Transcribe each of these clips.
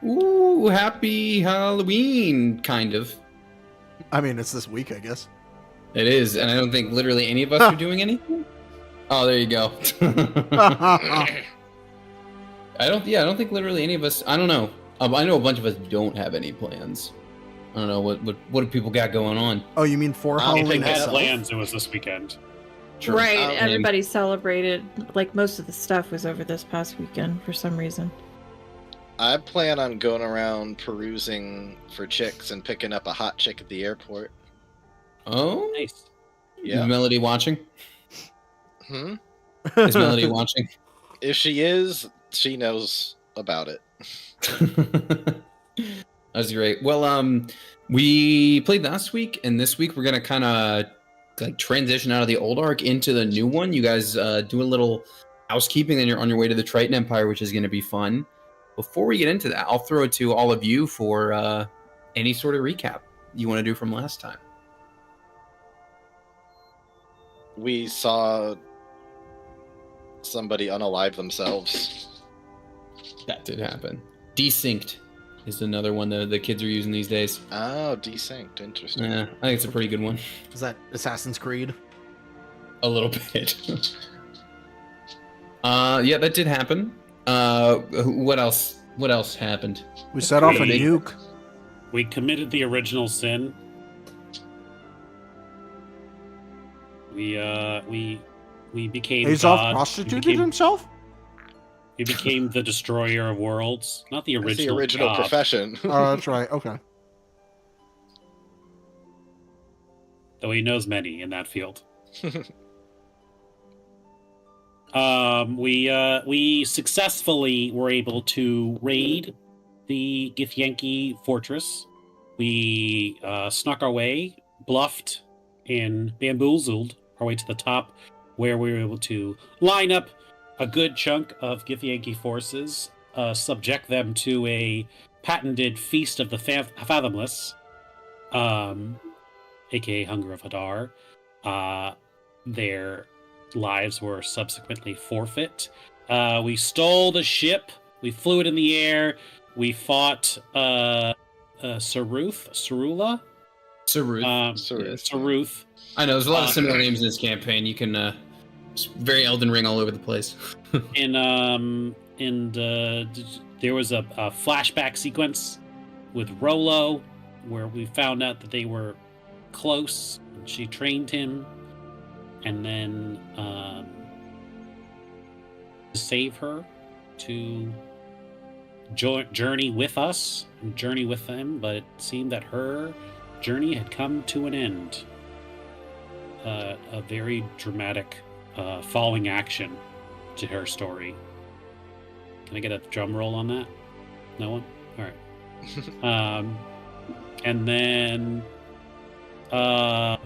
Ooh, happy Halloween, kind of. I mean, it's this week, I guess. It is, and I don't think literally any of us are doing anything. Oh, there you go. I don't think literally any of us. I don't know. I know a bunch of us don't have any plans. I don't know what do people got going on. Oh, you mean for If Halloween they had itself? plans, it was this weekend. Sure. Right, And- everybody celebrated. Like, most of the stuff was over this past weekend for some reason. I plan on going around perusing for chicks and picking up a hot chick at the airport. Oh, Nice. Yeah. Is Melody watching? Hmm? Is Melody watching? If she is, she knows about it. That's great. Well, we played last week, and this week we're gonna kind of like transition out of the old arc into the new one. You guys do a little housekeeping, then you're on your way to the Triton Empire, which is gonna be fun. Before we get into that, I'll throw it to all of you for any sort of recap you want to do from last time. We saw somebody unalive themselves. That did happen. Desynced is another one that the kids are using these days. Oh, desynced. Interesting. Yeah, I think it's a pretty good one. Is that Assassin's Creed? A little bit. Yeah, that did happen. What else? What else happened? We set off a Creed. nuke. We committed the original sin. We became Azov God. prostituted himself? We became the destroyer of worlds. Not the That's original. the original God. profession. Oh, that's right. Okay. Though he knows many in that field. We successfully were able to raid the Githyanki fortress. We snuck our way, bluffed, and bamboozled our way to the top, where we were able to line up a good chunk of Githyanki forces, subject them to a patented Feast of the Fathomless, aka Hunger of Hadar. Their lives were subsequently forfeit. We stole the ship. We flew it in the air. We fought Saruth. Saruth. Saruth. I know there's a lot of similar names in this campaign. You can it's very Elden Ring all over the place. And there was a flashback sequence with Rolo where we found out that they were close. And she trained him, and then to save her, to journey with us, and journey with them. But it seemed that her journey had come to an end. A very dramatic following action to her story. Can I get a drum roll on that? No one? All right. And then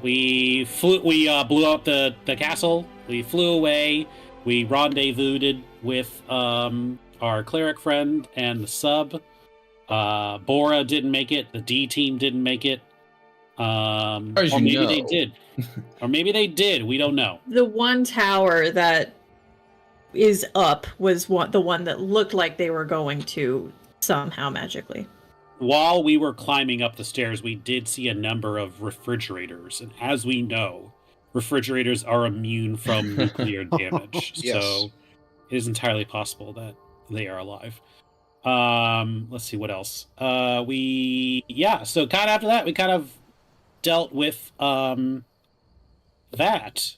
we blew up the castle. We flew away. We rendezvoused with our cleric friend and the sub. Bora didn't make it. The D team didn't make it. Or maybe they did. Or maybe they did. We don't know. The one tower that is up was the one that looked like they were going to somehow magically. While we were climbing up the stairs, we did see a number of refrigerators. And as we know, refrigerators are immune from nuclear damage. Yes. So it is entirely possible that they are alive. Let's see what else. So kind of after that, we kind of dealt with that.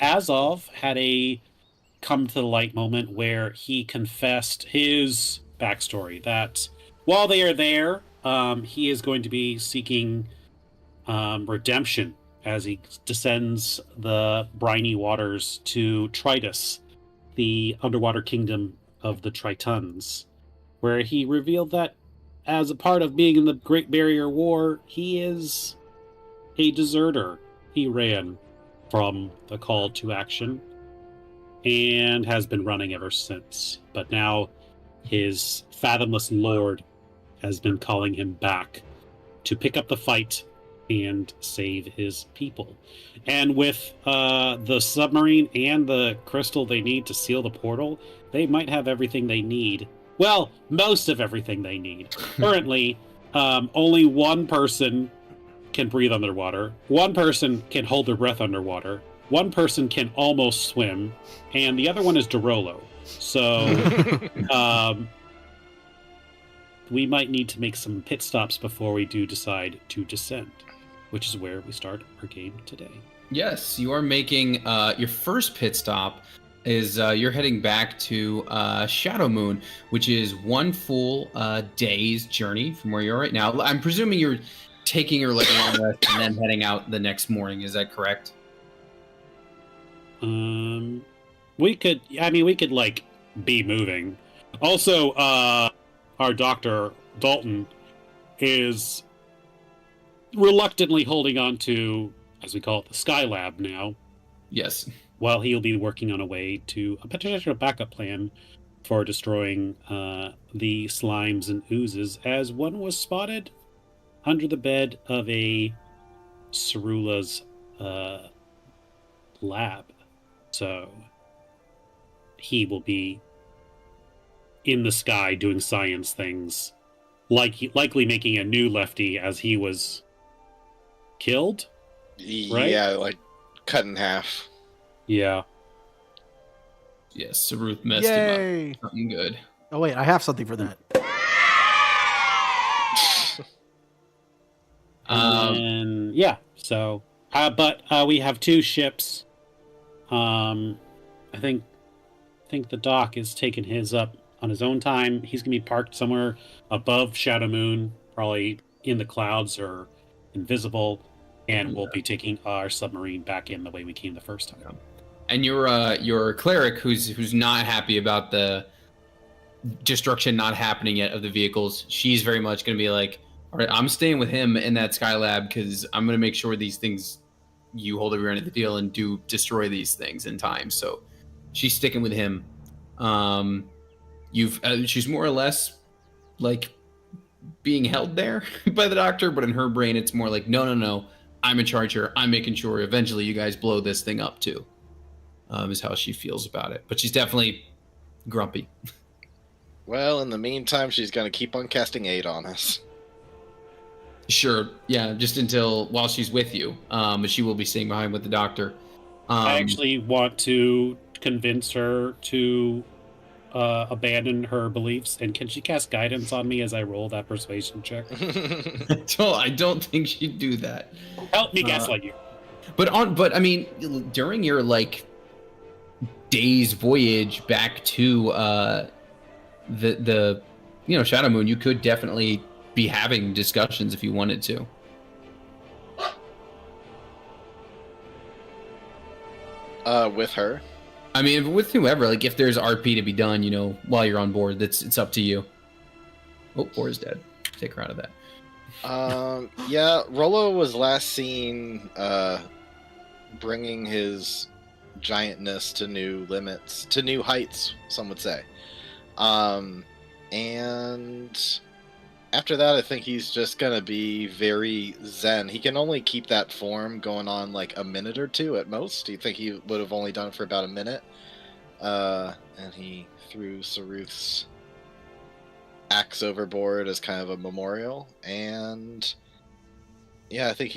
Azov had a come to the light moment where he confessed his backstory, that while they are there, he is going to be seeking redemption as he descends the briny waters to Tritus, the underwater kingdom of the Tritons, where he revealed that as a part of being in the Great Barrier War, he is a deserter. He ran from the call to action and has been running ever since. But now his fathomless lord has been calling him back to pick up the fight and save his people. And with the submarine and the crystal they need to seal the portal, they might have everything they need Well, most of everything they need. Currently, only one person can breathe underwater. One person can hold their breath underwater. One person can almost swim, and the other one is Derolo. So, we might need to make some pit stops before we do decide to descend, which is where we start our game today. Yes, you are making your first pit stop. Is you're heading back to Shadow Moon, which is one full day's journey from where you're right now. I'm presuming you're taking your like long rest and then heading out the next morning. Is that correct? We could like be moving. Also, our doctor Dalton is reluctantly holding on to, as we call it, the Skylab now. Yes. While he'll be working on a way to a potential backup plan for destroying the slimes and oozes, as one was spotted under the bed of a Cerula's lab. So he will be in the sky doing science things, likely making a new Lefty as he was killed. Right? Yeah, like cut in half. Yeah. Yes, Saruth messed him Yay! up. Something good. Oh wait, I have something for that. And yeah, so but we have two ships. I think the Doc is taking his up on his own time. He's gonna be parked somewhere above Shadow Moon, probably in the clouds or invisible, and we'll be taking our submarine back in the way we came the first time. And your cleric, who's not happy about the destruction not happening yet of the vehicles, she's very much going to be like, all right, I'm staying with him in that Skylab because I'm going to make sure these things, you hold every end of the deal and do destroy these things in time. So she's sticking with him. She's more or less like being held there by the doctor, but in her brain, it's more like, no, I'm in charge here. I'm making sure eventually you guys blow this thing up too. Is how she feels about it. But she's definitely grumpy. Well, in the meantime, she's going to keep on casting aid on us. Sure, yeah, just while she's with you. But she will be staying behind with the doctor. I actually want to convince her to abandon her beliefs. And can she cast guidance on me as I roll that persuasion check? I don't think she'd do that. Help me gaslight you. But I mean, during your like day's voyage back to the Shadow Moon, you could definitely be having discussions if you wanted to. With her? I mean, with whoever, like if there's RP to be done, while you're on board, it's up to you. Oh, Bora's dead. Take her out of that. Yeah, Rollo was last seen bringing his giantness to new limits, to new heights, some would say. And after that, I think he's just gonna be very zen. He can only keep that form going on like a minute or two at most. Do you think he would have only done it for about a minute? And he threw Saruth's axe overboard as kind of a memorial. And yeah, I think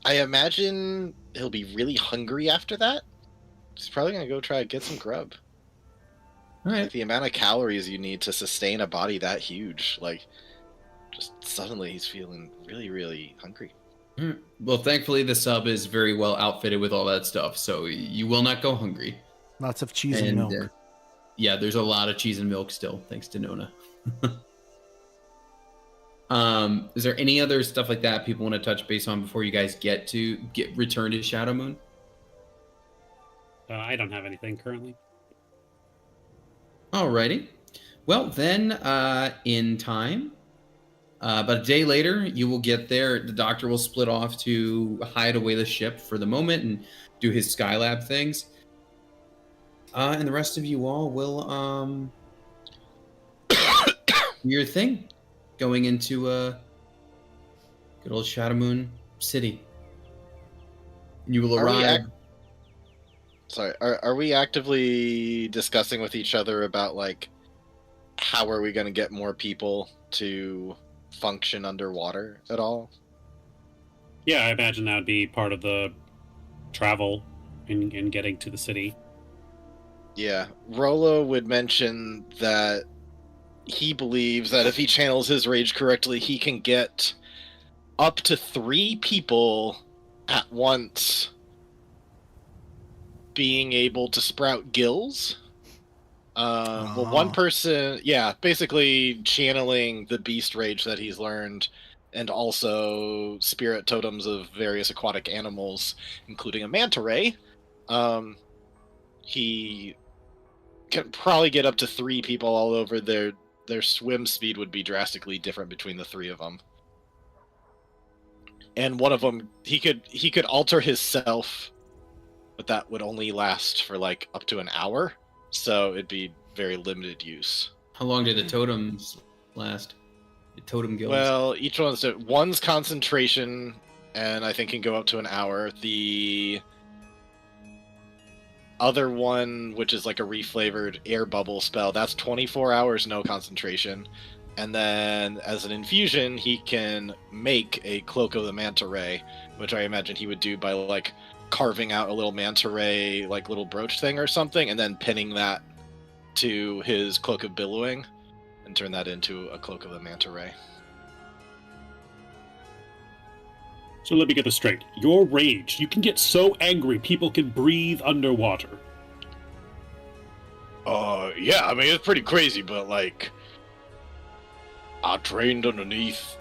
I imagine he'll be really hungry after that. He's probably gonna go try to get some grub. All right. Like the amount of calories you need to sustain a body that huge, like, just suddenly he's feeling really, really hungry. Well, thankfully the sub is very well outfitted with all that stuff, so you will not go hungry. Lots of cheese and milk. Yeah, there's a lot of cheese and milk still, thanks to Nona. Is there any other stuff like that people want to touch base on before you guys return to Shadow Moon? I don't have anything currently. Alrighty. Well, then, in time, about a day later, you will get there. The doctor will split off to hide away the ship for the moment and do his Skylab things. And the rest of you all will do your thing, going into good old Shadow Moon City. You will arrive. Are we actively discussing with each other about like how are we going to get more people to function underwater at all? Yeah, I imagine that would be part of the travel in getting to the city. Yeah, Rolo would mention that he believes that if he channels his rage correctly, he can get up to 3 people at once being able to sprout gills. Well, one person, basically channeling the beast rage that he's learned, and also spirit totems of various aquatic animals, including a manta ray. He can probably get up to 3 people all over. Their swim speed would be drastically different between the 3 of them. And one of them, he could alter his self, but that would only last for like up to an hour, so it'd be very limited use. How long did the totems last? The totem guilds? Well, one's concentration, and I think can go up to an hour. The other one, which is like a reflavored air bubble spell, that's 24 hours, no concentration. And then as an infusion, he can make a Cloak of the Manta Ray, which I imagine he would do by like carving out a little manta ray, like little brooch thing or something, and then pinning that to his Cloak of Billowing and turn that into a Cloak of the Manta Ray. So let me get this straight. Your rage, you can get so angry people can breathe underwater. Yeah, I mean, it's pretty crazy, but like, I trained underneath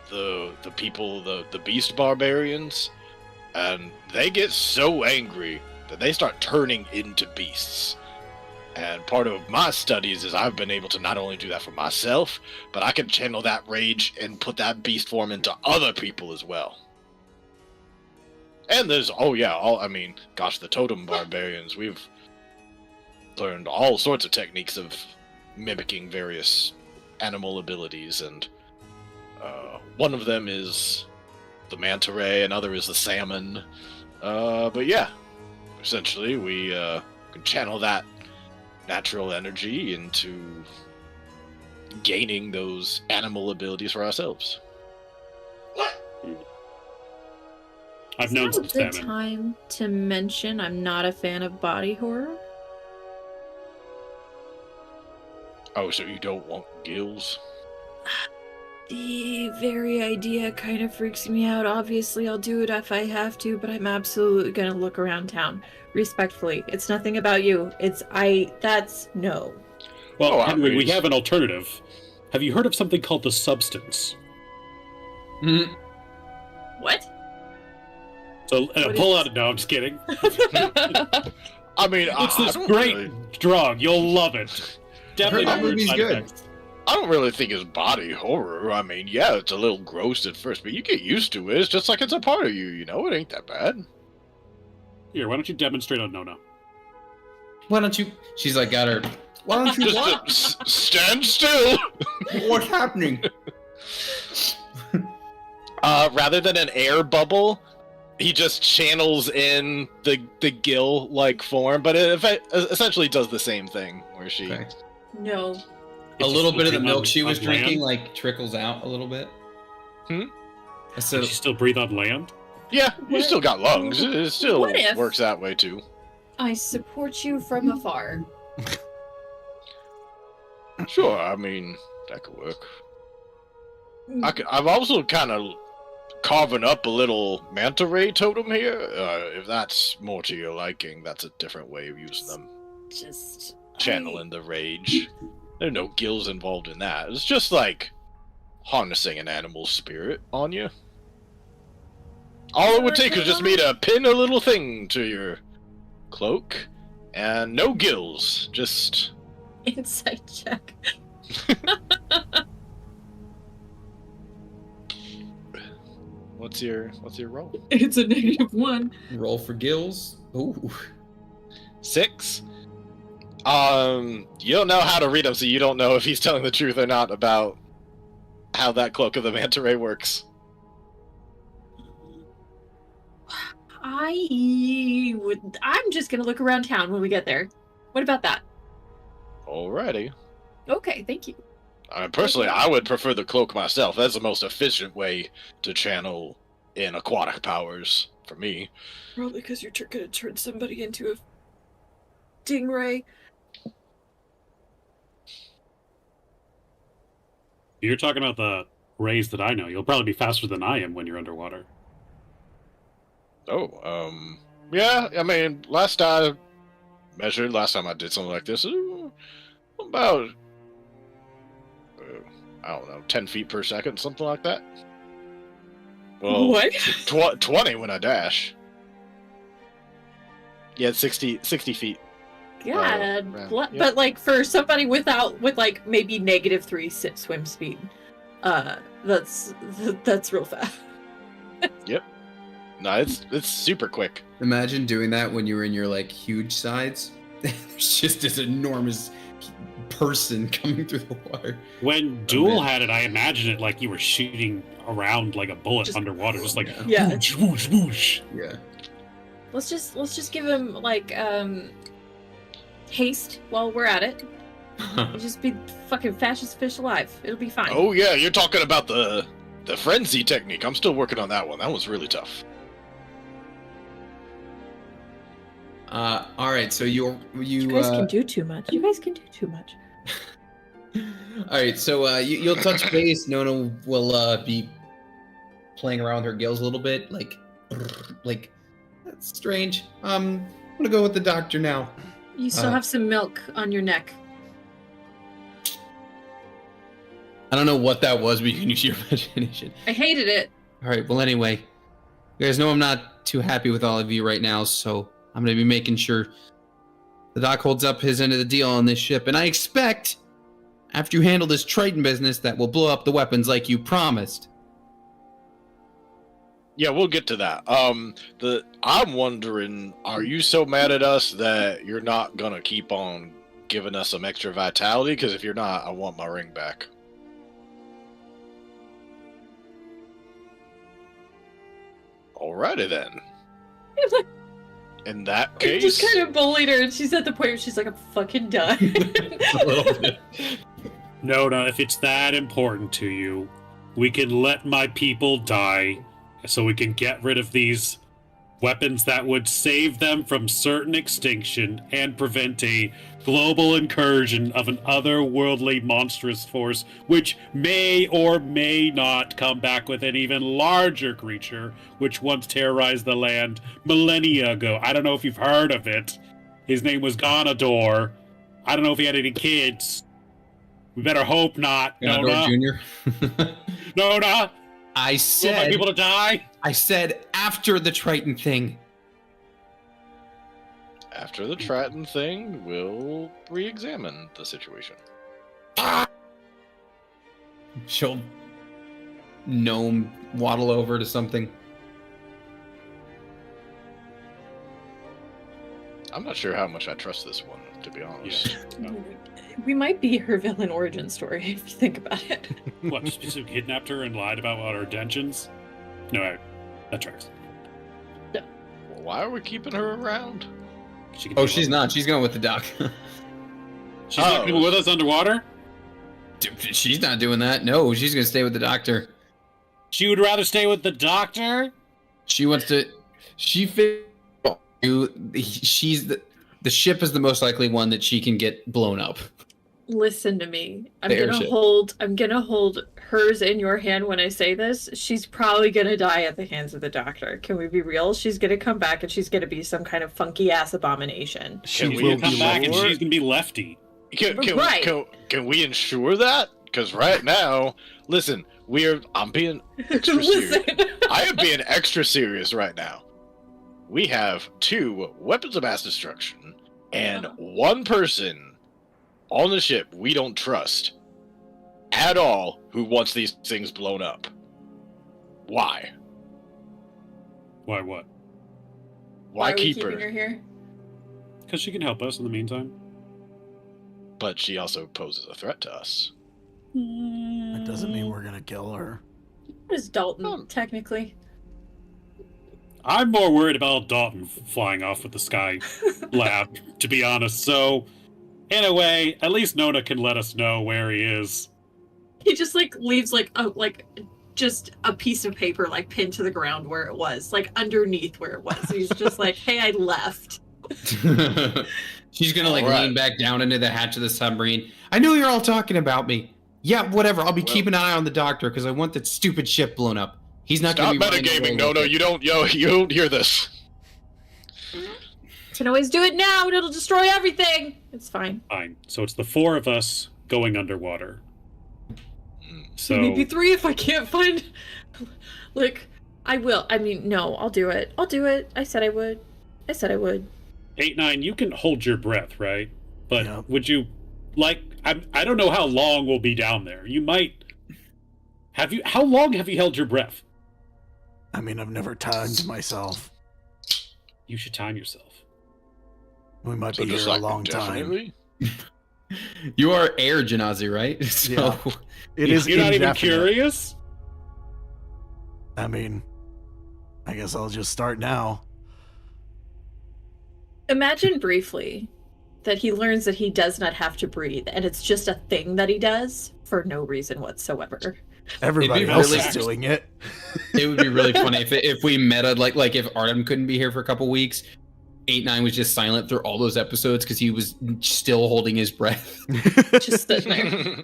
the people, the beast barbarians, and they get so angry that they start turning into beasts. And part of my studies is I've been able to not only do that for myself, but I can channel that rage and put that beast form into other people as well. And there's, the totem barbarians, we've learned all sorts of techniques of mimicking various animal abilities, and one of them is the manta ray, another is the salmon. But yeah, essentially we can channel that natural energy into gaining those animal abilities for ourselves. I've known some Is now a good salmon. time to mention I'm not a fan of body horror? Oh, so you don't want gills? The very idea kind of freaks me out. Obviously, I'll do it if I have to, but I'm absolutely gonna look around town. Respectfully. It's nothing about you. That's no. Well, Henry, we have an alternative. Have you heard of something called the substance? What? So, pull out. No, I'm just kidding. I mean, it's this great drug. You'll love it. Definitely that not movie's side good. effects. I don't really think it's body horror. I mean, yeah, it's a little gross at first, but you get used to it. It's just like it's a part of you, you know? It ain't that bad. Here, why don't you demonstrate on Nona? Why don't you? She's like, got her. Why don't you? Just stand still. What's happening? Rather than an air bubble, he just channels in the gill-like form, but it essentially does the same thing, where she... Okay. No. A little bit of the milk on- she was on land? drinking, like, trickles out a little bit. So, Does she still breathe on land? Yeah, you still got lungs. It still What if- works that way, too. I support you from afar. Sure, I mean, that could work. I'm also kind of carving up a little manta ray totem here. If that's more to your liking, that's a different way of using them. Just... Channeling the rage. There are no gills involved in that. It's just like harnessing an animal spirit on you. All it would take is just me to pin a little thing to your cloak, and no gills, just... Insight check. What's your roll? It's a -1. roll for gills. Ooh. 6? You don't know how to read him, so you don't know if he's telling the truth or not about how that Cloak of the Manta Ray works. I'm just gonna look around town when we get there. What about that? Alrighty. Okay, thank you. Personally, I would prefer the cloak myself. That's the most efficient way to channel in aquatic powers for me. Probably because you're gonna turn somebody into a stingray. You're talking about the rays that I know. You'll probably be faster than I am when you're underwater. Oh, yeah, I mean, last time I did something like this, about, I don't know, 10 feet per second, something like that. Well, What? 20 when I dash. Yeah, 60 feet. God, yeah. but like for somebody with like maybe -3 swim speed, that's real fast. Yep. No, it's super quick. Imagine doing that when you were in your like huge sides. There's just this enormous person coming through the water. When Duel had it, I imagined it like you were shooting around like a bullet underwater, just like Yeah. whoosh, whoosh, whoosh. Yeah. Let's just give him like haste while we're at it. We'll just be fucking fastest fish alive. It'll be fine. Oh yeah, you're talking about the frenzy technique. I'm still working on that one. That was really tough. All right. So you guys can do too much. You guys can do too much. All right. So you'll touch base. Nona will be playing around with her gills a little bit, like that's strange. I'm gonna go with the doctor now. You still have some milk on your neck. I don't know what that was, but you can use your imagination. I hated it. All right. Well, anyway, you guys know I'm not too happy with all of you right now, so I'm going to be making sure the doc holds up his end of the deal on this ship. And I expect, after you handle this Triton business, that we'll blow up the weapons like you promised. Yeah, we'll get to that. I'm wondering, are you so mad at us that you're not gonna keep on giving us some extra vitality? Because if you're not, I want my ring back. Alrighty then. In that case, I just kind of bullied her, and she's at the point where she's like, "I'm fucking done." A little bit. No, if it's that important to you, we can let my people die so we can get rid of these weapons that would save them from certain extinction and prevent a global incursion of an otherworldly monstrous force which may or may not come back with an even larger creature which once terrorized the land millennia ago. I don't know if you've heard of it. His name was Ganador. I don't know if he had any kids. We better hope not. Ganador Jr. Nona! I You want said, my people to die? I said after the Triton thing. after the Triton thing, we'll re-examine the situation. She'll gnome waddle over to something. I'm not sure how much I trust this one, to be honest. Yeah. We might be her villain origin story if you think about it. What, just kidnapped her and lied about her intentions? No, that tracks. Well, why are we keeping her around? She can Oh, do she's it. not. She's going with the doc. She's not coming with us underwater? Dude, she's not doing that. No, she's going to stay with the doctor. She would rather stay with the doctor? She wants to. She's the ship is the most likely one that she can get blown up. Listen to me. I'm The gonna airship. hold hers in your hand when I say this. She's probably gonna die at the hands of the doctor. Can we be real? She's gonna come back and she's gonna be some kind of funky ass abomination. She's we gonna come back and ensure- she's gonna be lefty. Right. Can we ensure that? Because right now, listen, I'm being extra serious. Listen. I am being extra serious right now. We have 2 weapons of mass destruction and 1 person on the ship we don't trust at all who wants these things blown up. Why? Why what? Why are we keep keeping her? her here? Because she can help us in the meantime. But she also poses a threat to us. That doesn't mean we're gonna kill her. Where's Dalton, technically? I'm more worried about Dalton flying off with the Sky Lab, to be honest. So, In a way, at least Nona can let us know where he is. He just leaves just a piece of paper pinned to the ground where it was, underneath where it was. He's just like, hey, I left. She's gonna Right. lean back down into the hatch of the submarine. I know you're all talking about me. Yeah, whatever. I'll be keeping an eye on the doctor because I want that stupid ship blown up. He's not Stop gonna be metagaming. No, you don't. You don't hear this. Can always do it now, and it'll destroy everything. It's fine. Fine. So it's the 4 of us going underwater. So Maybe 3 if I can't find. I will. I mean, no, I'll do it. I'll do it. I said I would. 8-9, you can hold your breath, right? But Yeah. would you I don't know how long we'll be down there. You might how long have you held your breath? I mean, I've never timed myself. You should time yourself. We might be here a long time. You are air Janazi, right? So Yeah. It is You're not even indefinite. curious? I mean, I guess I'll just start now. Imagine briefly that he learns that he does not have to breathe, and it's just a thing that he does for no reason whatsoever. Everybody It'd be else really- is doing it. it would be really funny if we meta like if Artem couldn't be here for a couple weeks. 8-9 was just silent through all those episodes because he was still holding his breath. Just sitting there.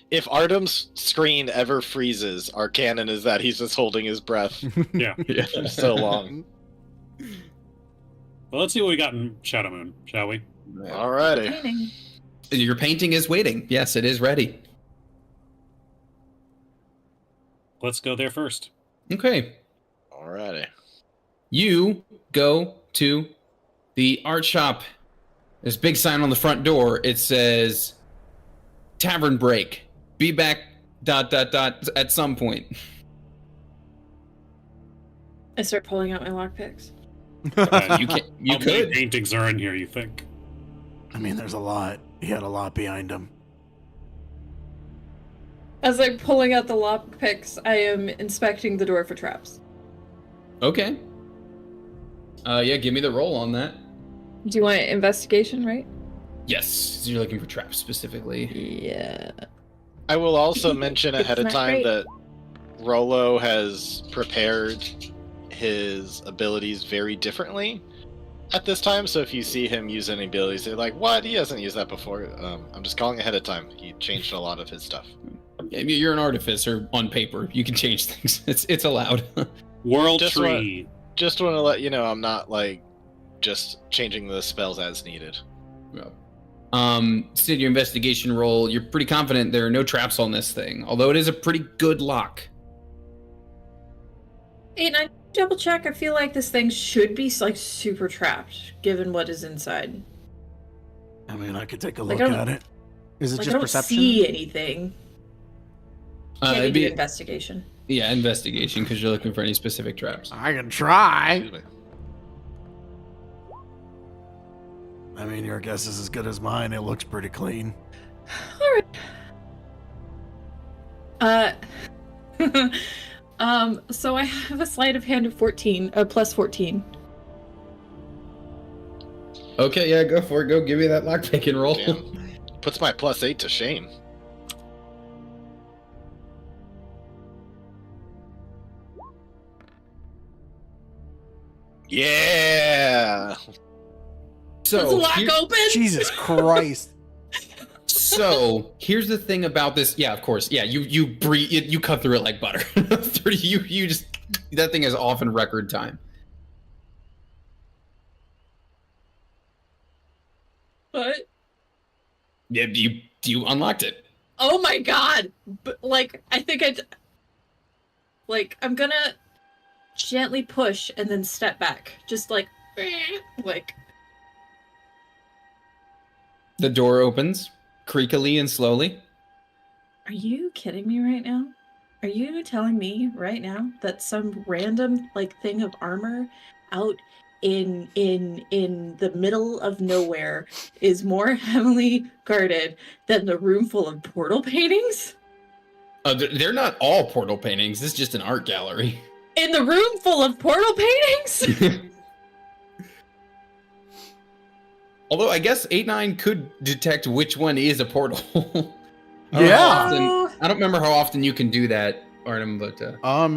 If Artem's screen ever freezes, our canon is that he's just holding his breath Yeah. Yeah. for so long. Well, let's see what we got in Shadow Moon, shall we? Alrighty. Painting. Your painting is waiting. Yes, it is ready. Let's go there first. Okay. Alrighty. You go to the art shop. There's a big sign on the front door. It says Tavern Break. Be back ... at some point. I start pulling out my lockpicks. You can you How many could. paintings are in here, you think? I mean, there's a lot. He had a lot behind him. As I'm pulling out the lockpicks, I am inspecting the door for traps. Okay. Yeah, give me the roll on that. Do you want investigation, right? Yes, you're looking for traps specifically. Yeah. I will also mention It's ahead of not time great. that Rolo has prepared his abilities very differently at this time. So if you see him use any abilities, they're like, "What? He hasn't used that before." I'm just calling ahead of time. He changed a lot of his stuff. Yeah, you're an artificer on paper. You can change things. It's allowed. World Just Tree. Just want to let you know, I'm not just changing the spells as needed. Since your investigation roll, you're pretty confident there are no traps on this thing, although it is a pretty good lock. And I double check. I feel like this thing should be super trapped, given what is inside. I mean, I could take a Like, look I don't- at it. Is it I just don't perception? see anything. Can you It'd do be investigation? yeah, investigation because you're looking for any specific traps. I can try. Excuse me. I mean, your guess is as good as mine. It looks pretty clean. Alright. So I have a sleight of hand of 14, plus 14. Okay, yeah, go for it. Go give me that lockpick and roll. Damn. Puts my +8 to shame. Yeah. Does the So, lock here- open? Jesus Christ. so here's the thing about this. Yeah, of course. Yeah, you breathe. You cut through it like butter. 30. You just that thing is off in record time. What? Yeah, you unlocked it. Oh my god! But, I think I'm gonna gently push and then step back. Just like. The door opens creakily and slowly. Are you kidding me right now? Are you telling me right now that some random thing of armor out in the middle of nowhere is more heavily guarded than the room full of portal paintings? They're not all portal paintings. This is just an art gallery. In the room full of portal paintings? Although I guess 8-9 could detect which one is a portal. Yeah. I don't remember how often you can do that, Artem, but I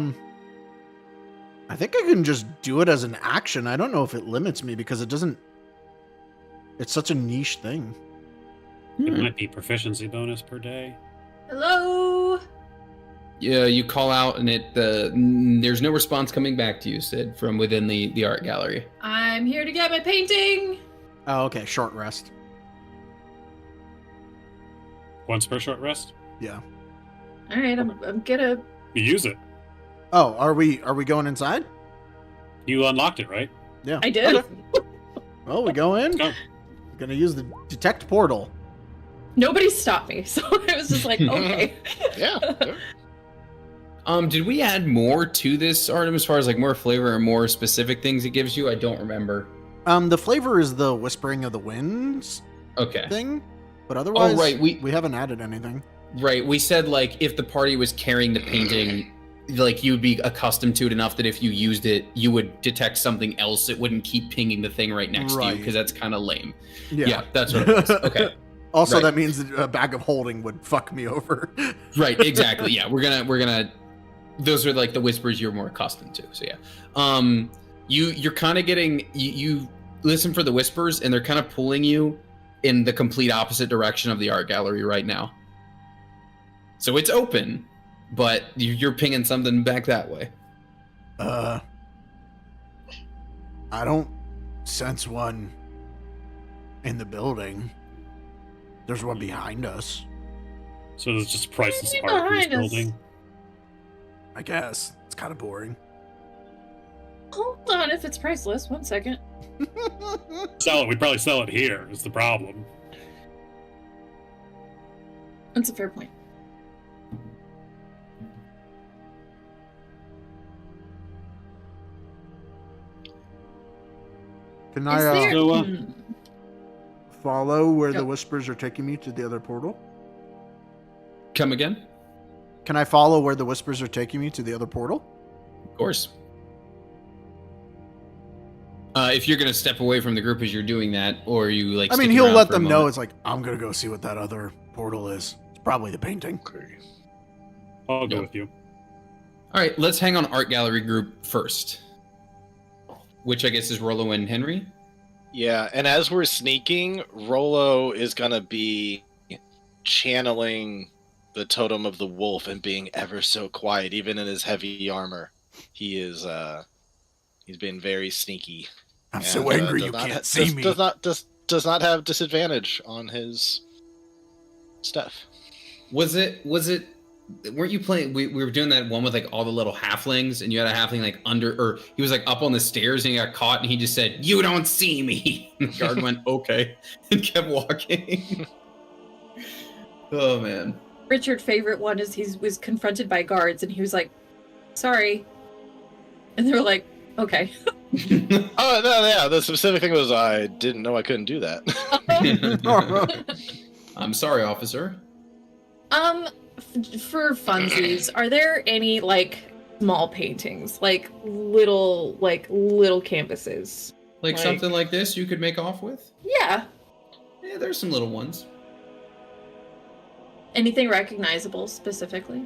think I can just do it as an action. I don't know if it limits me because it doesn't. It's such a niche thing. It might be proficiency bonus per day. Hello. Yeah, you call out and there's no response coming back to you, Sid, from within the art gallery. I'm here to get my painting. Oh, okay. Short rest. Once per short rest. Yeah. All right, I'm gonna. You use it. Oh, are we going inside? You unlocked it, right? Yeah. I did. Okay. Well, we go in. Go. We're gonna use the detect portal. Nobody stopped me, so I was just like, okay. Yeah. Sure. Did we add more to this, Artem, as far as like more flavor and more specific things it gives you? I don't remember. The flavor is the whispering of the winds Okay. thing, but otherwise, Oh, right. we haven't added anything. Right. We said like if the party was carrying the painting, like you'd be accustomed to it enough that if you used it, you would detect something else. It wouldn't keep pinging the thing right next to you Right. because that's kind of lame. Yeah. Yeah, that's what it was. Okay. Also, Right. that means that a bag of holding would fuck me over. Right. Exactly. Yeah. We're gonna. Those are like the whispers you're more accustomed to. So yeah. You're kind of getting you listen for the whispers and they're kind of pulling you in the complete opposite direction of the art gallery right now. So it's open, but you're pinging something back that way. I don't sense one in the building. There's one behind us, So there's just priceless Maybe art in this behind us. building. I guess. It's kind of boring. Hold on, if it's priceless. 1 second. Sell it. We'd probably sell it here. Is the problem? That's a fair point. Can Is I there? So, follow where the Go. whispers are taking me to the other portal? Come again? Can I follow where the whispers are taking me to the other portal? Of course. If you're gonna step away from the group as you're doing that, or you like, I mean, stick he'll around let for a them know. moment. It's like, I'm gonna go see what that other portal is. It's probably the painting. Okay. I'll go No. with you. All right, let's hang on art gallery group first, which I guess is Rollo and Henry. Yeah, and as we're sneaking, Rollo is gonna be channeling the totem of the wolf and being ever so quiet, even in his heavy armor. He is he's been very sneaky. I'm and, so angry does you not can't see me. Does not have disadvantage on his stuff. Was it? Weren't you playing? We were doing that one with like all the little halflings, and you had a halfling like under, or he was like up on the stairs and he got caught, and he just said, "You don't see me." And the guard went, "Okay," and kept walking. Oh man. Richard's favorite one is he was confronted by guards and he was like, "Sorry," and they were like, "Okay." Oh no, yeah. The specific thing was I didn't know I couldn't do that. I'm sorry, officer. For funsies, are there any like small paintings, like little canvases? Like something like this you could make off with? Yeah. Yeah, there's some little ones. Anything recognizable specifically?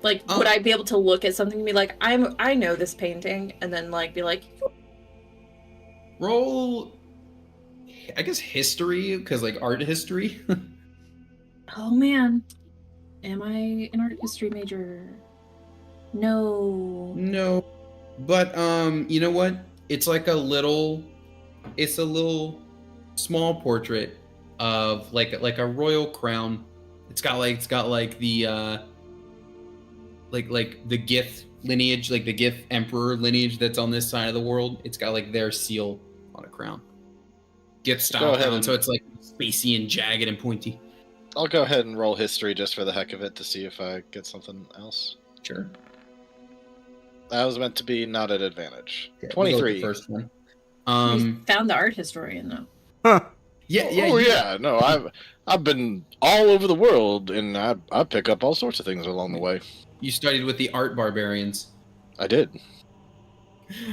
Like, would I be able to look at something and be like, I know this painting, and then like be like, Roll, I guess history, because like art history. oh man, am I an art history major? No. No, but you know what? It's like a little small portrait of like a royal crown. It's got like the like the Gith lineage, like the Gith emperor lineage that's on this side of the world. It's got like their seal on a crown. Gith style ahead crown, and- so it's like spacey and jagged and pointy. I'll go ahead and roll history just for the heck of it to see if I get something else. Sure. That was meant to be not at advantage. Yeah, we'll go with 23. the first one. We found the art historian though. Huh. Yeah. No, I've been all over the world, and I pick up all sorts of things along the way. You studied with the art barbarians. I did.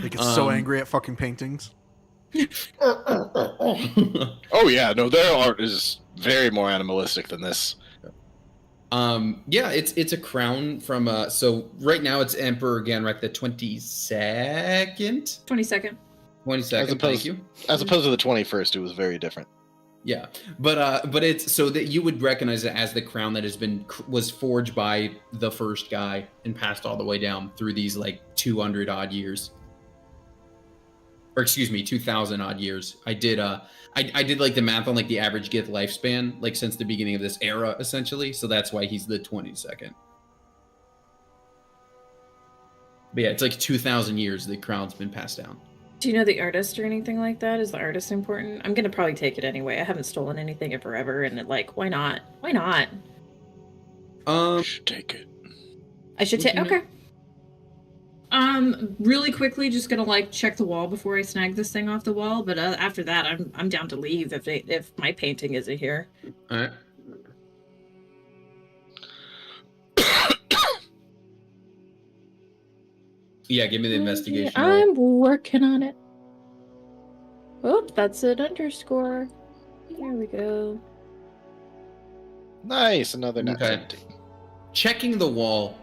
They get so Um, angry at fucking paintings. Oh yeah, no, their art is very more animalistic than this. Yeah, it's a crown from so right now it's Emperor Ganrek the 22nd. 22nd. 22nd, thank you. As opposed to the 21st, it was very different. Yeah, but it's so that you would recognize it as the crown that was forged by the first guy and passed all the way down through these like 200 odd years, or excuse me, 2,000 odd years. I did like the math on like the average Gith lifespan like since the beginning of this era essentially, so that's why he's the 22nd. But yeah, it's like 2,000 years the crown's been passed down. Do you know the artist or anything like that? Is the artist important? I'm gonna probably take it anyway. I haven't stolen anything in forever, and why not? Why not? You should take it. I should take. Okay. Really quickly, just gonna like check the wall before I snag this thing off the wall. But after that, I'm down to leave if my painting isn't here. All right. Yeah, give me the investigation. I'm working on it. Oh, that's an underscore. There we go. Nice, another net Okay. 20. Checking the wall.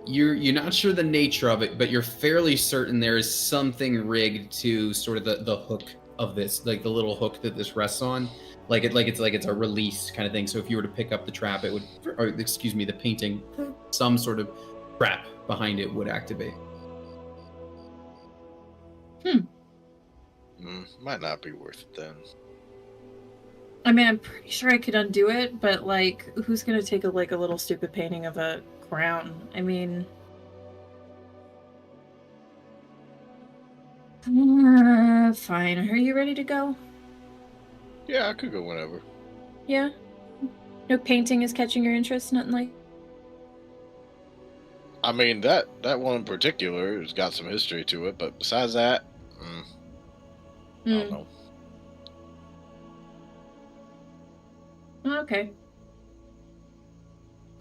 You're not sure the nature of it, but you're fairly certain there is something rigged to sort of the hook of this, like the little hook that this rests on. It's a release kind of thing. So if you were to pick up the trap, it would, or excuse me, the painting, some sort of trap behind it would activate. Might not be worth it then. I mean, I'm pretty sure I could undo it, but like, who's gonna take a little stupid painting of a crown? I mean, fine. Are you ready to go? Yeah, I could go whenever. Yeah. No painting is catching your interest, nothing like. I mean, that one in particular has got some history to it, but besides that, I don't know. Okay.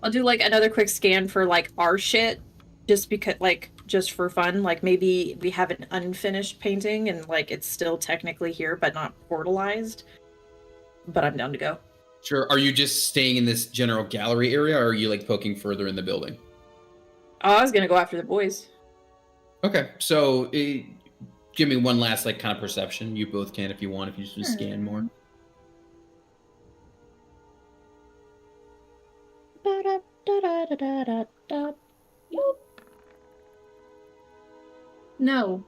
I'll do like another quick scan for like our shit, just because, like, just for fun. Like maybe we have an unfinished painting and like it's still technically here but not portalized. But I'm down to go. Sure. Are you just staying in this general gallery area, or are you like poking further in the building? Oh, I was gonna go after the boys. Okay, so give me one last like kind of perception. You both can if you want. If you just scan more. No.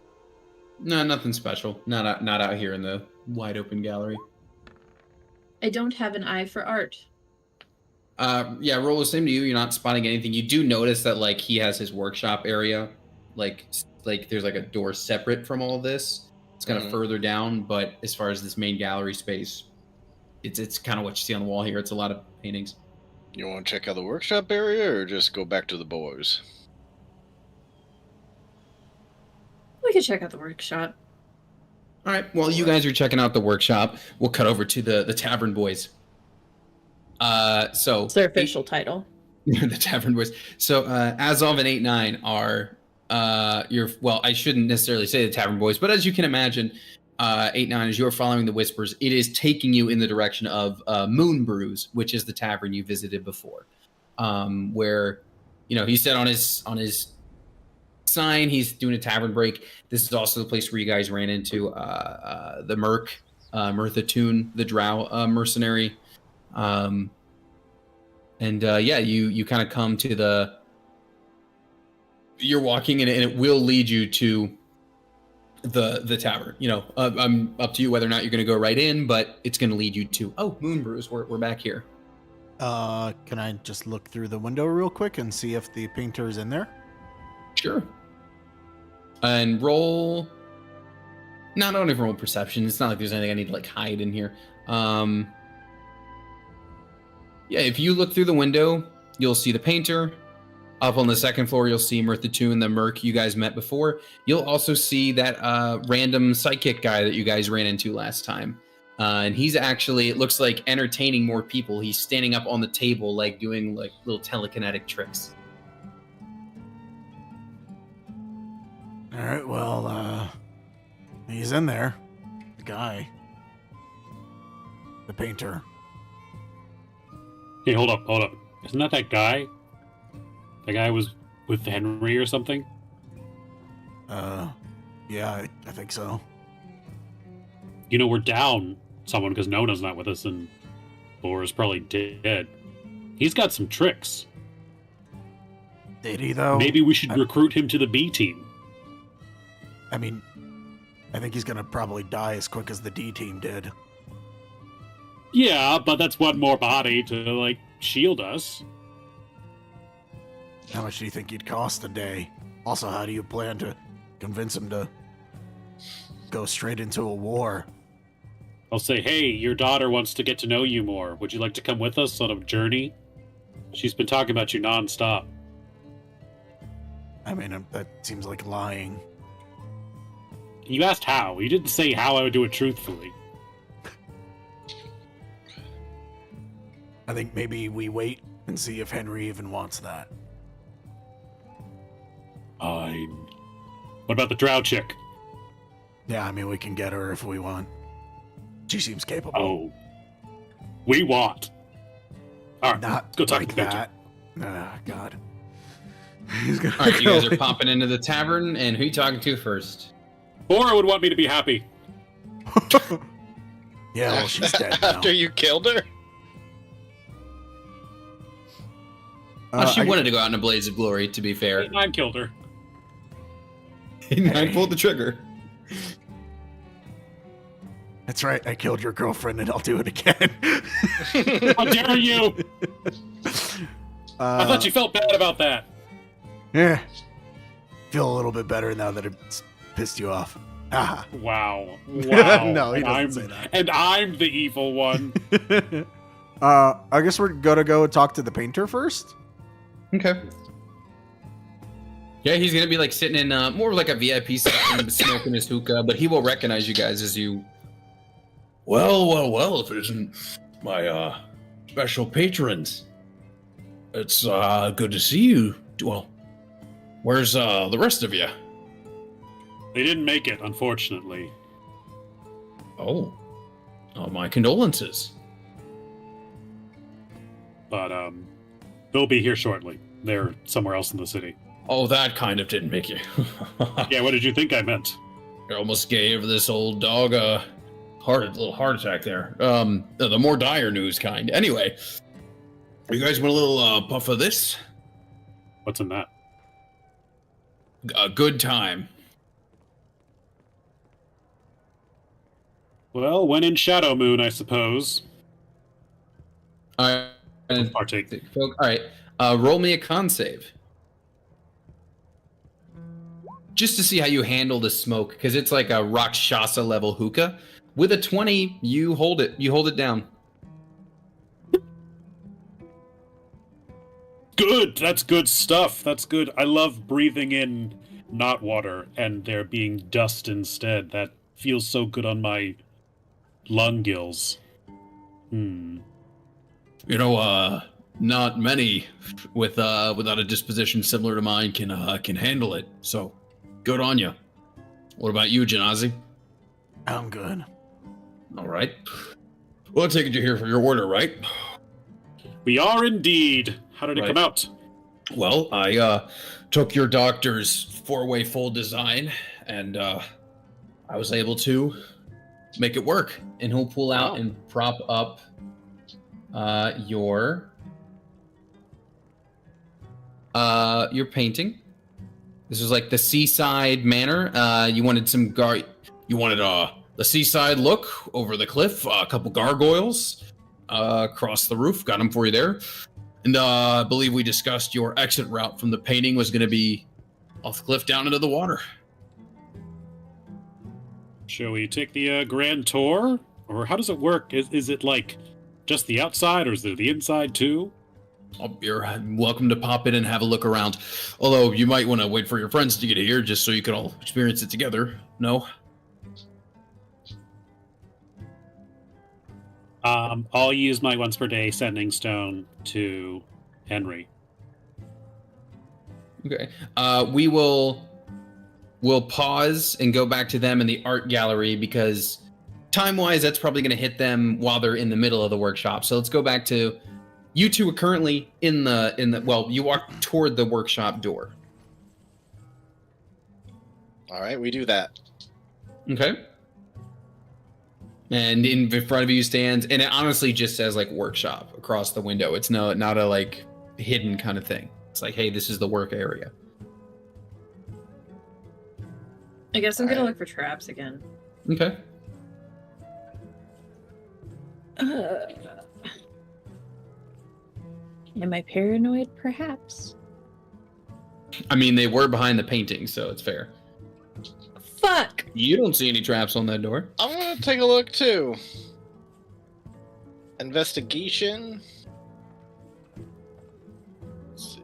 No, nothing special. Not out here in the wide open gallery. I don't have an eye for art. Yeah, roll the same to you. You're not spotting anything. You do notice that like he has his workshop area, like there's like a door separate from all of this. It's kind of further down, but as far as this main gallery space, it's kind of what you see on the wall here. It's a lot of paintings. You want to check out the workshop area, or just go back to the boys? We could check out the workshop. All right. Well, you guys are checking out the workshop. We'll cut over to the Tavern Boys. So It's their official title. The Tavern Boys. So as of an 8-9 are I shouldn't necessarily say the Tavern Boys, but as you can imagine, 8-9, as you're following the whispers, it is taking you in the direction of Moon Brews, which is the tavern you visited before, where he said on his sign he's doing a tavern break. This is also the place where you guys ran into the Merc, Mirtha Toon, the Drow mercenary. You kind of come to you're walking and it will lead you to the tavern. I'm up to you whether or not you're going to go right in, but it's going to lead you to Moon Brews. We're back here. Can I just look through the window real quick and see if the painter's in there? Sure. And roll. No, don't even roll perception. It's not like there's anything I need to like hide in here. If you look through the window, you'll see the painter. Up on the second floor, you'll see Mirtha Toon, the Merc you guys met before. You'll also see that random psychic guy that you guys ran into last time. And he's actually, it looks like, entertaining more people. He's standing up on the table, like doing like little telekinetic tricks. All right, well, He's in there. The guy. The painter. Hey, hold up. Isn't that guy? The guy was with Henry or something? Yeah, I think so. You know, we're down someone because Nona's not with us and Laura's probably dead. He's got some tricks. Did he, though? Maybe we should recruit him to the B team. I mean, I think he's gonna probably die as quick as the D team did. Yeah, but that's one more body to, like, shield us. How much do you think he'd cost a day? Also, how do you plan to convince him to go straight into a war? I'll say, hey, your daughter wants to get to know you more. Would you like to come with us on a journey? She's been talking about you nonstop. I mean, that seems like lying. You asked how. You didn't say how I would do it truthfully. I think maybe we wait and see if Henry even wants that. Fine. What about the drow chick? Yeah, I mean, we can get her if we want. She seems capable. Oh. We want. Alright, Not let's go talk like to the painter. that. Ah, God. He's gonna All right, you go guys are popping into the tavern, and who you talking to first? Laura would want me to be happy. Yeah, well, she's dead now. After you killed her? She wanted to go out in a blaze of glory, to be fair. I killed her. I pulled the trigger. That's right, I killed your girlfriend and I'll do it again. How dare you! I thought you felt bad about that. Yeah. Feel a little bit better now that it's pissed you off. Ah. Wow. Wow. No, he And doesn't I'm, say that. And I'm the evil one. I guess we're gonna go talk to the painter first. Okay. Yeah, he's gonna be like sitting in more like a VIP section, smoking his hookah, but he will recognize you guys as you. Well, if it isn't my special patrons, it's good to see you. Well, where's the rest of you? They didn't make it, unfortunately. Oh, my condolences. But they'll be here shortly. They're somewhere else in the city. Oh, that kind of didn't make you. Yeah, what did you think I meant? You almost gave this old dog a little heart attack there. The more dire news kind. Anyway, you guys want a little puff of this? What's in that? A good time. Well, when in Shadow Moon, I suppose. All right, Partake. all right. Roll me a con save, just to see how you handle the smoke, because it's like a Rakshasa level hookah. With a 20, you hold it. You hold it down. Good! That's good stuff. That's good. I love breathing in not water and there being dust instead. That feels so good on my lung gills. You know, not many without a disposition similar to mine can handle it. So, good on you. What about you, Janazi? I'm good. All right. Well, I take it you're here for your order, right? We are indeed. How did it Right. come out? Well, I took your doctor's 4-way full design, and I was able to make it work. And he'll pull out Wow. and prop up your painting. This was like the seaside manor. You wanted some You wanted the seaside look over the cliff, a couple gargoyles across the roof. Got them for you there. And I believe we discussed your exit route from the painting was going to be off the cliff down into the water. Shall we take the grand tour? Or how does it work? Is it like just the outside or is there the inside too? You're welcome to pop in and have a look around. Although you might want to wait for your friends to get here just so you can all experience it together. No? I'll use my once per day sending stone to Henry. Okay. We will we'll pause and go back to them in the art gallery because time-wise, that's probably going to hit them while they're in the middle of the workshop. So let's go back to you two are currently in the well, you walk toward the workshop door. All right, we do that. Okay. And in front of you stands, and it honestly just says like workshop across the window. It's not a like hidden kind of thing. It's like, hey, this is the work area. I guess I'm gonna look for traps again. Okay. Am I paranoid? Perhaps. I mean, they were behind the painting, so it's fair. Fuck! You don't see any traps on that door. I'm gonna take a look too. Investigation. Let's see.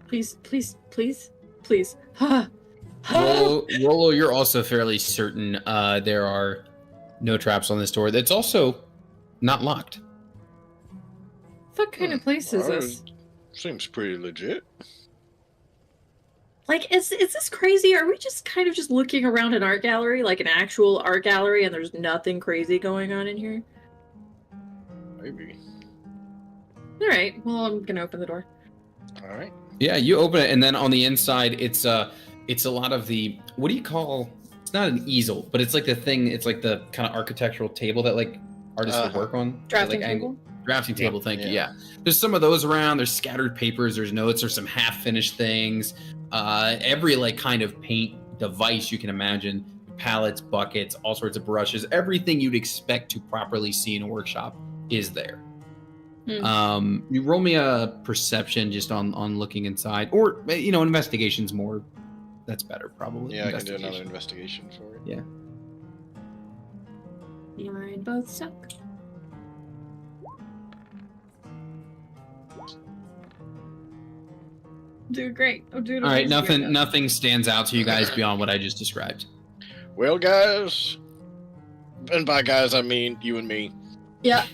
Please, please, please, please. Rolo, you're also fairly certain there are no traps on this door. It's also not locked. What kind of place is this? Seems pretty legit. Like, is this crazy? Are we just kind of just looking around an art gallery, like an actual art gallery, and there's nothing crazy going on in here? Maybe. All right. Well, I'm gonna open the door. All right. Yeah, you open it, and then on the inside, it's a lot of the, what do you call? It's not an easel, but it's like the thing. It's like the kind of architectural table that like artists would work on. Drafting like table? Drafting table, thank you. Yeah, there's some of those around. There's scattered papers. There's notes. There's some half-finished things. Every like kind of paint device you can imagine. Palettes, buckets, all sorts of brushes. Everything you'd expect to properly see in a workshop is there. You roll me a perception just on looking inside, or investigation's more. That's better, probably. Yeah, I can do another investigation for it. Yeah. Mine both suck. I'm doing great. I'm doing All right, amazing. nothing stands out to you guys beyond what I just described. Well, guys, and by guys I mean you and me. Yeah.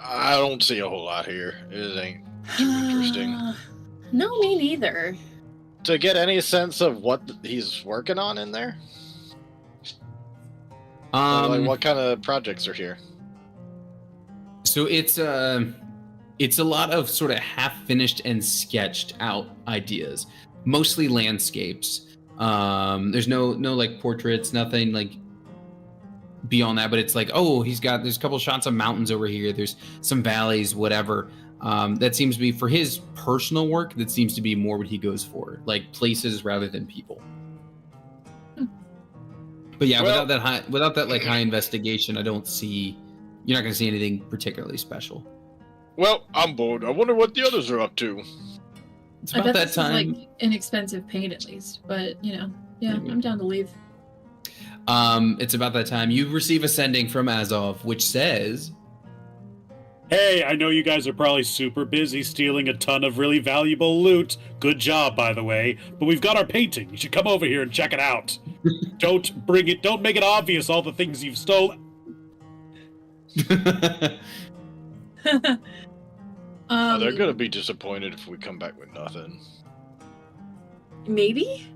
I don't see a whole lot here. It ain't too interesting. No, me neither. To get any sense of what he's working on in there? Like what kind of projects are here? So it's a lot of sort of half-finished and sketched out ideas, mostly landscapes. There's no like portraits, nothing like beyond that, but it's like, oh, there's a couple shots of mountains over here, there's some valleys, whatever. That seems to be, for his personal work, that seems to be more what he goes for, like places rather than people. But yeah, Well, without that like high investigation, you're not going to see anything particularly special. Well, I'm bored. I wonder what the others are up to. It's I about bet that this time. is like inexpensive paint at least, but yeah, Maybe. I'm down to leave. It's about that time. You receive a sending from Azov, which says, Hey, I know you guys are probably super busy stealing a ton of really valuable loot. Good job, by the way. But we've got our painting. You should come over here and check it out. Don't make it obvious all the things you've stolen. They're gonna be disappointed if we come back with nothing. Maybe?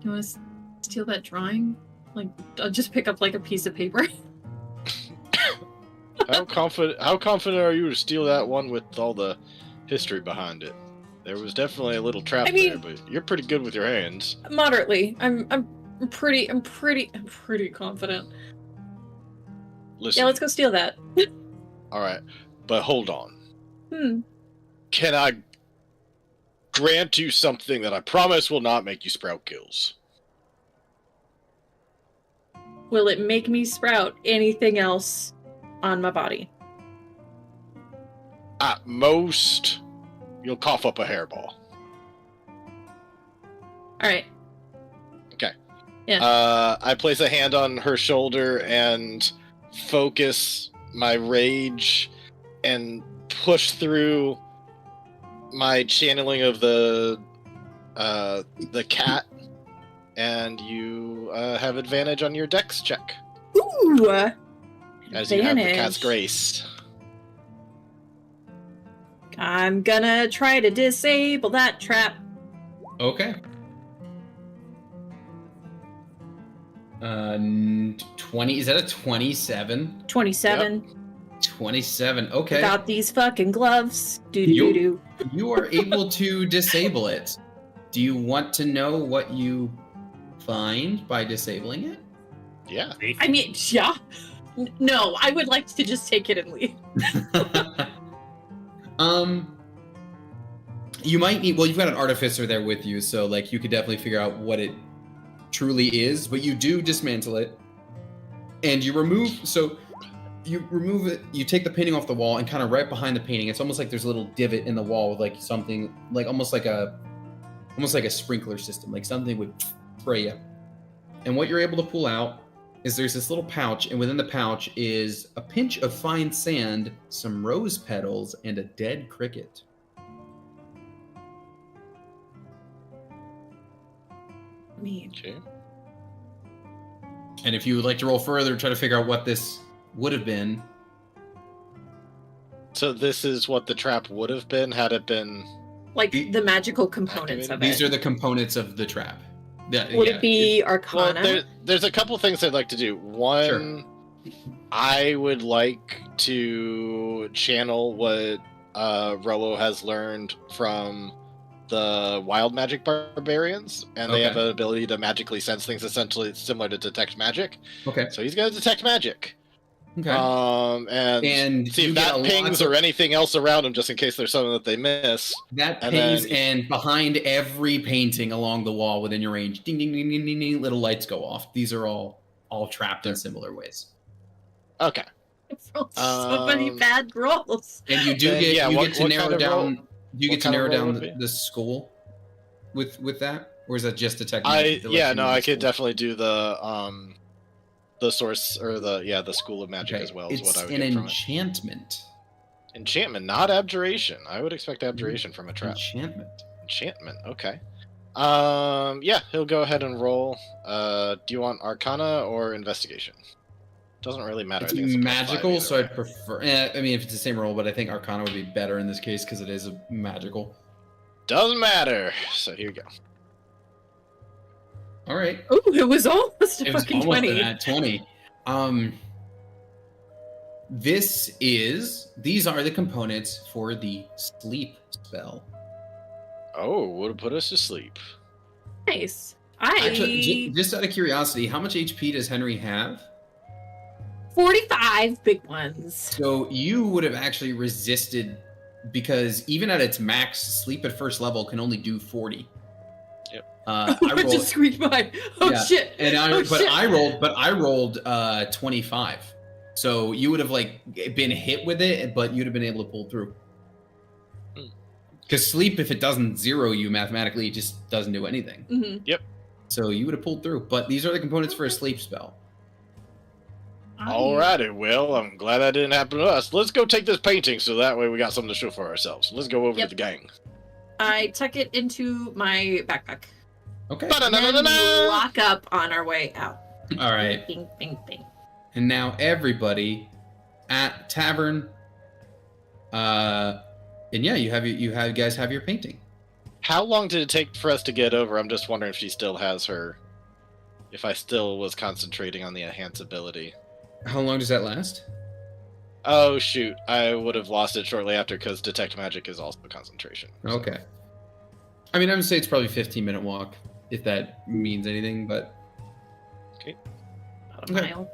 You want to steal that drawing? Like, I'll just pick up like a piece of paper. How confident are you to steal that one with all the history behind it? There was definitely a little trap there, but you're pretty good with your hands. Moderately. I'm pretty confident. Listen. Yeah, let's go steal that. All right, but hold on. Hmm. Can I grant you something that I promise will not make you sprout gills? Will it make me sprout anything else on my body? At most, you'll cough up a hairball. Alright. Okay. Yeah. I place a hand on her shoulder and focus my rage and push through my channeling of the cat, and you have advantage on your dex check. Ooh! As you have the cat's Advantage. grace. I'm gonna try to disable that trap. Okay. 20. Is that a 27? 27. 27. Okay. Without these fucking gloves. Do. You are able to disable it. Do you want to know what you find by disabling it? Yeah. I mean, yeah. No, I would like to just take it and leave. You might need. Well, you've got an artificer there with you, so like you could definitely figure out what it truly is. But you do dismantle it, and you remove. So you remove it. You take the painting off the wall, and kind of right behind the painting, it's almost like there's a little divot in the wall with like something, like almost like a sprinkler system, like something would spray you. And what you're able to pull out is there's this little pouch, and within the pouch is a pinch of fine sand, some rose petals, and a dead cricket. I mean, Okay. And if you would like to roll further, try to figure out what this would have been. So this is what the trap would have been had it been. like the magical components of These it. are the components of the trap. Would it be Arcana? Well, there's a couple things I'd like to do. One, I would like to channel what Rolo has learned from the wild magic barbarians, and they Okay. have an ability to magically sense things, essentially similar to detect magic. Okay. So he's gonna detect magic. Okay. And see you if get that a pings lot or anything else around him, just in case there's something that they miss. that and pings, then- and behind every painting along the wall within your range, ding, ding, ding, ding, ding, ding, little lights go off. These are all trapped in similar ways. Okay. So many bad rolls. And you do Then, get yeah, you what- get to what narrow kind of roll- down. Do you what get to kind of narrow roll down would it be? the school with that, or is that just detect I magic? to let you know no, the I could school? definitely do the source or the school of magic Okay. as well. Is It's what I would an get from it. enchantment. Enchantment, not abjuration. I would expect abjuration from a trap. Enchantment. Enchantment. Okay. Yeah, he'll go ahead and roll. Do you want Arcana or Investigation? Doesn't really matter. It's I think it's a +5 magical, either so way. I'd prefer. I mean, if it's the same roll, but I think Arcana would be better in this case because it is a magical. Doesn't matter. So here you go. All right. Oh, it was almost a It was fucking almost 20. at 20. These are the components for the sleep spell. Oh, would have put us to sleep. Nice. Actually, just out of curiosity, how much HP does Henry have? 45 big ones. So you would have actually resisted, because even at its max, sleep at first level can only do 40. Yep. I I rolled, just squeaked by. Oh yeah, shit. and Oh, shit. I rolled 25. So you would have like been hit with it, but you'd have been able to pull through. Because sleep, if it doesn't zero you mathematically, it just doesn't do anything. Mhm. So you would have pulled through. But these are the components for a sleep spell. Alrighty, well, I'm glad that didn't happen to us. Let's go take this painting so that way we got something to show for ourselves. Let's go over Yep. to the gang. I tuck it into my backpack. Okay. And then Ba-da-da-da-da! we lock up on our way out. All right. Bing, bing, bing. And now everybody at tavern. And yeah, you guys have your painting. How long did it take for us to get over? I'm just wondering if she still has her. If I still was concentrating on the enhance ability. How long does that last? Oh shoot, I would have lost it shortly after because detect magic is also concentration. Okay. I mean, I would say it's probably 15-minute walk, if that means anything, but About a Okay. mile.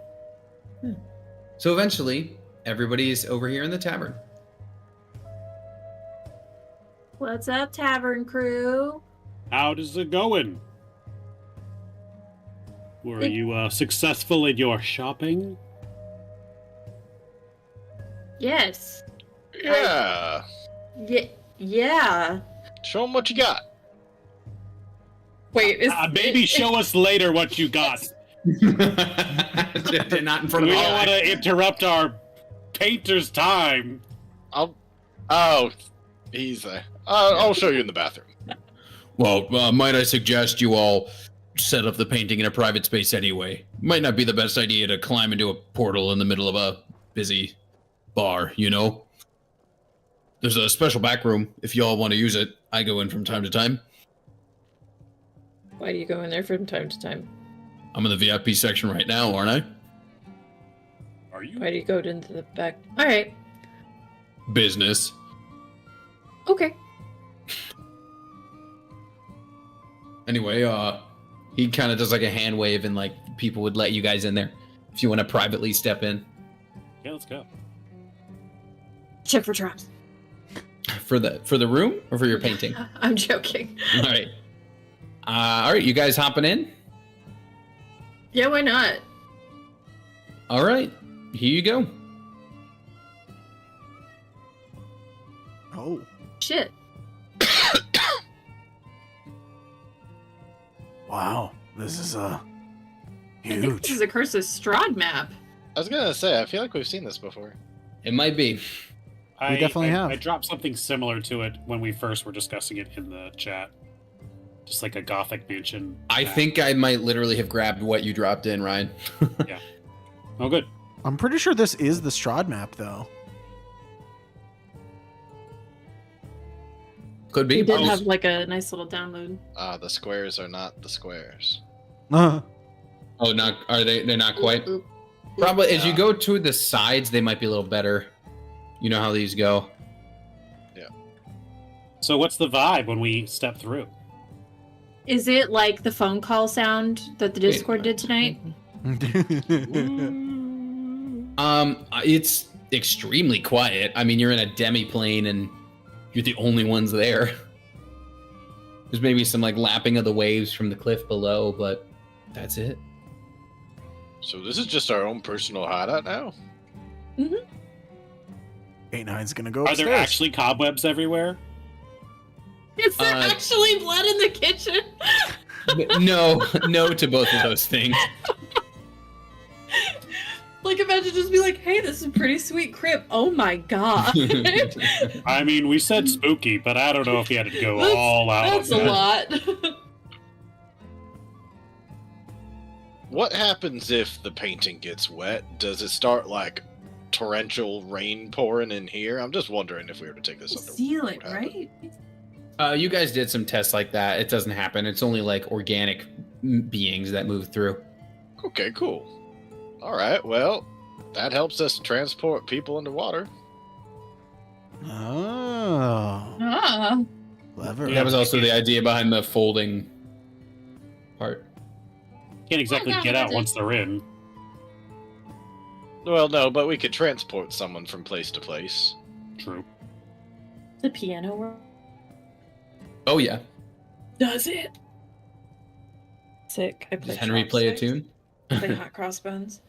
so eventually everybody's over here in the tavern. What's up, tavern crew? How does it going? Were It- you successful in your shopping? Yes. Yeah, Yeah. show them what you got. Wait, is Maybe show us later what you got. They're not in front We of don't me. want to interrupt our painter's time. Oh, he's. I'll show you in the bathroom. Well, might I suggest you all set up the painting in a private space anyway? Might not be the best idea to climb into a portal in the middle of a busy bar, you know? There's a special back room if y'all want to use it. I go in from time to time. Why do you go in there from time to time? I'm in the VIP section right now, aren't I? Are you? Why do you go into the back? All right. Business. Okay. Anyway, he kind of does like a hand wave and like people would let you guys in there if you want to privately step in. Yeah, let's go. Check for traps. For the room or for your painting? I'm joking. All right. All right, you guys hopping in? Yeah, why not? All right, here you go. Oh, Shit. wow. This is I think this huge. is a Curse of Strahd map. I was gonna say, I feel like we've seen this before. It might be. I definitely have. I dropped something similar to it when we first were discussing it in the chat. Just like a gothic mansion. I map. think I might literally have grabbed what you dropped in, Ryan. Oh, good. I'm pretty sure this is the Strahd map, though. Could be. We did Oh, have like a nice little download. The squares are not the squares. Oh, not are they? They're not quite. Oop, oop. Probably as you Yeah. go to the sides, they might be a little better. You know how these go. So what's the vibe when we step through? Is it like the phone call sound that the Discord did tonight? It's extremely quiet. I mean, you're in a demi-plane and you're the only ones there. There's maybe some like lapping of the waves from the cliff below, but that's it. So this is just our own personal hideout now? 8-9's gonna go Are upstairs. there actually cobwebs everywhere? Is there Uh, actually blood in the kitchen? No to both of those things. Like, imagine just be like, hey, this is a pretty sweet crib. Oh my god. I mean, we said spooky, but I don't know if you had to go all out. That's on a that. lot. What happens if the painting gets wet? Does it start like torrential rain pouring in here? I'm just wondering if we were to take this under. Seal it, what would happen. right? You guys did some tests like that. It doesn't happen. It's only like organic beings that move through. Okay, cool. All right, well, that helps us transport people into water. Oh, Ah. clever. Yeah. That was also the idea behind the folding part. Can't exactly Oh, no, get out that's it. once they're in. Well, no, but we could transport someone from place to place. True. The piano work. Oh yeah. Does it? Sick. I play Does Henry play a chopsticks. tune? I play Hot Crossbones.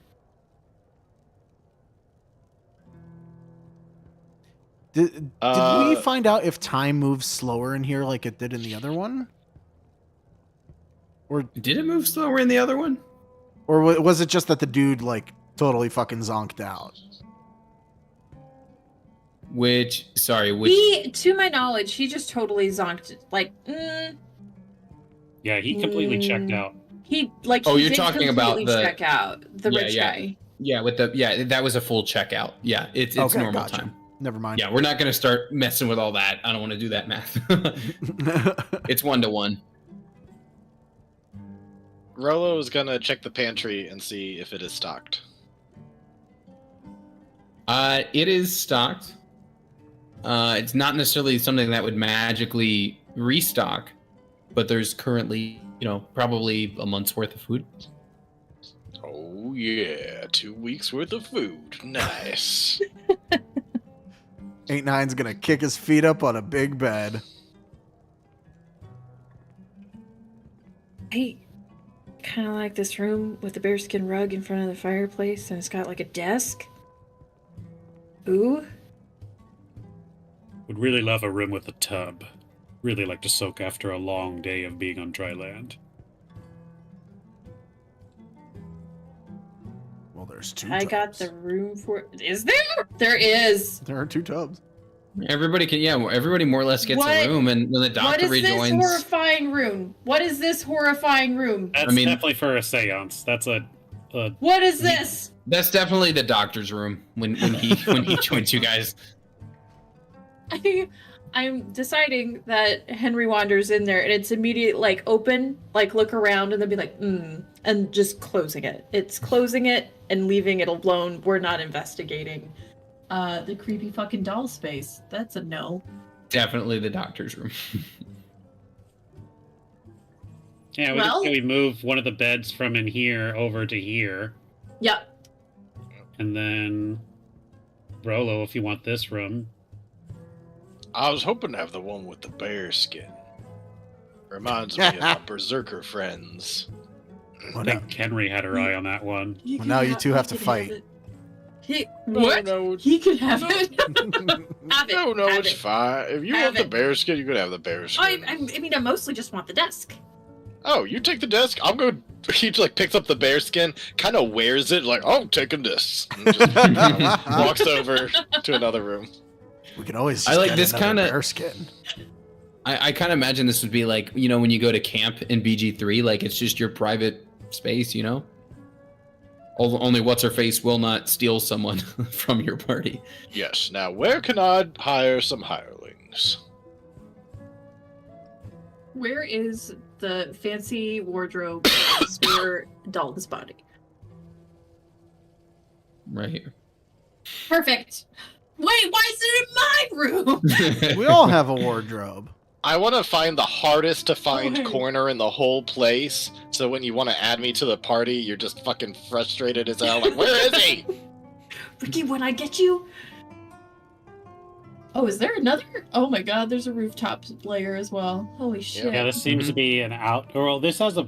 Did we Uh, find out if time moves slower in here like it did in the other one? Did it move slower in the other one? Or was it just that the dude, like, totally fucking zonked out? Which He, to my knowledge, he just totally zonked. Like, Yeah, he completely checked out. he like. Oh, he you're did talking about completely the- check out the Yeah, rich yeah. guy. yeah, that was a full checkout. Yeah, it's Okay, normal gotcha. time. Never mind. Yeah, we're not gonna start messing with all that. I don't want to do that math. It's 1-to-1. Rolo is gonna check the pantry and see if it is stocked. It is stocked. It's not necessarily something that would magically restock, but there's currently, probably a month's worth of food. Oh yeah, 2 weeks worth of food. Nice. 8-9's gonna kick his feet up on a big bed. I kind of like this room with the bearskin rug in front of the fireplace, and it's got like a desk. Ooh. Would really love a room with a tub. Really like to soak after a long day of being on dry land. Well, there's two I got tubs. the room for. Is there? There is. There are 2 tubs. Everybody more or less gets What- a room, and when the What doctor is rejoins, this horrifying room? What is this horrifying room? That's I mean- definitely for a seance. That's a What is this? That's definitely the doctor's room when he joins you guys. I'm deciding that Henry wanders in there and it's immediate, like, open, like, look around and then be like, and just closing it. It's closing it and leaving it alone. We're not investigating the creepy fucking doll space. That's a no. Definitely the doctor's room. Yeah, we move one of the beds from in here over to here. Yep. And then Rolo, if you want this room. I was hoping to have the one with the bear skin. Reminds me of my berserker friends. I think Henry had her eye on that one. Well, now you two have to fight. What? No, He could have it. Have it. no, Have it's it. fine. If you Have want the it. bear skin, you could have the bear skin. I mean, I mostly just want the desk. Oh, you take the desk. I'll go. He just, like, picks up the bear skin, kind of wears it, like, oh, I'm taking this. And just walks over to another room. We could always. I like get this another kinda- bear skin. I kind of imagine this would be like, you know, when you go to camp in BG3, like it's just your private space, you know? Only what's-her-face will not steal someone from your party. Yes. Now, where can I hire some hirelings? Where is the fancy wardrobe to store Dalton's body? Right here. Perfect. Wait, why is it in my room? We all have a wardrobe. I want to find the hardest to find Okay. corner in the whole place, so when you want to add me to the party, you're just fucking frustrated as hell. Like, where is he? Ricky, when I get you. Oh, is there another? Oh my god, there's a rooftop layer as well. Holy shit. Yeah, this seems to be an well, this has a...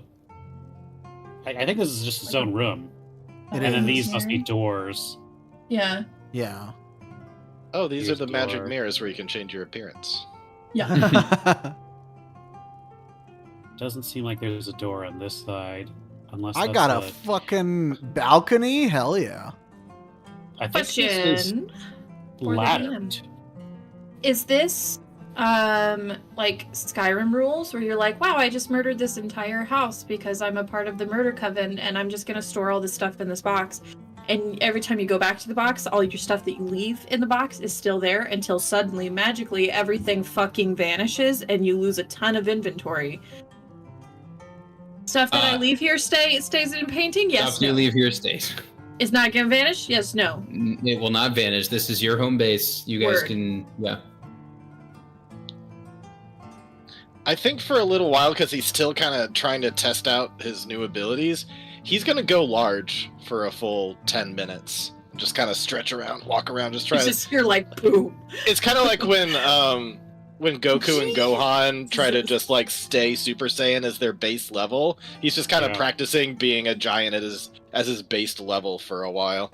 I think this is just its own room. It And then is. these must be doors. Yeah. Yeah. Oh, these Here's are the magic door. mirrors where you can change your appearance. Yeah. Doesn't seem like there's a door on this side. Unless I that's got a fucking balcony. Hell yeah. I think this is Question. For the laddered. DM. Is this like Skyrim rules where you're like, wow, I just murdered this entire house because I'm a part of the murder coven and I'm just gonna store all this stuff in this box. And every time you go back to the box, all your stuff that you leave in the box is still there until suddenly, magically, everything fucking vanishes and you lose a ton of inventory. Stuff that I leave here stays in painting? Yes. Stuff you leave here stays. It's not gonna vanish? Yes, no. It will not vanish. This is your home base. You guys Word. can, yeah. I think for a little while, because he's still kind of trying to test out his new abilities, he's going to go large for a full 10 minutes. Just kind of stretch around, walk around, just try It's to... just, you're like, boom. It's kind of like when Goku and Gohan try to just, like, stay Super Saiyan as their base level. He's just kind of Yeah. practicing being a giant as his base level for a while.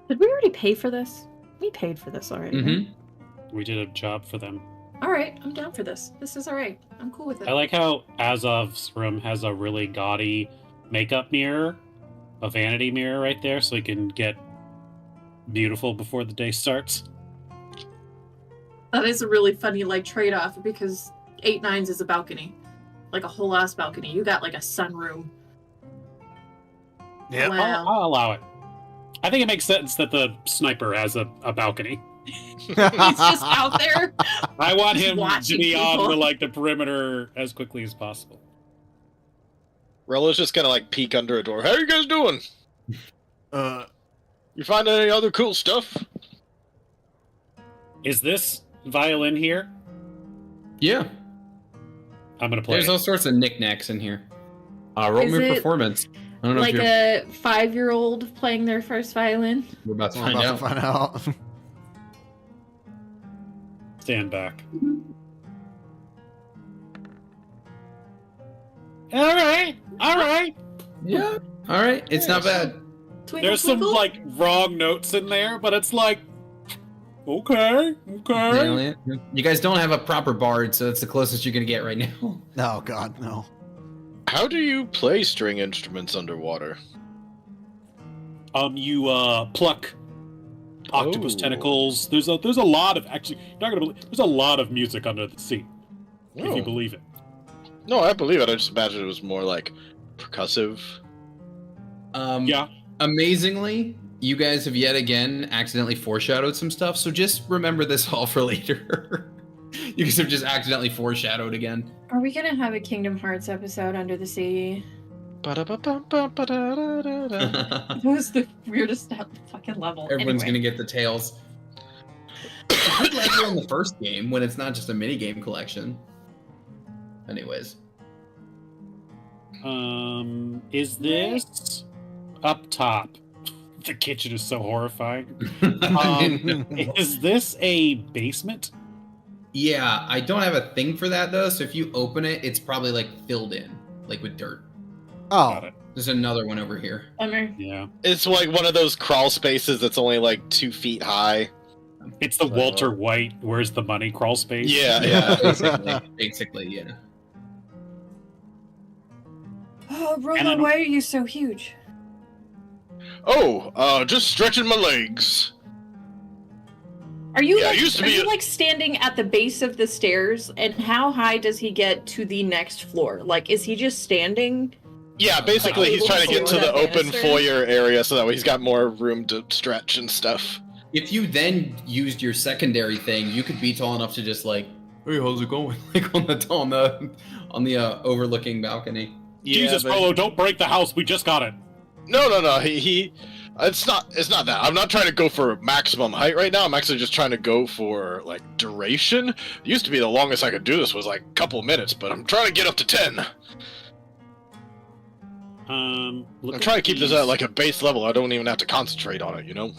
Did we already pay for this? We paid for this already. right? Mm-hmm. We did a job for them. All right, I'm down for this. This is all right. I'm cool with it. I like how Azov's room has a really gaudy makeup mirror, a vanity mirror right there, so he can get beautiful before the day starts. That is a really funny like trade-off because 8/9 is a balcony, like a whole ass balcony. You got like a sunroom. Yeah. Wow. I'll allow it. I think it makes sense that the sniper has a balcony. He's just out there. I want Just him to watching be on people. the perimeter as quickly as possible. Rello's just gonna, like, peek under a door. How are you guys doing? You find any other cool stuff? Is this violin here? Yeah. I'm gonna play. There's it. all sorts of knickknacks in here. Roll Is me it performance. I don't know Like if a 5-year-old playing their first violin. we're about to I'm find about out. to find out. Stand back. All right. Yeah. All right. It's not bad. Twinkle, There's some twinkle. like wrong notes in there, but it's like, okay. Yeah, you guys don't have a proper bard, so it's the closest you're gonna get right now. Oh God, no. How do you play string instruments underwater? You pluck octopus Oh. tentacles. There's a lot of actually. You're not gonna believe. There's a lot of music under the sea, if you Oh. believe it. No, I believe it. I just imagined it was more like percussive. Yeah. Amazingly, you guys have yet again accidentally foreshadowed some stuff, so just remember this all for later. You guys have just accidentally foreshadowed again. Are we gonna have a Kingdom Hearts episode under the sea? That was the weirdest fucking level. Everyone's Anyway. gonna get the tails. It's a good level in the first game when it's not just a mini game collection. Anyways. Is this up top? The kitchen is so horrifying. Is this a basement? Yeah, I don't have a thing for that though, so if you open it, it's probably like filled in, like with dirt. Got Oh, it. There's another one over here. Bummer. Yeah. It's like one of those crawl spaces that's only like 2 feet high. It's the Walter White, where's the money crawl space? Yeah. Basically, yeah. Oh, And Rolo, I why are you so huge? Oh, just stretching my legs. Are you Yeah, like, it used to are be you a- like standing at the base of the stairs? And how high does he get to the next floor? Like, is he just standing? Yeah, basically Like, he's able trying to to get to go the that open banister? foyer area so that way he's got more room to stretch and stuff. If you then used your secondary thing, you could be tall enough to just like, hey, how's it going? Like on the overlooking balcony. Jesus, Rolo, don't break the house. We just got it. No. He it's not that. I'm not trying to go for maximum height right now. I'm actually just trying to go for like duration. It used to be the longest I could do this was like a couple minutes, but I'm trying to get up to 10. I'm trying to keep this at like a base level. I don't even have to concentrate on it, you know?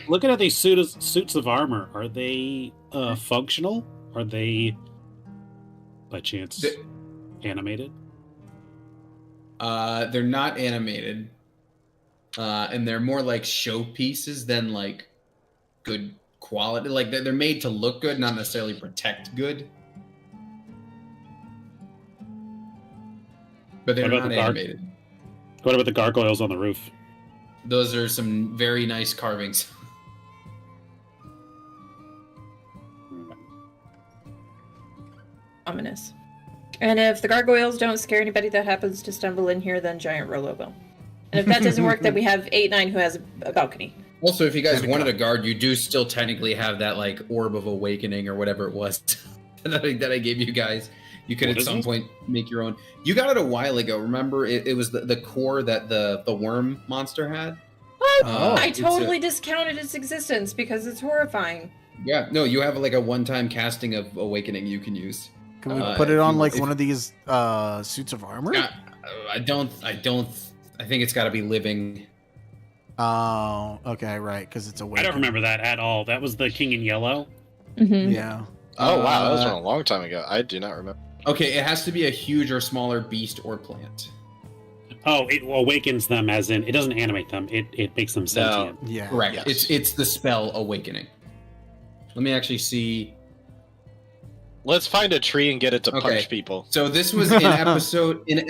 Looking at these suits of armor, are they functional? Are they, by chance, animated? They're not animated. And they're more like showpieces than like good quality. Like they're made to look good, not necessarily protect good. But they're What about not the guard? animated. What about the gargoyles on the roof? Those are some very nice carvings. Ominous. And if the gargoyles don't scare anybody that happens to stumble in here, then Giant Rolo will. And if that doesn't work, then we have 8-9 who has a balcony. Also, if you guys And a wanted guard. a guard, you do still technically have that like orb of awakening or whatever it was that I gave you guys. You could What at is some it? point make your own. You got it a while ago. Remember, it was the core that the worm monster had. I it's a- totally discounted its existence because it's horrifying. Yeah, no, you have like a one-time casting of awakening you can use. can we Uh, put it if on you- like if- one of these suits of armor? I don't. I think it's got to be living. Oh, okay, right, because it's a. I don't remember that at all. That was the King in Yellow. Mm-hmm. Yeah. Oh wow, that was Uh, from a long time ago. I do not remember. Okay, it has to be a huge or smaller beast or plant. Oh, it awakens them, as in it doesn't animate them. It makes them sentient. Yeah. Correct. Yes. It's the spell awakening. Let me actually see. Let's find a tree and get it to Okay. punch people. So this was in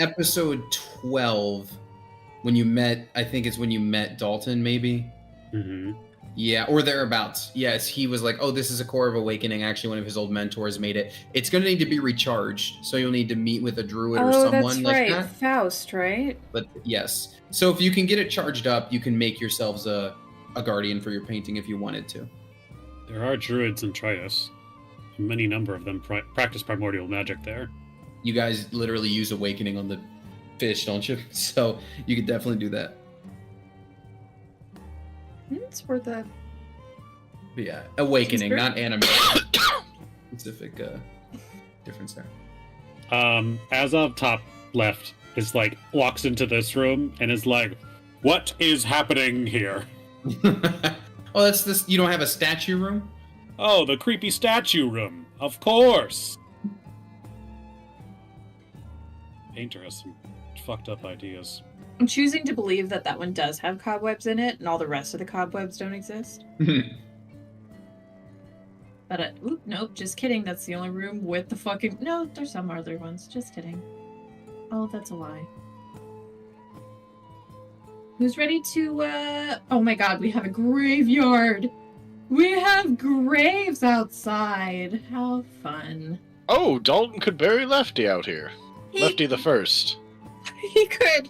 episode 12 when you met. I think it's when you met Dalton, maybe. Hmm. Yeah, or thereabouts. Yes, he was like, "Oh, this is a core of awakening." Actually, one of his old mentors made it. It's going to need to be recharged, so you'll need to meet with a druid or Oh, someone that's like right. that. Faust, right? But yes, so if you can get it charged up, you can make yourselves a guardian for your painting if you wanted to. There are druids in Tritus. A many number of them practice primordial magic there. You guys literally use awakening on the fish, don't you? So you could definitely do that. It's worth a. But yeah, awakening, Sure. not anime. Specific difference there. As of top left, is like walks into this room and is like, "What is happening here?" Oh, that's this. You don't have a statue room? Oh, the creepy statue room. Of course. Painter has some fucked up ideas. I'm choosing to believe that that one does have cobwebs in it, and all the rest of the cobwebs don't exist. But oop, nope, just kidding. That's the only room with the fucking. No, there's some other ones. Just kidding. Oh, that's a lie. Who's ready to? Oh my God, we have a graveyard. We have graves outside. How fun. Oh, Dalton could bury Lefty out here. Lefty the first. He could.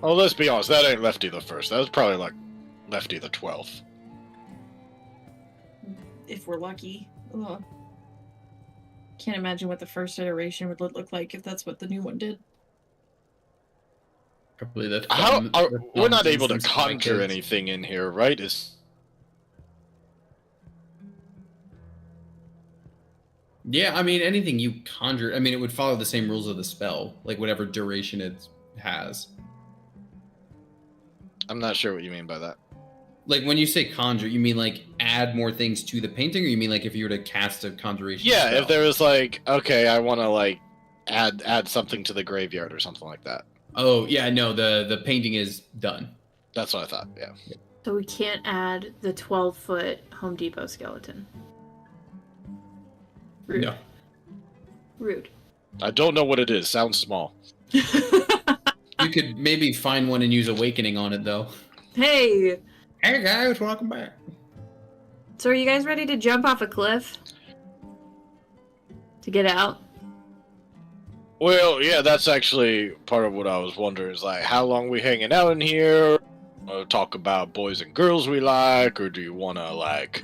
Oh, let's be honest, that ain't Lefty the First. That was probably like Lefty the 12th. If we're lucky. Ugh. Can't imagine what the first iteration would look like if that's what the new one did. Probably the We're not able to instance of my conjure kids. anything in here, right? Yeah, I mean, anything you conjure, I mean, it would follow the same rules of the spell, like whatever duration it has. I'm not sure what you mean by that. Like when you say conjure, you mean like add more things to the painting, or you mean like if you were to cast a conjuration Yeah, spell? if there was like, okay, I want to like add something to the graveyard or something like that. Oh, yeah, no, the painting is done. That's what I thought. Yeah. So we can't add the 12-foot Home Depot skeleton. Rude. No. Rude. I don't know what it is. Sounds small. You could maybe find one and use Awakening on it, though. Hey! Hey, guys, welcome back. So are you guys ready to jump off a cliff? To get out? Well, yeah, that's actually part of what I was wondering. Is like, how long we hanging out in here? Talk about boys and girls we like, or do you want to like,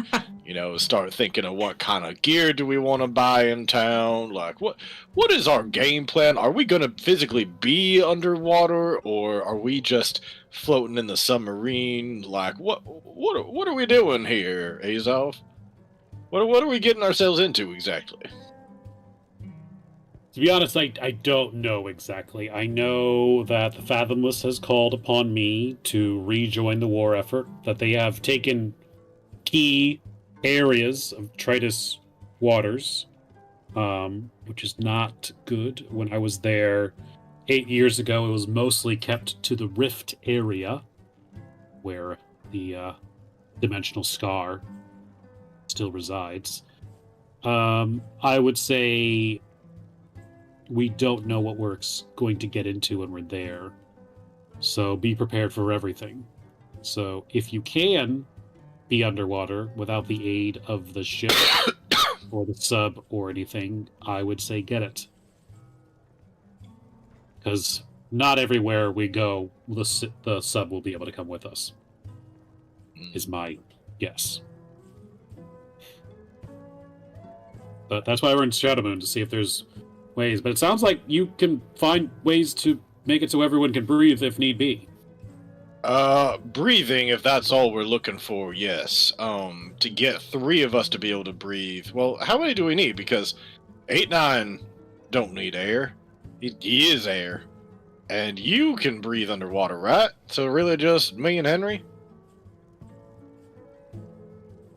start thinking of what kind of gear do we want to buy in town? Like, what is our game plan? Are we gonna physically be underwater, or are we just floating in the submarine? Like, what are we doing here, Azov? What are we getting ourselves into exactly? To be honest, I don't know exactly. I know that the Fathomless has called upon me to rejoin the war effort, that they have taken key areas of Tritus waters, which is not good. When I was there 8 years ago, it was mostly kept to the Rift area, where the Dimensional Scar still resides. I would say we don't know what we're going to get into when we're there. So be prepared for everything. So if you can be underwater without the aid of the ship or the sub or anything, I would say get it. Because not everywhere we go, the sub will be able to come with us, is my guess. But that's why we're in Shadowmoon, to see if there's ways. But it sounds like you can find ways to make it so everyone can breathe if need be. Breathing, if that's all we're looking for, yes. To get 3 of us to be able to breathe. Well, how many do we need? Because 8-9 don't need air. He is air. And you can breathe underwater, right? So really just me and Henry?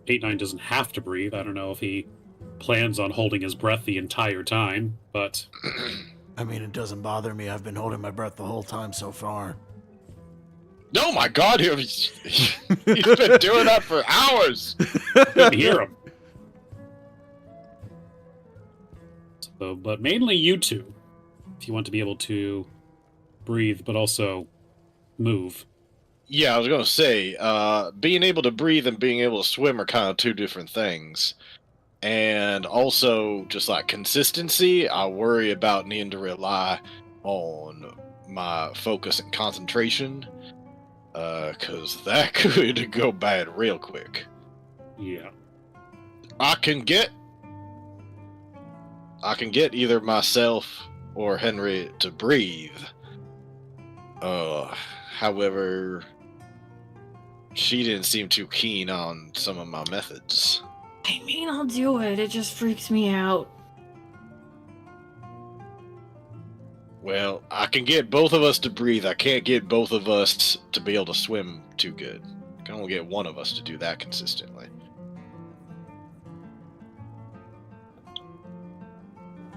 8-9 doesn't have to breathe. I don't know if he plans on holding his breath the entire time, but I mean, it doesn't bother me. I've been holding my breath the whole time so far. Oh my god, he's been doing that for hours! couldn't hear him. So, but mainly you two, if you want to be able to breathe, but also move. Yeah, I was gonna say, being able to breathe and being able to swim are kind of 2 different things. And also, just like consistency, I worry about needing to rely on my focus and concentration, because that could go bad real quick. Yeah. I can get either myself or Henry to breathe. However, she didn't seem too keen on some of my methods. I mean, I'll do it. It just freaks me out. Well, I can get both of us to breathe. I can't get both of us to be able to swim too good. I can only get one of us to do that consistently.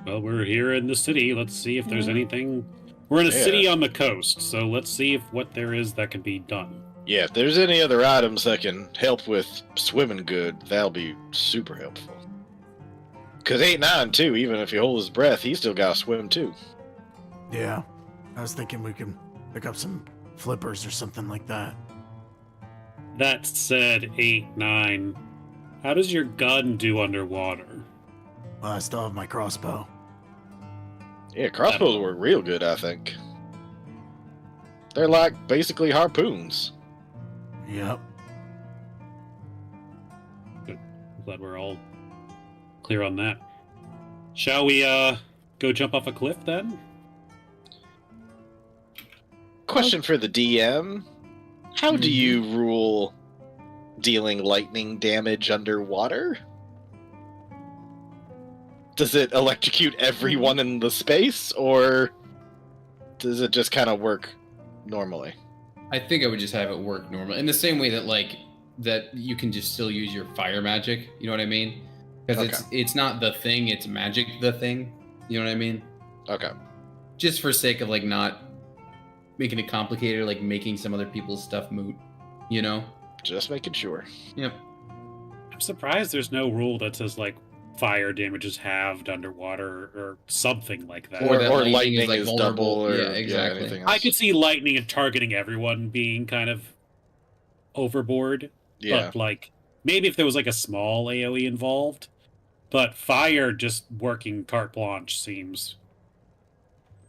Well, we're here in the city. Let's see if there's anything. We're in a city on the coast, so let's see if what there is that can be done. Yeah, if there's any other items that can help with swimming good, that'll be super helpful. Because 8-9, too, even if he holds his breath, he's still got to swim, too. Yeah, I was thinking we can pick up some flippers or something like that. That said, 8-9, how does your gun do underwater? Well, I still have my crossbow. Yeah, crossbows work real good, I think. They're like basically harpoons. Yep. Glad we're all clear on that. Shall we go jump off a cliff then? Question for the DM. How do you rule dealing lightning damage underwater? Does it electrocute everyone in the space, or does it just kind of work normally? I think I would just have it work normally, in the same way that that you can just still use your fire magic. You know what I mean? Because it's not the thing, it's magic the thing. You know what I mean? Okay. Just for sake of not making it complicated, or making some other people's stuff moot. You know? Just making sure. Yep. I'm surprised there's no rule that says fire damage is halved underwater or something like that. Or that or lightning is, is vulnerable. double, or yeah, exactly. anything else. I could see lightning and targeting everyone being kind of overboard. Yeah. But maybe if there was a small AoE involved. But fire just working carte blanche seems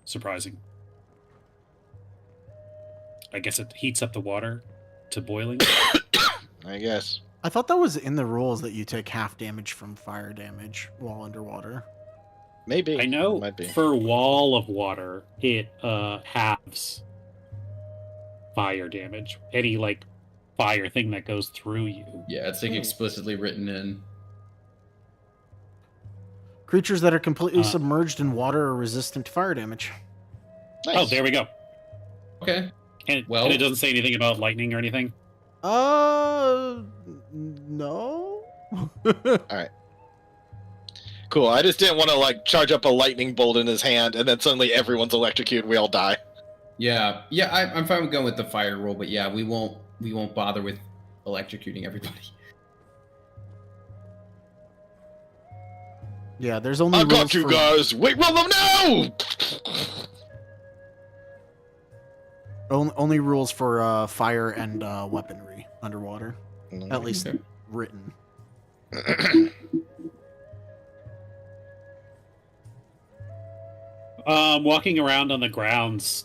surprising. I guess it heats up the water to boiling. I guess. I thought that was in the rules that you take half damage from fire damage while underwater. Maybe. I know Might be. for Wall of Water, it halves fire damage. Any fire thing that goes through you. Yeah, it's explicitly written in. Creatures that are completely submerged in water are resistant to fire damage. Nice. Oh, there we go. Okay. And it doesn't say anything about lightning or anything? No. Alright. Cool, I just didn't want to charge up a lightning bolt in his hand and then suddenly everyone's electrocuted and we all die. Yeah, I'm fine with going with the fire roll, but yeah, we won't bother with electrocuting everybody. Yeah, there's only I got rules you for... guys! Wait, roll them now! Only rules for fire and weaponry underwater. At least Okay. written. Walking around on the grounds, is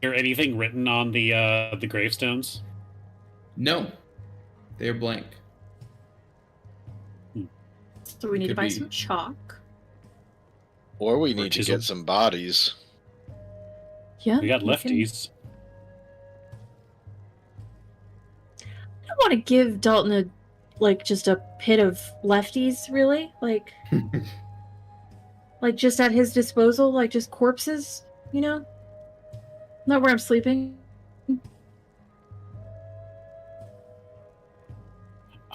there anything written on the gravestones? No, they're blank. So we need to Could buy be. some chalk. Or we need to chisel. get some bodies. Yeah. We got can- lefties. I don't want to give Dalton just a pit of lefties, really. Just at his disposal, just corpses, Not where I'm sleeping.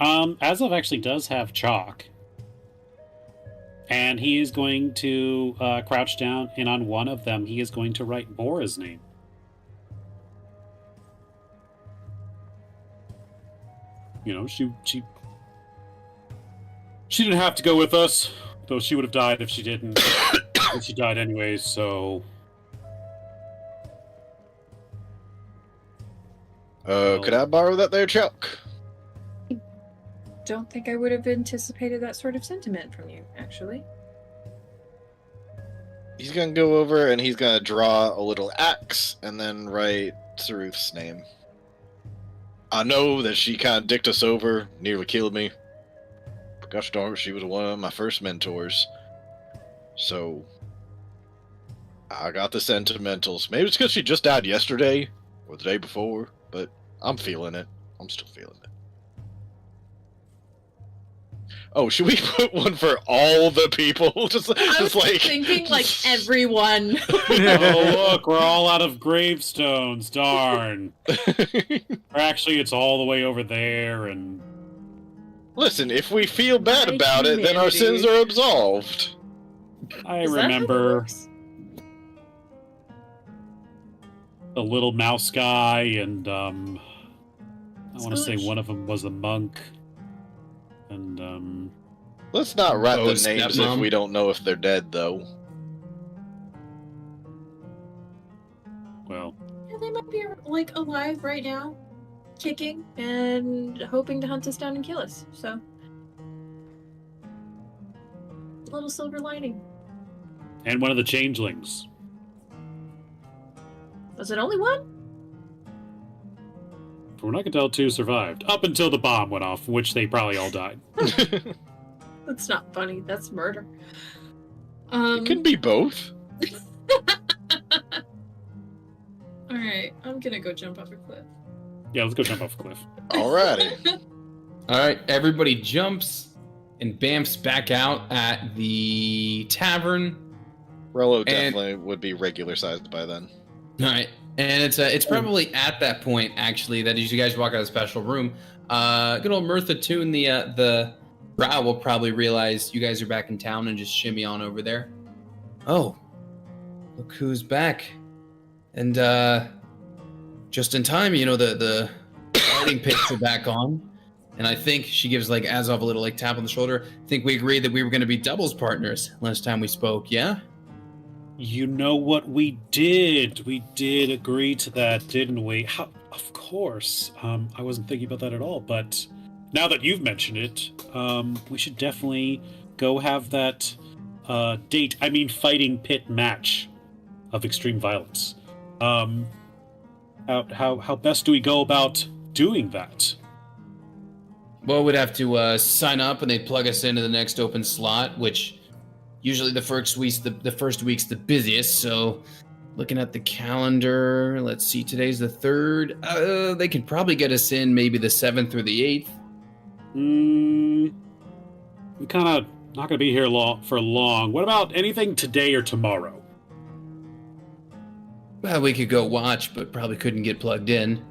Azov actually does have chalk. And he is going to crouch down, and on one of them, he is going to write Bora's name. She didn't have to go with us, though she would have died if she didn't. But she died anyways, so... Could I borrow that there chalk? Don't think I would have anticipated that sort of sentiment from you, actually. He's gonna go over and he's gonna draw a little axe and then write Saruf's name. I know that she kind of dicked us over, nearly killed me. But gosh darn it, she was one of my first mentors. So, I got the sentimentals. Maybe it's because she just died yesterday or the day before, but I'm feeling it. I'm still feeling it. Oh, should we put one for all the people? just Thinking everyone. Oh, look, we're all out of gravestones. Darn. Or actually, it's all the way over there, and... Listen, if we feel bad My about it, then our humanity. sins are absolved. I Is that how that remember works? the little mouse guy, and, I want to say Scooch. one of them was a monk. And, Let's not write Oh, the names if stepmom. we don't know if they're dead, though. well, Yeah, they might be alive right now, kicking and hoping to hunt us down and kill us. So, a little silver lining. and one of the changelings. Was it only one? From what I can tell, 2 survived. Up until the bomb went off, which they probably all died. That's not funny. That's murder. It can be both. All right, I'm gonna go jump off a cliff. Yeah, let's go jump off a cliff. Alrighty. All right, everybody jumps and bamfs back out at the tavern. Rollo definitely would be regular sized by then. All right, and it's probably at that point actually that as you guys walk out of the special room, good old Mirtha Toon, the Brow will probably realize you guys are back in town and just shimmy on over there. Oh, look who's back, and just in time, you know the fighting pits are back on. And I think she gives like Azov a little like tap on the shoulder. I think we agreed that we were going to be doubles partners last time we spoke, yeah? You know what we did? We did agree to that, didn't we? Of course. I wasn't thinking about that at all, but now that you've mentioned it, we should definitely go have that fighting pit match of extreme violence. How best do we go about doing that? Well, we'd have to sign up, and they'd plug us into the next open slot, which usually the first week's the busiest. So, looking at the calendar, let's see, today's the 3rd. They could probably get us in maybe the 7th or the 8th. We kind of not going to be here for long. What about anything today or tomorrow? Well, we could go watch, but probably couldn't get plugged in.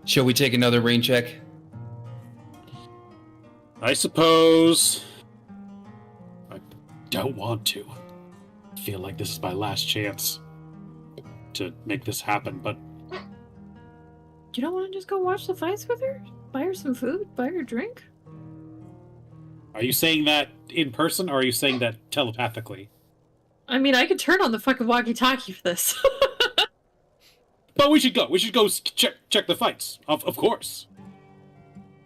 Shall we take another rain check? I suppose. I don't want to. I feel like this is my last chance to make this happen, but... You don't want to just go watch the fights with her? Buy her some food? Buy her a drink? Are you saying that in person, or are you saying that telepathically? I mean, I could turn on the fucking walkie-talkie for this. But we should go. We should go check the fights. Of course.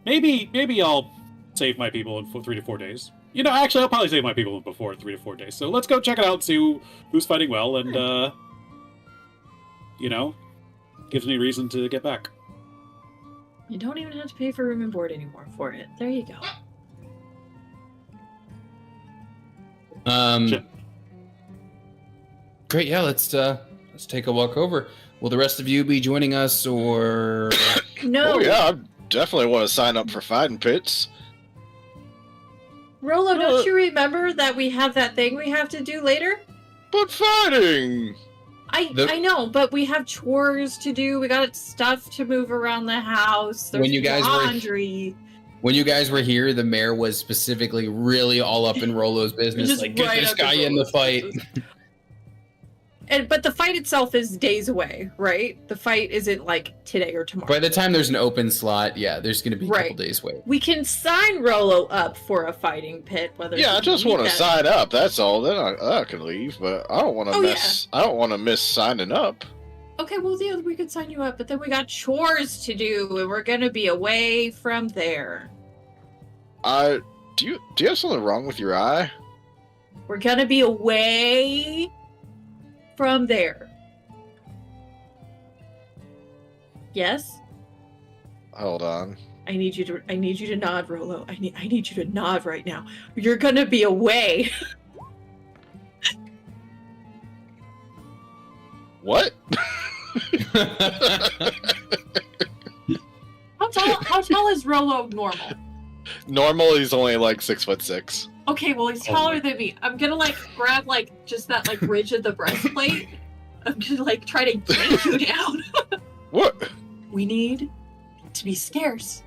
Maybe I'll save my people in 3 to 4 days. You know, actually, I'll probably save my people before 3 to 4 days. So let's go check it out, see who's fighting well, and gives me reason to get back. You don't even have to pay for room and board anymore for it. There you go. Great. Yeah, let's take a walk over. Will the rest of you be joining us, or? No. Oh yeah, I definitely want to sign up for fighting pits. Rolo, don't you remember that we have that thing we have to do later? But fighting! I know, but we have chores to do. We got stuff to move around the house. There's laundry. When you guys were here, the mayor was specifically really all up in Rolo's business. Just Like, get right this up guy in the fight. But the fight itself is days away, right? The fight isn't like today or tomorrow. By the time there's an open slot, yeah, there's going to be a couple days wait. We can sign Rolo up for a fighting pit. I just want to sign up. That's all. Then I can leave, but I don't want to miss. Yeah. I don't want to miss signing up. Okay, well, yeah, we could sign you up, but then we got chores to do, and we're gonna be away from there. Do you have something wrong with your eye? We're gonna be away from there. Yes? Hold on. I need you to nod, Rolo. I need you to nod right now. You're gonna be away. What? How tall is Rolo normal? Normal, he's only like 6'6". Okay, well he's taller than me. I'm gonna grab just that ridge of the breastplate. I'm gonna try to yank you down. What? We need to be scarce,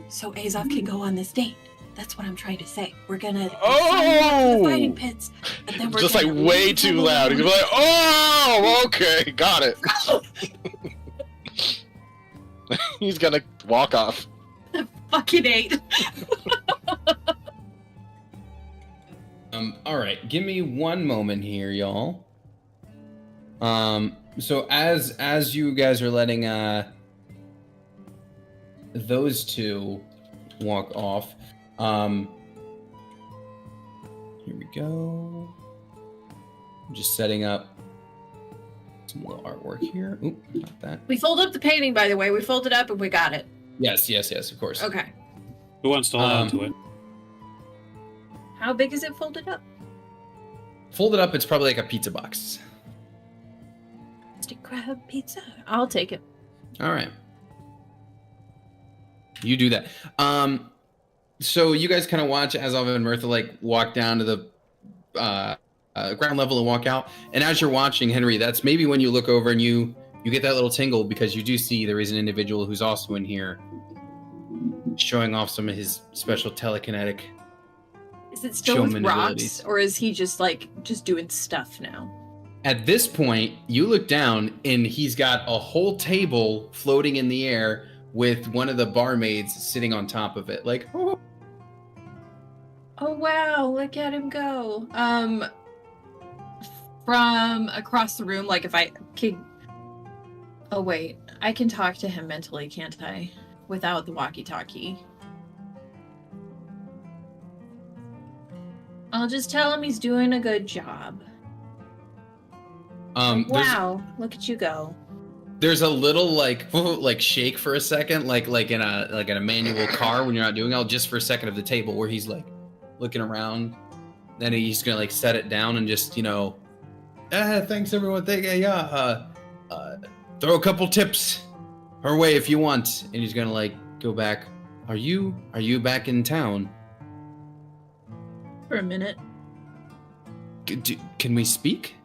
so Azov can go on this date. That's what I'm trying to say. We're gonna the fighting pits, and then we're just way too loud. You're like, oh, okay, got it. He's gonna walk off. Fucking 8. All right, give me one moment here, y'all. So as you guys are letting those two walk off, here we go. I'm just setting up some little artwork here. Oop, not that. We fold up the painting, by the way. We folded up and we got it. Yes, of course. Okay. Who wants to hold on to it? How big is it folded up? Folded up, it's probably like a pizza box. Stick crab pizza. I'll take it. All right. You do that. So you guys kind of watch Azov and Mirtha like walk down to the ground level and walk out. And as you're watching, Henry, that's maybe when you look over and you get that little tingle because you do see there is an individual who's also in here showing off some of his special telekinetic. Is it still with showman rocks, abilities. or is he just doing stuff now? At this point, you look down and he's got a whole table floating in the air with one of the barmaids sitting on top of it. Like, oh. Oh wow, look at him go. From across the room, like if I can. Oh wait, I can talk to him mentally, can't I? Without the walkie-talkie. I'll just tell him he's doing a good job. Wow, look at you go. There's a little like shake for a second, like in a manual car when you're not doing all, just for a second of the table where he's like looking around. Then he's gonna like set it down and just thanks everyone. Throw a couple tips her way if you want. And he's gonna like go back. Are you back in town? For a minute. Can we speak?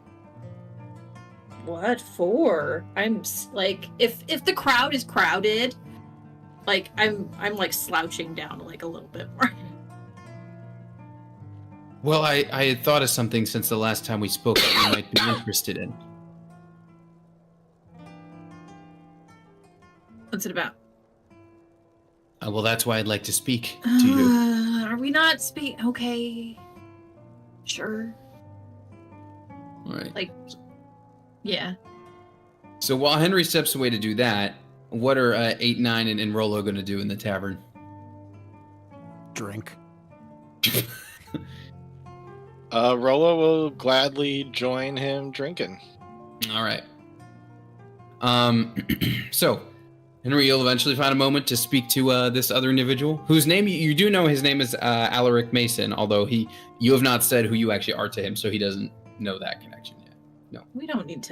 What for? I'm like, if the crowd is crowded, like I'm like slouching down like a little bit more. Well, I had thought of something since the last time we spoke that you might be interested in. What's it about? Well, that's why I'd like to speak to you. Are we not okay. Sure. All right. Like, yeah. So while Henry steps away to do that, what are 8, 9, and Rolo going to do in the tavern? Drink. Rolo will gladly join him drinking. All right. So, Henry, you'll eventually find a moment to speak to this other individual, whose name you do know. His name is Alaric Mason, although you have not said who you actually are to him, so he doesn't know that connection yet. No. We don't need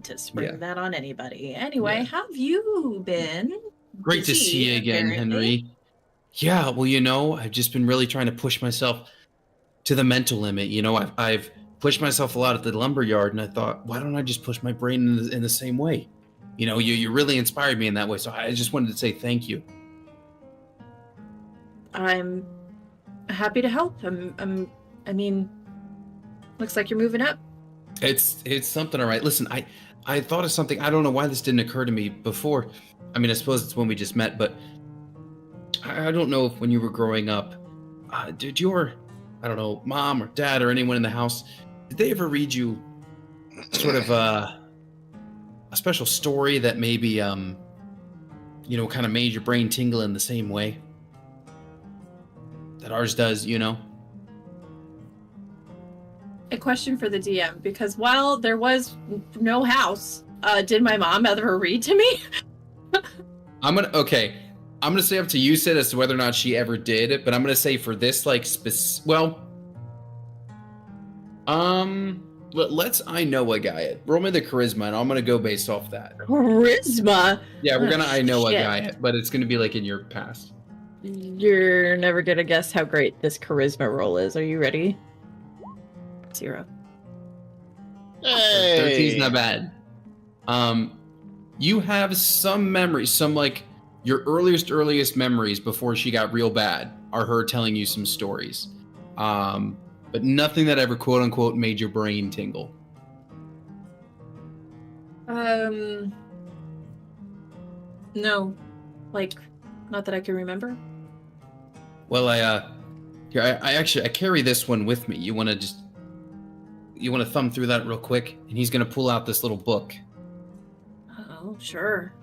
to spring that on anybody. Anyway, Yeah. how have you been? Great to see you again, apparently. Henry. Yeah, well, I've just been really trying to push myself to the mental limit. I've pushed myself a lot at the lumberyard, and I thought, why don't I just push my brain in the same way? You really inspired me in that way, so I just wanted to say thank you. I'm happy to help. I mean, looks like you're moving up. It's something, all right. Listen, I thought of something. I don't know why this didn't occur to me before. I mean, I suppose it's when we just met, but I don't know if when you were growing up, did your, I don't know, mom or dad or anyone in the house, did they ever read you sort of a special story that maybe, kind of made your brain tingle in the same way that ours does, A question for the DM, because while there was no house, did my mom ever read to me? I'm gonna say up to you, Sid, as to whether or not she ever did, but I'm gonna say for this, let's I know a guy. Roll me the charisma, and I'm gonna go based off that. Charisma? Yeah, we're gonna I know a shit. guy, but it's gonna be like in your past. You're never gonna guess how great this charisma roll is. Are you ready? 0. Hey! 13's not bad. You have some memories, some your earliest memories before she got real bad are her telling you some stories. But nothing that ever quote unquote made your brain tingle. No. Not that I can remember. Well, I carry this one with me. You want to thumb through that real quick, and he's gonna pull out this little book. Oh, sure.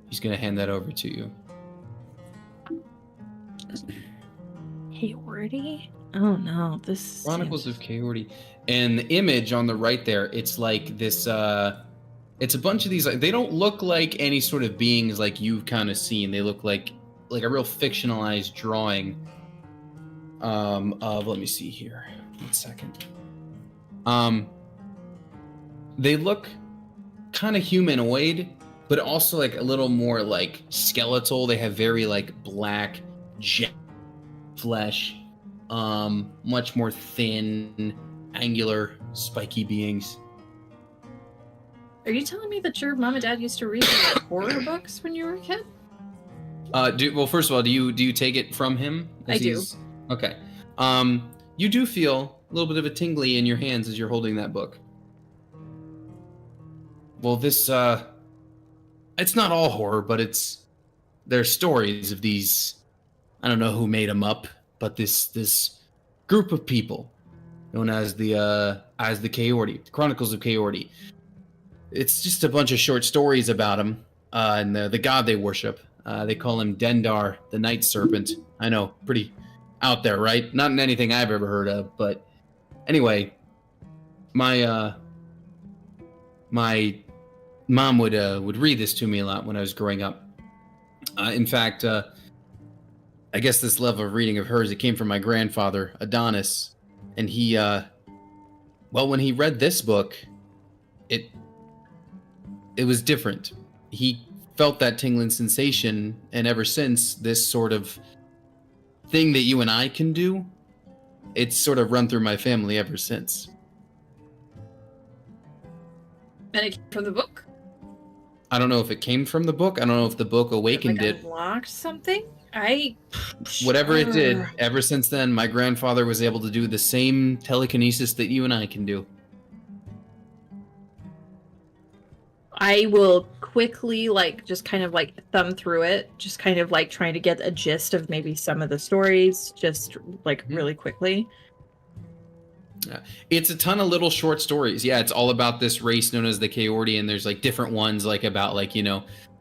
He's gonna hand that over to you. Hayward-y? Oh no, this Chronicles of Coyote. And the image on the right there, it's like this it's a bunch of these, like, they don't look like any sort of beings like you've kind of seen. They look like a real fictionalized drawing of, let me see here. 1 second. They look kind of humanoid, but also like a little more like skeletal. They have very like black jet flesh, much more thin, angular, spiky beings. Are you telling me that your mom and dad used to read like horror books when you were a kid? Well, first of all, do you take it from him? I do. Okay. You do feel a little bit of a tingly in your hands as you're holding that book. Well, this it's not all horror, but there's stories of these. I don't know who made them up, but this group of people known as the Coyote, the Chronicles of Coyote. It's just a bunch of short stories about him and the god they worship. They call him Dendar, the Night Serpent. I know, pretty out there, right? Not in anything I've ever heard of, but anyway, my mom would read this to me a lot when I was growing up. In fact, I guess this love of reading of hers, it came from my grandfather, Adonis, and he, well, when he read this book, it was different. He felt that tingling sensation, and ever since, this sort of thing that you and I can do, it's sort of run through my family ever since. And it came from the book? I don't know if it came from the book. I don't know if the book awakened like it. Unlocked something? Whatever it did, ever since then, my grandfather was able to do the same telekinesis that you and I can do. I will quickly, like, just kind of like thumb through it, just kind of like trying to get a gist of maybe some of the stories, just like really quickly. Yeah. It's a ton of little short stories. Yeah, it's all about this race known as the Coyote, and there's like different ones like about like,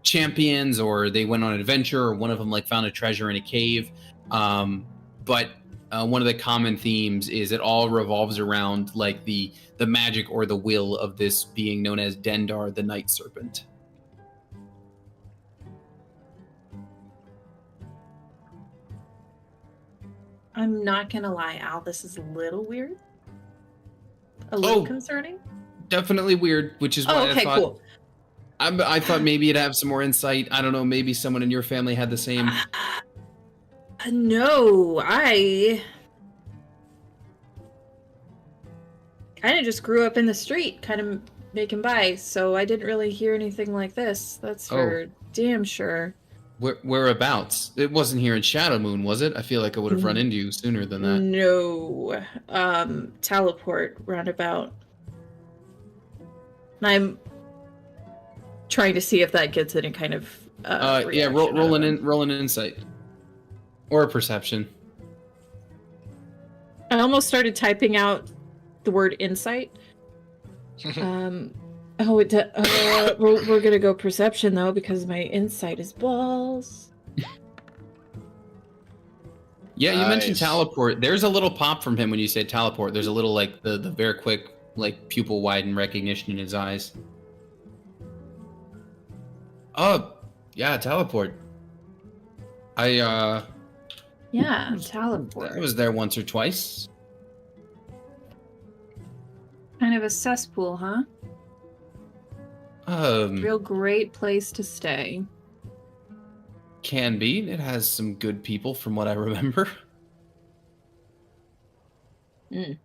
champions, or they went on an adventure, or one of them like found a treasure in a cave. But one of the common themes is it all revolves around like the magic or the will of this being known as Dendar, the Night Serpent. I'm not gonna lie, Al, this is a little weird. A little concerning. Definitely weird, which is why okay, I thought cool. I thought maybe you'd have some more insight. I don't know, maybe someone in your family had the same. No, I kind of just grew up in the street, kind of making by, so I didn't really hear anything like this. That's for damn sure. Whereabouts? It wasn't here in Shadow Moon, was it? I feel like I would have run into you sooner than that. No. Teleport roundabout. And I'm trying to see if that gets any kind of yeah, roll an insight. Or a perception. I almost started typing out the word insight. We're gonna go perception though, because my insight is balls. Yeah, you mentioned teleport. There's a little pop from him when you say teleport. There's a little like the very quick like pupil widen recognition in his eyes. Oh, yeah, teleport. Yeah, teleport. I was there once or twice. Kind of a cesspool, huh? Real great place to stay. Can be. It has some good people from what I remember. Well,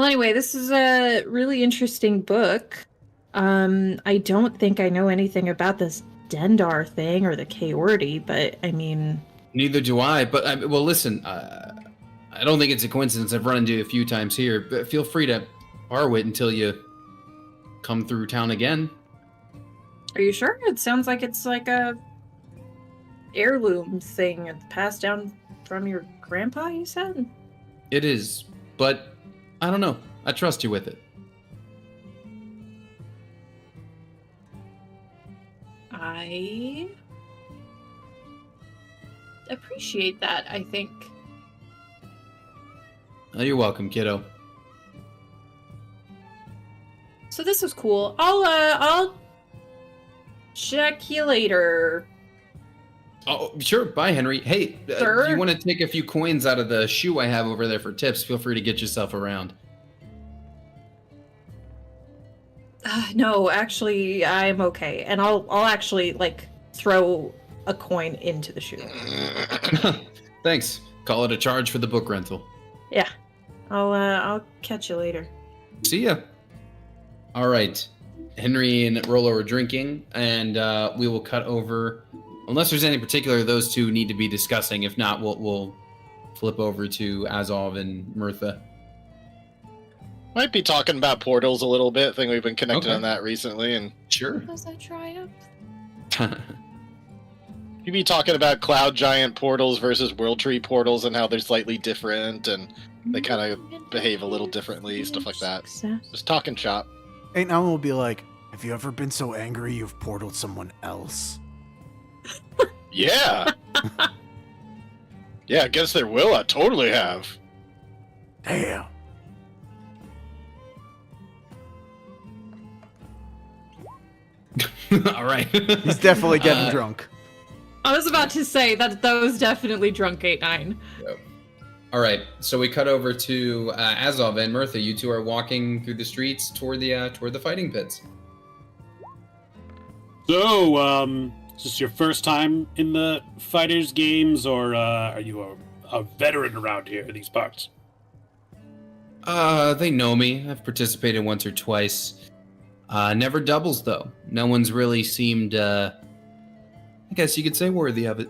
anyway, this is a really interesting book. I don't think I know anything about this Dendar thing or the Coyote, but I mean... Neither do I, but well, listen, I don't think it's a coincidence. I've run into you a few times here, but feel free to borrow it until you come through town again. Are you sure? It sounds like it's like a heirloom thing passed down from your grandpa, you said? It is, but I don't know. I trust you with it. appreciate that, I think. Oh, you're welcome, kiddo. So this was cool. I'll check you later. Oh, sure. Bye, Henry. Hey, Sure. if you want to take a few coins out of the shoe I have over there for tips, feel free to get yourself around. No, actually, I'm okay. And I'll actually, like, throw a coin into the shoe. Thanks. Call it a charge for the book rental. Yeah. I'll catch you later. See ya. All right. Henry and Rolo are drinking, and we will cut over. Unless there's any particular those two need to be discussing. If not, we'll flip over to Azov and Mirtha. Might be talking about portals a little bit. I think we've been connected Okay. on that recently, and Sure. Was I triumph? you'd be talking about Cloud Giant portals versus World Tree portals and how they're slightly different, and they kind of behave a little differently, stuff like that. Just talking shop. Ain't now will be like, have you ever been so angry you've portaled someone else? Yeah. Yeah, against their will, I totally have. Damn. All right. He's definitely getting drunk. I was about to say that was definitely drunk 8-9. All right. So we cut over to Azov and Mirtha. You two are walking through the streets toward the fighting pits. So, is this your first time in the fighters games, or are you a veteran around here in these parts? They know me. I've participated once or twice. Never doubles though. No one's really seemed, I guess you could say, worthy of it.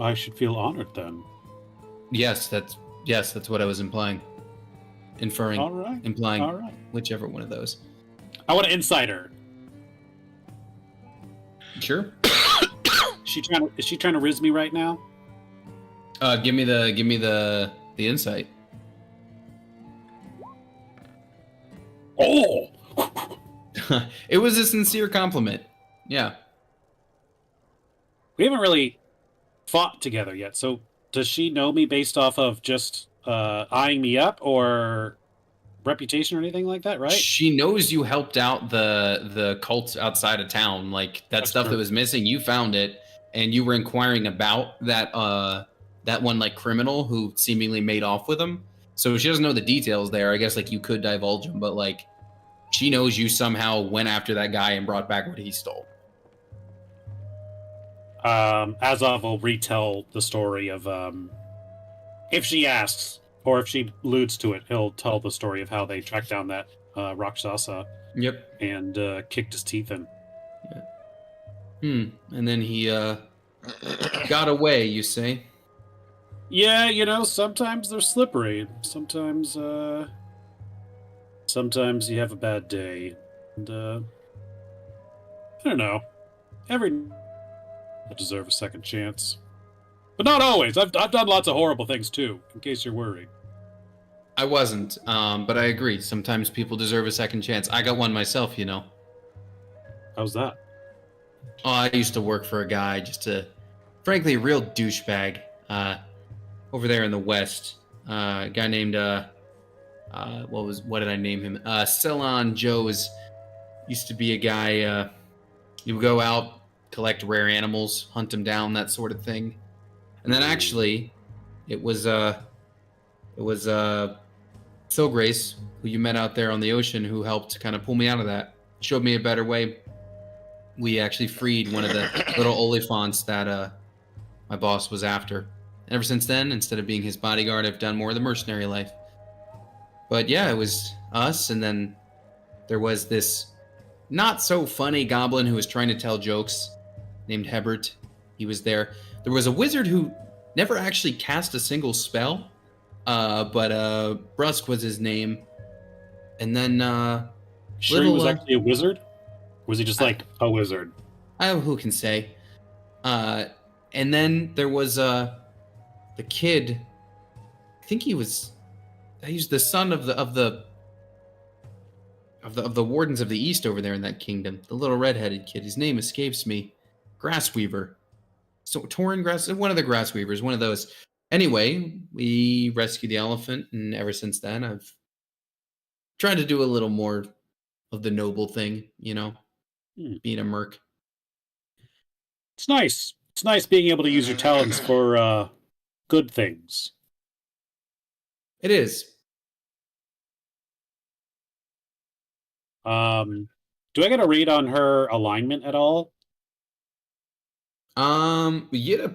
I should feel honored then. Yes, that's what I was implying. Inferring, All right. implying, All right. whichever one of those. I want an insider. Sure. Is she trying to riz me right now? Give me the insight. Oh. It was a sincere compliment. Yeah. We haven't really fought together yet, so does she know me based off of just eyeing me up or reputation or anything like that, right? She knows you helped out the cult outside of town. Like that That's stuff true. that was missing, you found it, and you were inquiring about that one like criminal who seemingly made off with him. So she doesn't know the details there. I guess like you could divulge them, but like she knows you somehow went after that guy and brought back what he stole. Azov will retell the story of, if she asks, or if she alludes to it, he'll tell the story of how they tracked down that Rakshasa Yep. and kicked his teeth in. And then he got away, you say? Yeah, you know, sometimes they're slippery. Sometimes you have a bad day. And, I don't know. I deserve a second chance. But not always. I've done lots of horrible things too, in case you're worried. I wasn't, but I agree. Sometimes people deserve a second chance. I got one myself, you know. How's that? Oh, I used to work for a guy, frankly, a real douchebag, over there in the West. A guy named, what did I name him? Ceylon Joe's used to be a guy, he would go out, collect rare animals, hunt them down, that sort of thing. And then actually, it was Phil Grace, who you met out there on the ocean, who helped kind of pull me out of that. Showed me a better way. We actually freed one of the little Oliphants that my boss was after. And ever since then, instead of being his bodyguard, I've done more of the mercenary life. But yeah, it was us, and then there was this not so funny goblin who was trying to tell jokes named Hebert. He was there. There was a wizard who never actually cast a single spell, but Brusk was his name. And then Sure, he was actually a wizard? Or was he just like a wizard? who can say? And then there was the kid. I think he's the son of the wardens of the East over there in that kingdom. The little redheaded kid. His name escapes me. Grassweaver. So Tauren grass, one of the grass weavers, one of those. Anyway, we rescued the elephant, and ever since then, I've tried to do a little more of the noble thing, being a merc. It's nice. It's nice being able to use your talents for good things. It is. Do I get a read on her alignment at all? Yeah,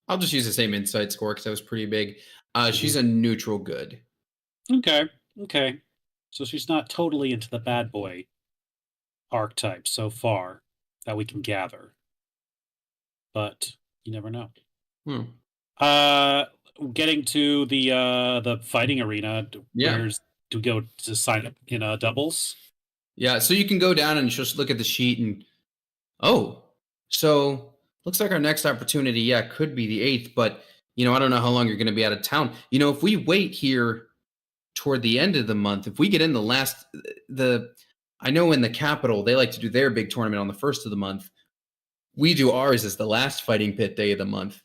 I'll just use the same insight score because that was pretty big. She's a neutral good. Okay. So she's not totally into the bad boy archetype so far that we can gather. But you never know. Getting to the fighting arena, Yeah. do we go to sign up in doubles? Yeah, so you can go down and just look at the sheet and so looks like our next opportunity, could be the 8th, but I don't know how long you're going to be out of town. If we wait here toward the end of the month, if we get in I know in the capital they like to do their big tournament on the 1st of the month. We do ours as the last fighting pit day of the month.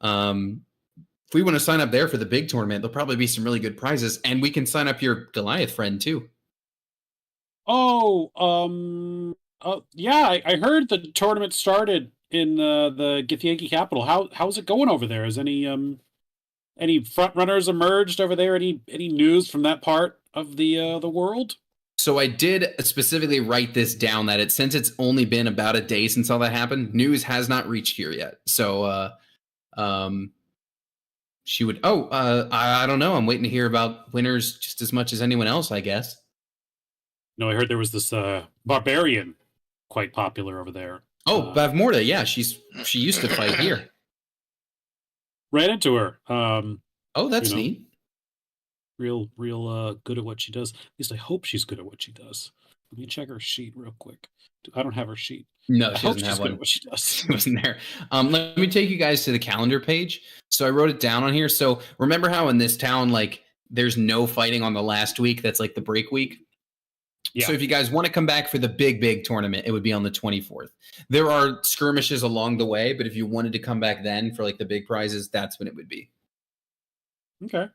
If we want to sign up there for the big tournament, there'll probably be some really good prizes, and we can sign up your Goliath friend too. Yeah, I heard the tournament started in the Githyanki capital. How's it going over there? Is any front runners emerged over there? Any news from that part of the world? So I did specifically write this down that since it's only been about a day since all that happened, news has not reached here yet. So she would I don't know. I'm waiting to hear about winners just as much as anyone else, I guess. No, I heard there was this barbarian quite popular over there. Oh, Bavmorda, yeah, she used to fight here. Ran into her. Oh, that's neat. Real good at what she does. At least I hope she's good at what she does. Let me check her sheet real quick. I don't have her sheet. No, she doesn't have one. Good at what she does. She wasn't there. Let me take you guys to the calendar page. So I wrote it down on here. So remember how in this town, there's no fighting on the last week? That's the break week. Yeah. So if you guys want to come back for the big tournament, it would be on the 24th. There are skirmishes along the way, but if you wanted to come back then for the big prizes, that's when it would be. Okay.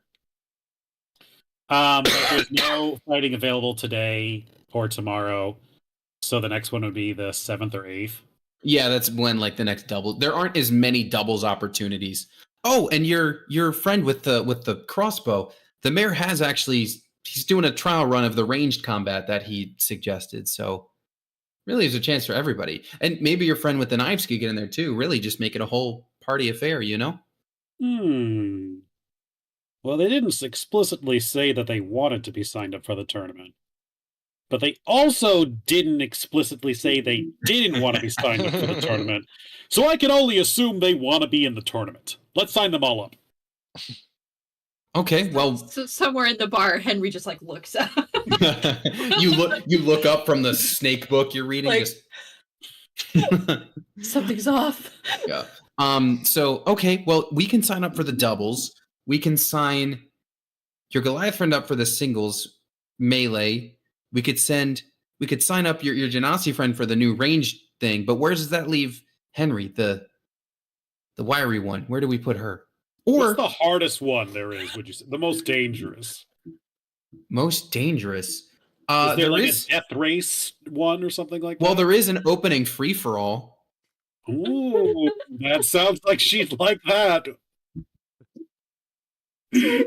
But there's no fighting available today or tomorrow, so the next one would be the 7th or 8th. Yeah, that's when the next double. There aren't as many doubles opportunities. Oh, and your friend with the crossbow, the mayor has actually. He's doing a trial run of the ranged combat that he suggested. So really there's a chance for everybody. And maybe your friend with the knives could get in there too. Really just make it a whole party affair, Well, they didn't explicitly say that they wanted to be signed up for the tournament. But they also didn't explicitly say they didn't want to be signed up for the tournament. So I can only assume they want to be in the tournament. Let's sign them all up. Okay, well, so somewhere in the bar, Henry just looks up. you look up from the snake book you're reading. Something's off. Yeah. So okay, well, we can sign up for the doubles. We can sign your Goliath friend up for the singles melee. We could sign up your Genasi friend for the new range thing. But where does that leave Henry, the wiry one? Where do we put her? Or what's the hardest one there is, would you say? The most dangerous. Most dangerous. Is there a death race one or something like that? Well, there is an opening free-for-all. Ooh, that sounds like she'd like that. They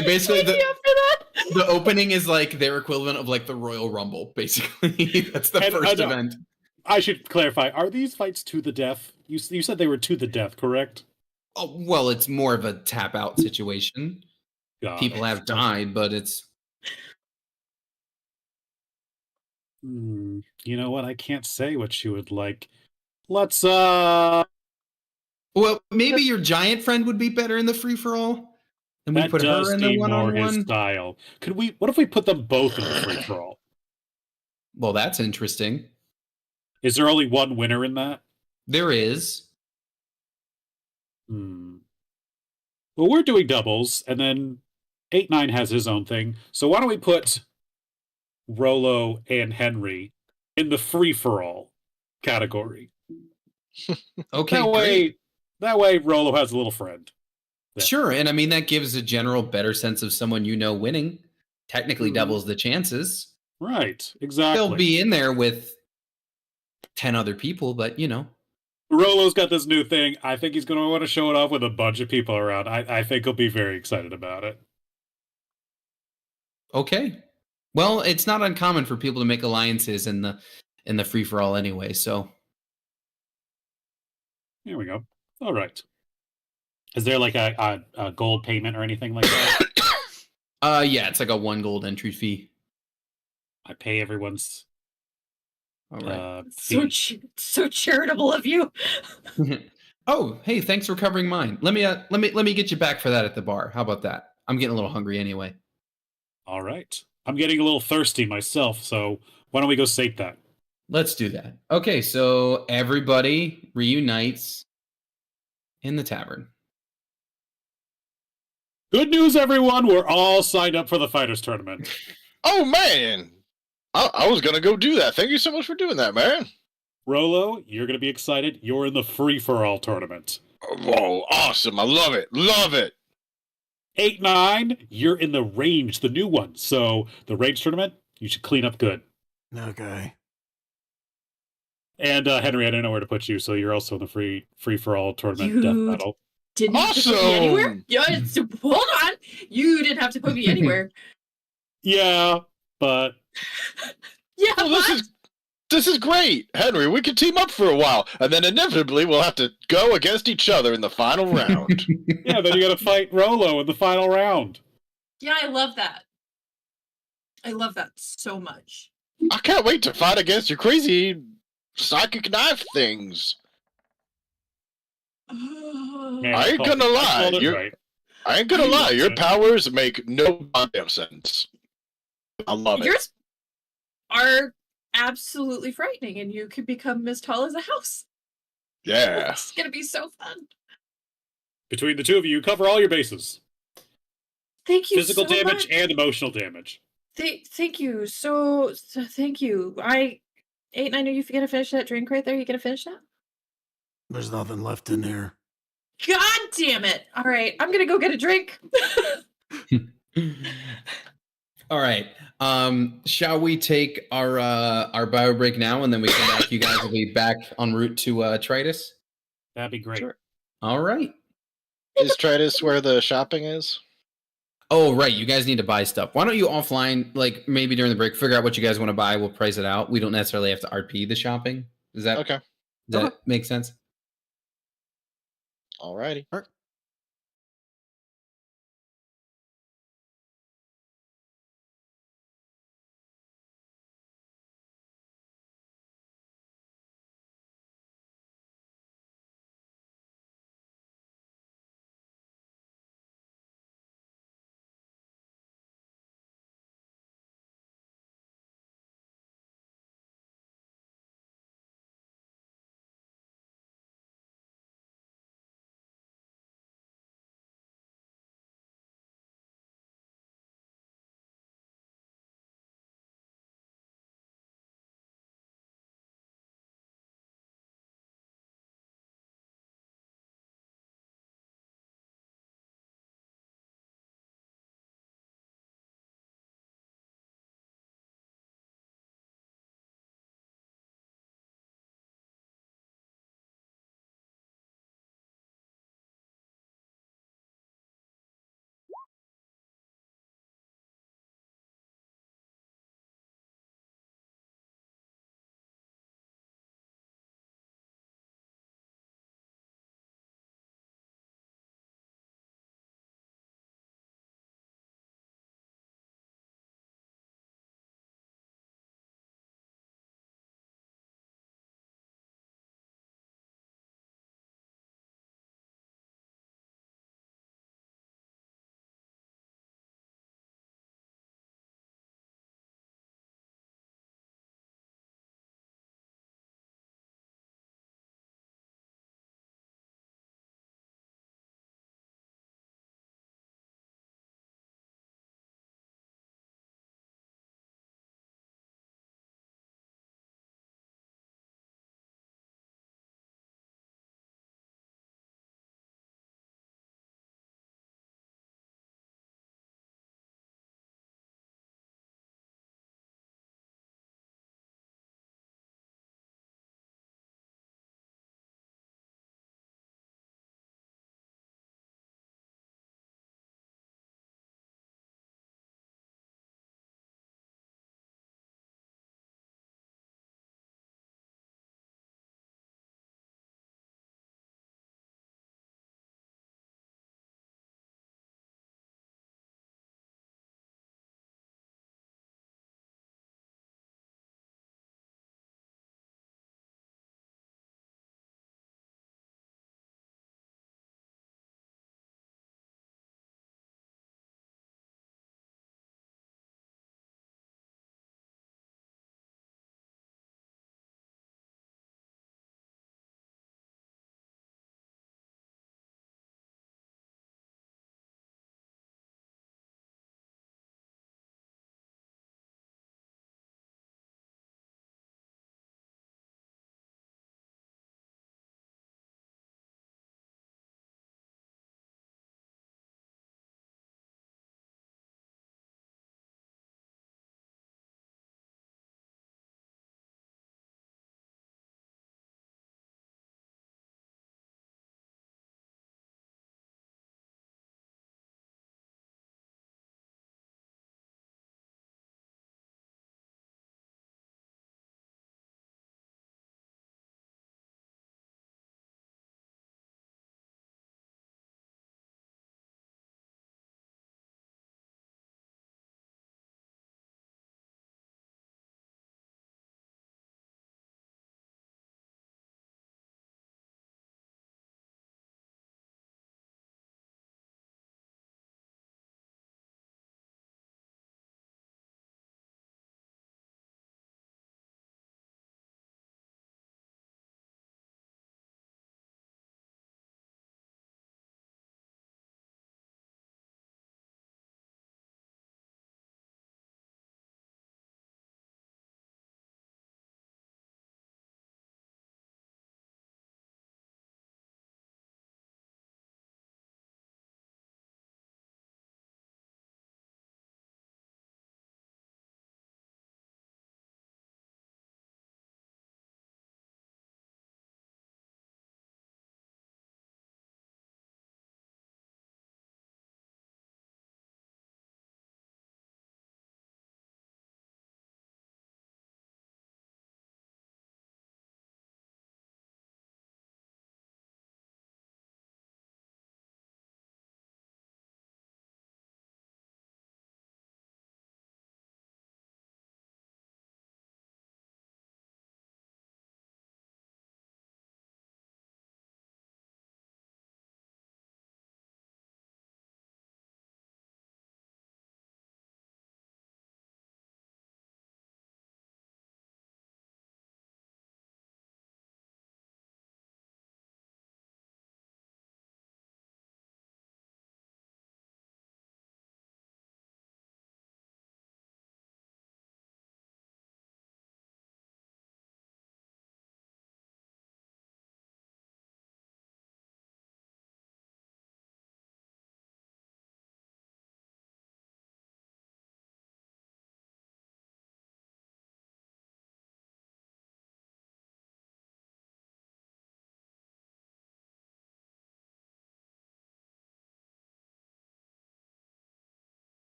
basically the opening is their equivalent of the Royal Rumble, basically. That's the first event. I should clarify, are these fights to the death? You said they were to the death, correct? Oh, well, it's more of a tap out situation. People have died, but it's. You know what? I can't say what she would like. Let's. Well, maybe your giant friend would be better in the free for all. And we put her in the one-on-one style. Could we? What if we put them both in the free for all? Well, that's interesting. Is there only one winner in that? There is. Well, we're doing doubles, and then 8-9 has his own thing. So why don't we put Rolo and Henry in the free-for-all category? Okay, That great. way, Rolo has a little friend. Yeah. Sure, and I mean that gives a general better sense of someone winning. Technically doubles the chances. Right, They'll exactly. be in there with 10 other people, but Rolo's got this new thing. I think he's going to want to show it off with a bunch of people around. I think he'll be very excited about it. Okay. Well, it's not uncommon for people to make alliances in the free for all anyway, so Here we go. All right. Is there like a gold payment or anything like that? yeah, it's like a 1 gold entry fee. I pay everyone's All right. So charitable of you. Oh, hey, thanks for covering mine. Let me get you back for that at the bar. How about that? I'm getting a little hungry anyway. All right. I'm getting a little thirsty myself, so why don't we go sate that? Let's do that. Okay, so everybody reunites in the tavern. Good news, everyone! We're all signed up for the fighters tournament. Oh man, I was gonna go do that. Thank you so much for doing that, man. Rolo, you're gonna be excited. You're in the free for all tournament. Whoa, awesome! I love it, love it. 8-9, you're in the range, the new one. So the range tournament, you should clean up good. Okay. And Henry, I don't know where to put you, so you're also in the free for all tournament death Dude. battle. Didn't have to put me anywhere? Awesome! Yeah, hold on. You didn't have to put me anywhere. Yeah, but Yeah, Well, but this is great, Henry. We could team up for a while, and then inevitably we'll have to go against each other in the final round. yeah, then you got to fight Rolo in the final round. yeah, I love that. I love that so much. I can't wait to fight against your crazy psychic knife things. Yeah, I ain't gonna I lie, called it you're- right. I ain't gonna lie, your powers make no goddamn sense. I love it. Yours are absolutely frightening, and you could become as tall as a house. Yeah. It's gonna be so fun. Between the two of you, you cover all your bases. Thank you Physical so damage much. and emotional damage. Thank you so thank you. I 8-9, are you gonna finish that drink right there? You gonna finish that? There's nothing left in here. God damn it! All right, I'm gonna go get a drink. All right. Shall we take our bio break now, and then we come back? You guys will be back en route to Tritus. That'd be great. Sure. All right. Is Tritus where the shopping is? Oh, right. You guys need to buy stuff. Why don't you offline, like maybe during the break, figure out what you guys want to buy? We'll price it out. We don't necessarily have to RP the shopping. Does that Okay. Does that make sense? Alrighty. All right.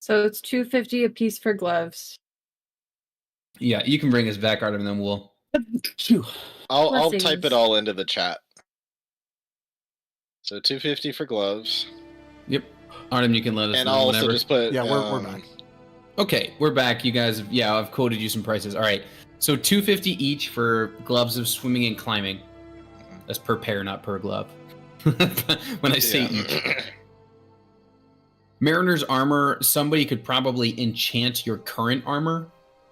So it's $250 a piece for gloves. Yeah, you can bring us back, Artem, and then we'll. I'll type Blessings. it all into the chat. So $250 for gloves, Yep, Artem, you can let us and know I'll whenever. also just put. Yeah, we're back. Okay, we're back. You guys, yeah, I've quoted you some prices. All right, so $250 each for gloves of swimming and climbing. That's per pair, not per glove. When I say each. Mariner's armor, somebody could probably enchant your current armor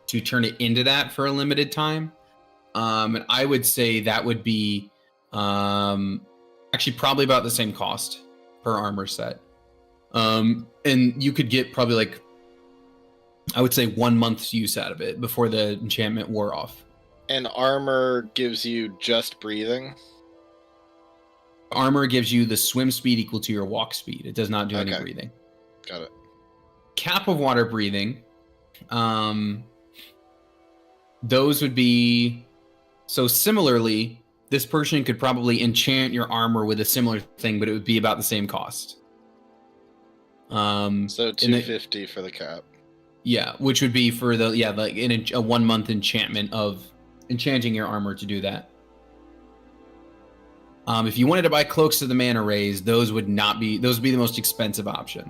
to turn it into that for a limited time. And I would say that would be actually probably about the same cost per armor set. And you could get probably like, I would say 1 month's use out of it before the enchantment wore off. And armor gives you just breathing. Armor gives you the swim speed equal to your walk speed. It does not do any Okay. breathing. Got it. Cap of water breathing. Those would be, so similarly, this person could probably enchant your armor with a similar thing, but it would be about the same cost. So and $250 for the cap. Yeah, which would be for the like a 1 month enchantment of enchanting your armor to do that. If you wanted to buy cloaks of the mana rays, those would be the most expensive option.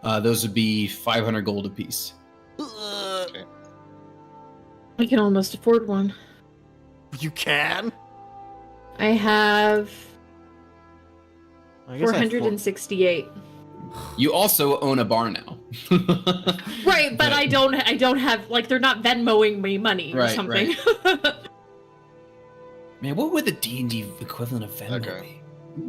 Those would be 500 gold apiece. Okay. I can almost afford one. You can? I have I guess I 468. You also own a bar now. Right, but I don't have, like, they're not Venmoing me money or Right, something. Man, what would the D&D equivalent of Venmo Okay. be?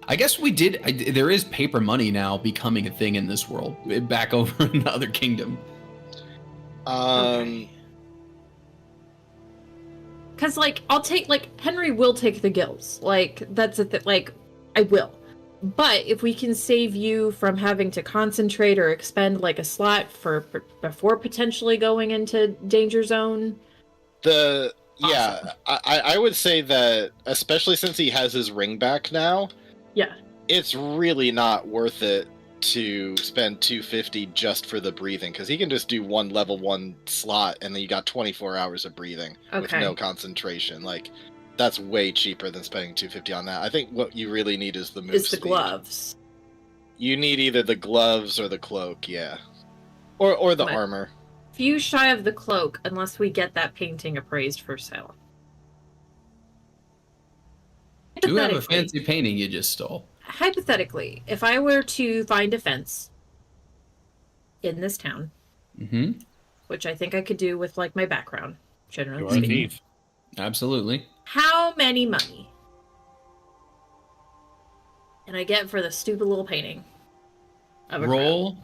I guess we did. There is paper money now becoming a thing in this world, back over in the other kingdom. Okay. Because, like, I'll take, like, Henry will take the gills. Like, that's it. Like, I will. But if we can save you from having to concentrate or expend, like, a slot before potentially going into danger zone. Yeah, I would say that, especially since he has his ring back now. Yeah. It's really not worth it to spend $250 just for the breathing, because he can just do one level 1 slot and then you got 24 hours of breathing with Okay. no concentration. Like, that's way cheaper than spending $250 on that. I think what you really need is the move Is the speed. gloves. You need either the gloves or the cloak, yeah, or the But- armor. Few shy of the cloak unless we get that painting appraised for sale. Do have a Hypothetically- fancy painting you just stole. Hypothetically, if I were to find a fence in this town, Mm-hmm. which I think I could do with, like, my background, generally You are a speaking, thief. Absolutely. how many money can I get for the stupid little painting of a Roll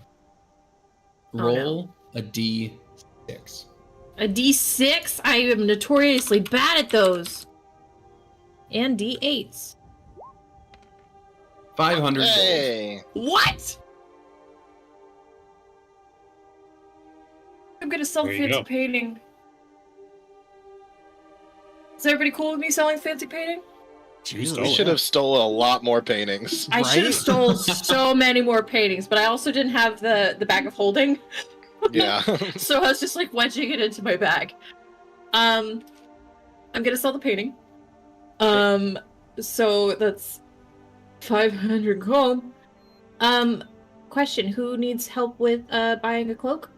no. a D6. crowd? A D6? I am notoriously bad at those. And D8s. 500 gold. Hey, What? I'm gonna sell There you fancy go. painting. Is everybody cool with me selling fancy painting? Jesus. we should have stolen a lot more paintings. I should have Right? stole so many more paintings, but I also didn't have the bag of holding, Yeah. so I was just like wedging it into my bag. I'm gonna sell the painting. So that's 500 gold. Question: who needs help with buying a cloak?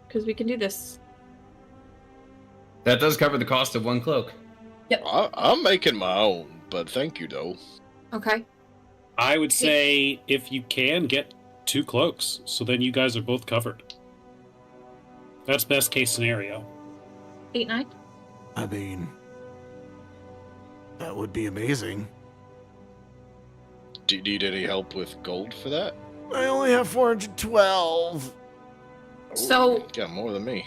Because we can do this. That does cover the cost of one cloak. I'm making my own, but thank you, though. Okay. I would say if you can get 2 cloaks, so then you guys are both covered. That's best case scenario. 8, 9. I mean, that would be amazing. Do you need any help with gold for that? I only have 412. So- you got more than me.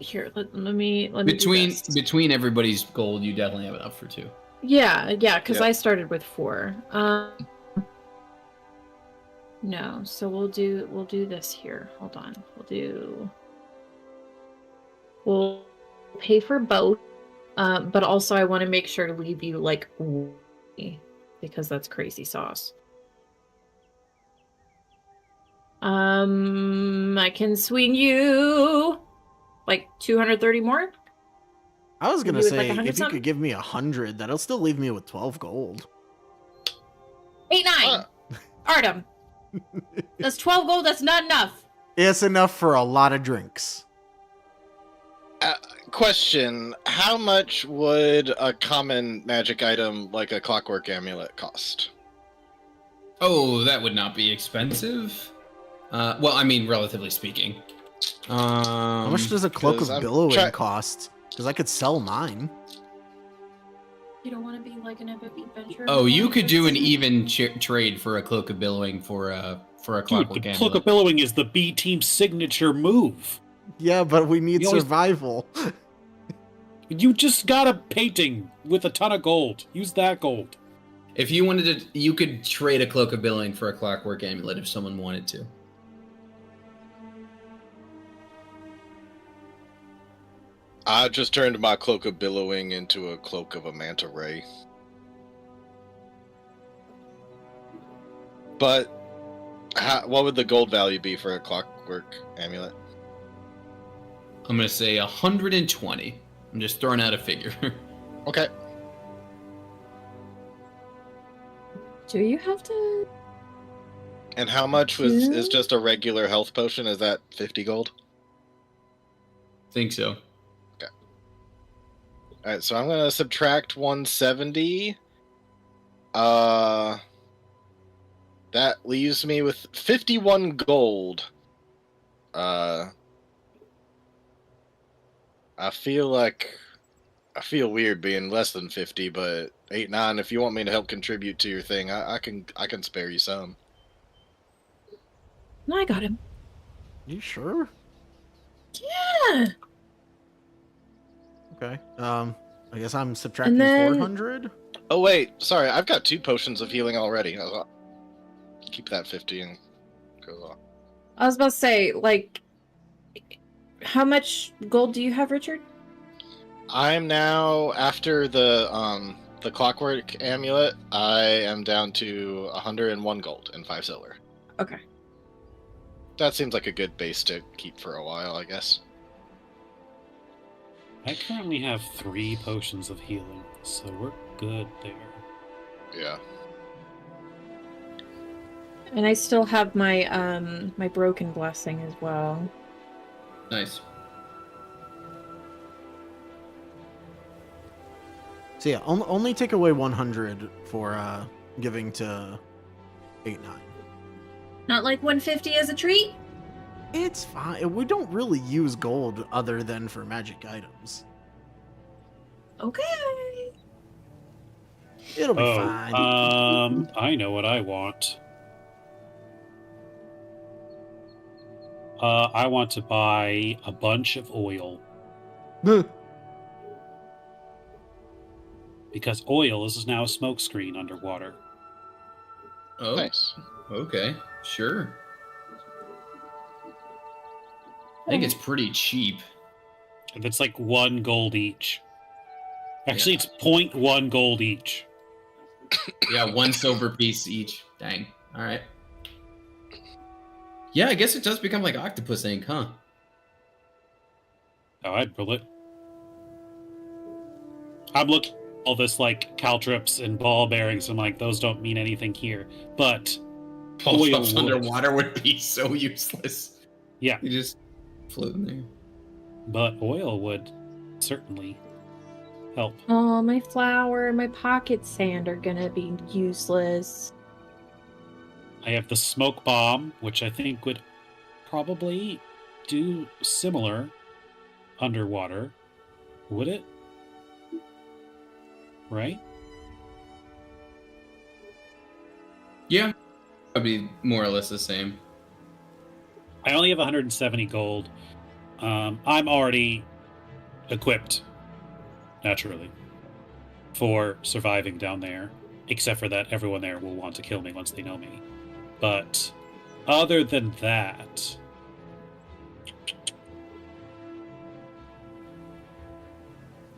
Here, let me do Between this. between everybody's gold, you definitely have enough for 2. Yeah, because Yeah. I started with 4. No, so we'll do this here. Hold on. We'll pay for both. But also I want to make sure to leave you, like, because that's crazy sauce. I can swing you like 230 more. I was gonna You would like say, 100 if you something? could give me 100, that'll still leave me with 12 gold. 8, 9. Artem. That's 12 gold. That's not enough. It's enough for a lot of drinks. Question: how much would a common magic item like a clockwork amulet cost? Oh, that would not be expensive. Well, I mean, relatively speaking. How much does a cloak 'cause of I'm billowing cost? Because I could sell mine. You don't want to be like an adventurer. Oh, you could do an even trade for a cloak of billowing for a Dude, clockwork the amulet. Cloak of Billowing is the B team signature move. Yeah, but we need You always- survival. You just got a painting with a ton of gold. Use that gold. If you wanted to, you could trade a cloak of billowing for a clockwork amulet if someone wanted to. I just turned my cloak of billowing into a cloak of a manta ray. But what would the gold value be for a clockwork amulet? I'm gonna say 120. I'm just throwing out a figure. Okay. Do you have to? And how much is just a regular health potion? Is that 50 gold? Think so. Alright, so I'm gonna subtract 170. That leaves me with 51 gold. I feel weird being less than 50, but 8-9, if you want me to help contribute to your thing, I can spare you some. No, I got him. You sure? Yeah. Okay. I guess I'm subtracting then- 400. Oh wait, sorry, I've got 2 potions of healing already. Keep that 50 and go off. I was about to say, like, how much gold do you have, Richard? I'm now after the clockwork amulet. I am down to 101 gold and 5 silver. Okay. That seems like a good base to keep for a while, I guess. I currently have 3 potions of healing, so we're good there. Yeah. And I still have my my broken blessing as well. Nice. So yeah, only take away 100 for giving to 8-9. Not like 150 as a treat? It's fine. We don't really use gold other than for magic items. Okay. It'll be fine. I know what I want. I want to buy a bunch of oil. Because oil is now a smokescreen underwater. Oh, Nice. okay, sure. I think it's pretty cheap. And it's like 1 gold each. Actually, Yeah. it's 0.1 gold each. Yeah, 1 silver piece each. Dang. All right. Yeah, I guess it does become like octopus ink, huh? Oh, I'd roll it. I'm looking at all this like caltrips and ball bearings. I'm like, those don't mean anything here. But All Oil stuff would. underwater would be so useless. yeah, You just float in there. but oil would certainly help. Oh, my flour and my pocket sand are gonna be useless. I have the smoke bomb, which I think would probably do similar underwater. Would it? Right? Yeah, that'd be more or less the same. I only have 170 gold. I'm already equipped, naturally, for surviving down there. Except for that everyone there will want to kill me once they know me. But other than that,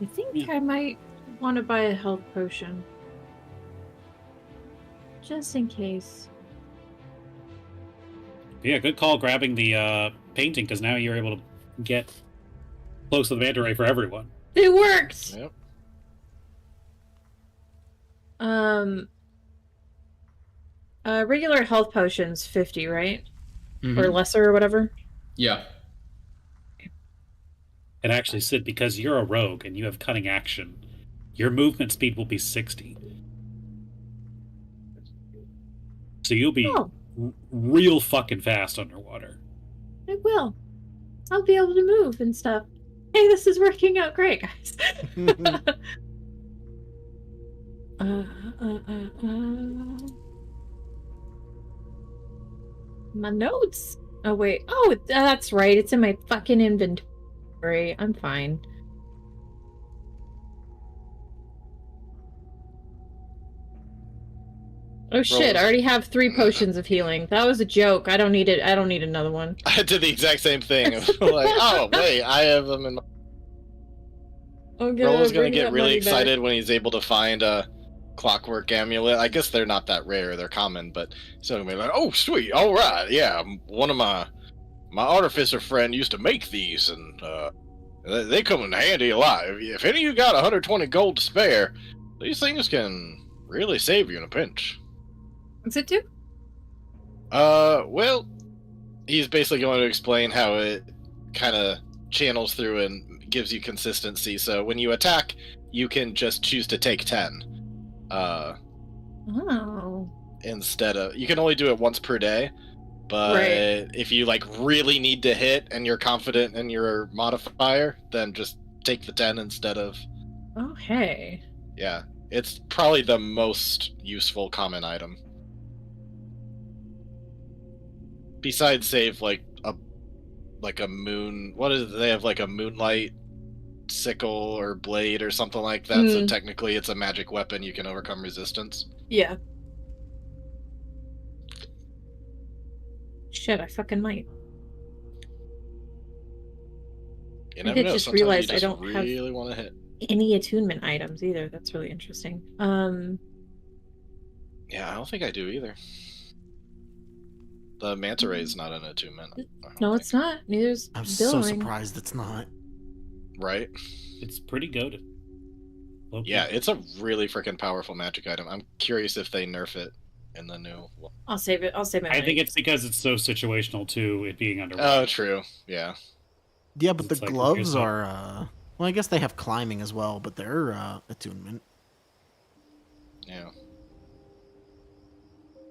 I think Yeah. I might want to buy a health potion. Just in case. Yeah, good call grabbing the painting, because now you're able to get close to the manta ray for everyone. It worked. Yep. Regular health potions 50, right? Mhm. Or lesser or whatever. Yeah. And actually, Sid, because you're a rogue and you have cunning action, your movement speed will be 60. So you'll be real fucking fast underwater. I will. I'll be able to move and stuff. Hey, this is working out great, guys. My notes. Oh wait. Oh, that's right. It's in my fucking inventory. I'm fine. Oh shit! I already have 3 potions of healing. That was a joke. I don't need it. I don't need another one. I did the exact same thing. Like, oh wait, I have them in my... Rollo's gonna get really excited when he's able to find a clockwork amulet. I guess they're not that rare; they're common. But he's gonna be like, "Oh, sweet, all right, yeah." One of my artificer friend used to make these, and they come in handy a lot. If any of you got 120 gold to spare, these things can really save you in a pinch. What's it do? Well, he's basically going to explain how it kind of channels through and gives you consistency. So when you attack, you can just choose to take 10. Instead of... You can only do it once per day, but if you, like, really need to hit and you're confident in your modifier, then just take the 10 instead of... Oh, hey. Yeah. It's probably the most useful common item. Besides save, like a moon... What is it? They have, like, a moonlight sickle or blade or something like that, so technically it's a magic weapon. You can overcome resistance. Yeah. Shit, I fucking might. You I never did know. just Sometimes realize you just I don't really have want to hit. any attunement items either. That's really interesting. Yeah, I don't think I do either. The manta ray is not an attunement. No, it's not. Neither's I'm Billowing. so surprised it's not. Right? It's pretty goated. Yeah, it's a really freaking powerful magic item. I'm curious if they nerf it in the new... I'll save it. I'll save it. I think it's because it's so situational too, it being underwater. Oh, true. Yeah. Yeah, but It's the like, gloves okay, so- are, well, I guess they have climbing as well, but they're, attunement. Yeah.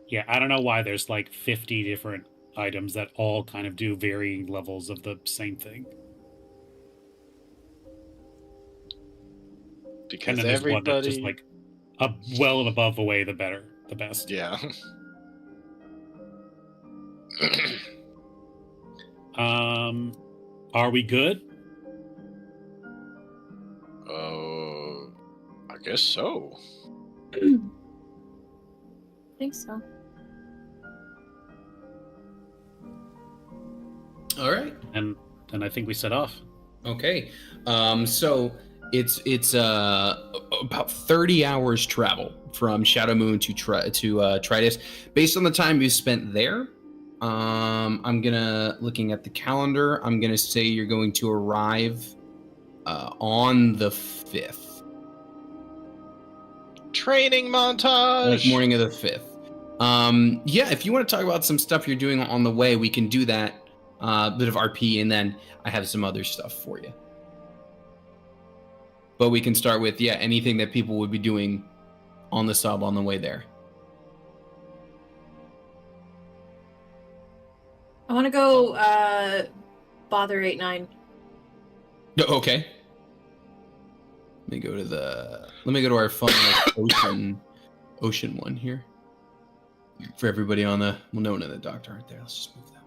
Yeah, I don't know why there's like 50 different items that all kind of do varying levels of the same thing. Because And then there's one that's everybody... just like well and above the way, the best. Yeah. Are we good? I guess so. I think so. All right. And then I think we set off. Okay. So it's about 30 hours travel from Shadow Moon to Tridus. Based on the time you spent there, I'm looking at the calendar, I'm gonna say you're going to arrive on the 5th. Training montage! Like morning of the 5th. Yeah, if you want to talk about some stuff you're doing on the way, we can do that. Bit of RP, and then I have some other stuff for you. But we can start with, anything that people would be doing on the sub on the way there. I want to go bother 8-9. Okay. Let me go to our fun ocean one here. For everybody on the... Well, no one and the doctor aren't there. Let's just move them.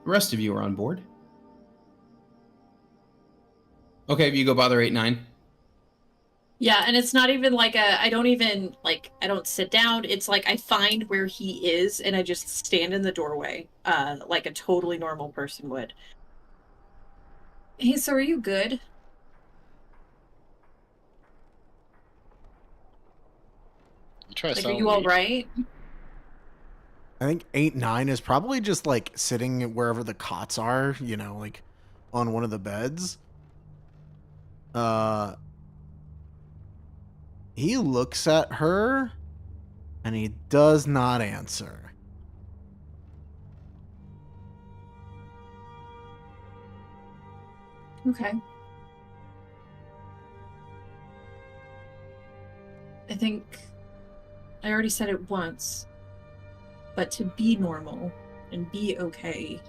The rest of you are on board. Okay, you go bother 8-9. Yeah, and it's not even like I don't sit down. It's like I find where he is and I just stand in the doorway, like a totally normal person would. Hey, so are you good? You try Like, are you all right? I think 8-9 is probably just like sitting wherever the cots are, you know, like on one of the beds. He looks at her and he does not answer. Okay. I think I already said it once, but to be normal and be okay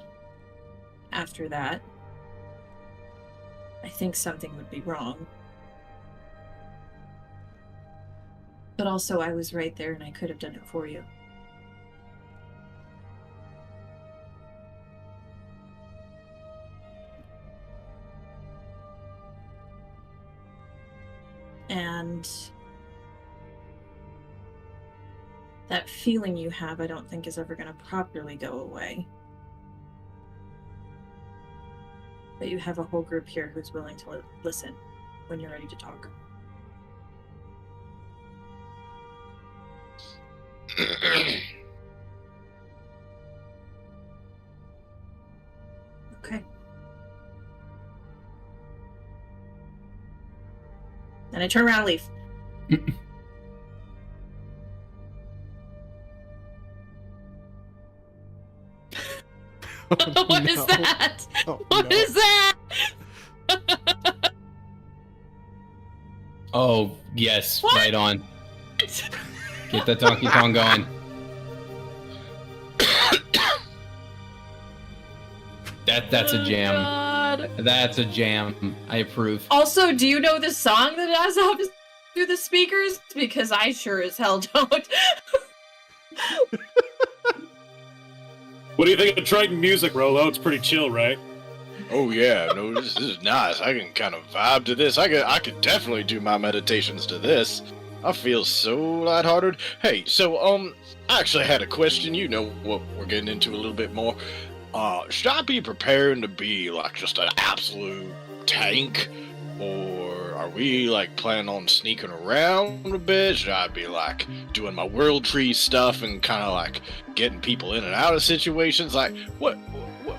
after that, I think something would be wrong. But also, I was right there and I could have done it for you. And that feeling you have, I don't think is ever going to properly go away. But you have a whole group here who's willing to listen when you're ready to talk. Okay. Then I turn around and leave. What is that? What is that? Oh, yes, What? right on. Get that Donkey Kong going. That's a jam. God. That's a jam. I approve. Also, do you know the song that has up through the speakers? Because I sure as hell don't. What do you think of Triton music, Rolo? It's pretty chill, right? Oh yeah, no, this is nice. I can kind of vibe to this. I could definitely do my meditations to this. I feel so lighthearted. Hey, so I actually had a question. You know what we're getting into a little bit more. Should I be preparing to be like just an absolute tank, or are we like planning on sneaking around a bit? Should I be like doing my world tree stuff and kind of like getting people in and out of situations? Like, what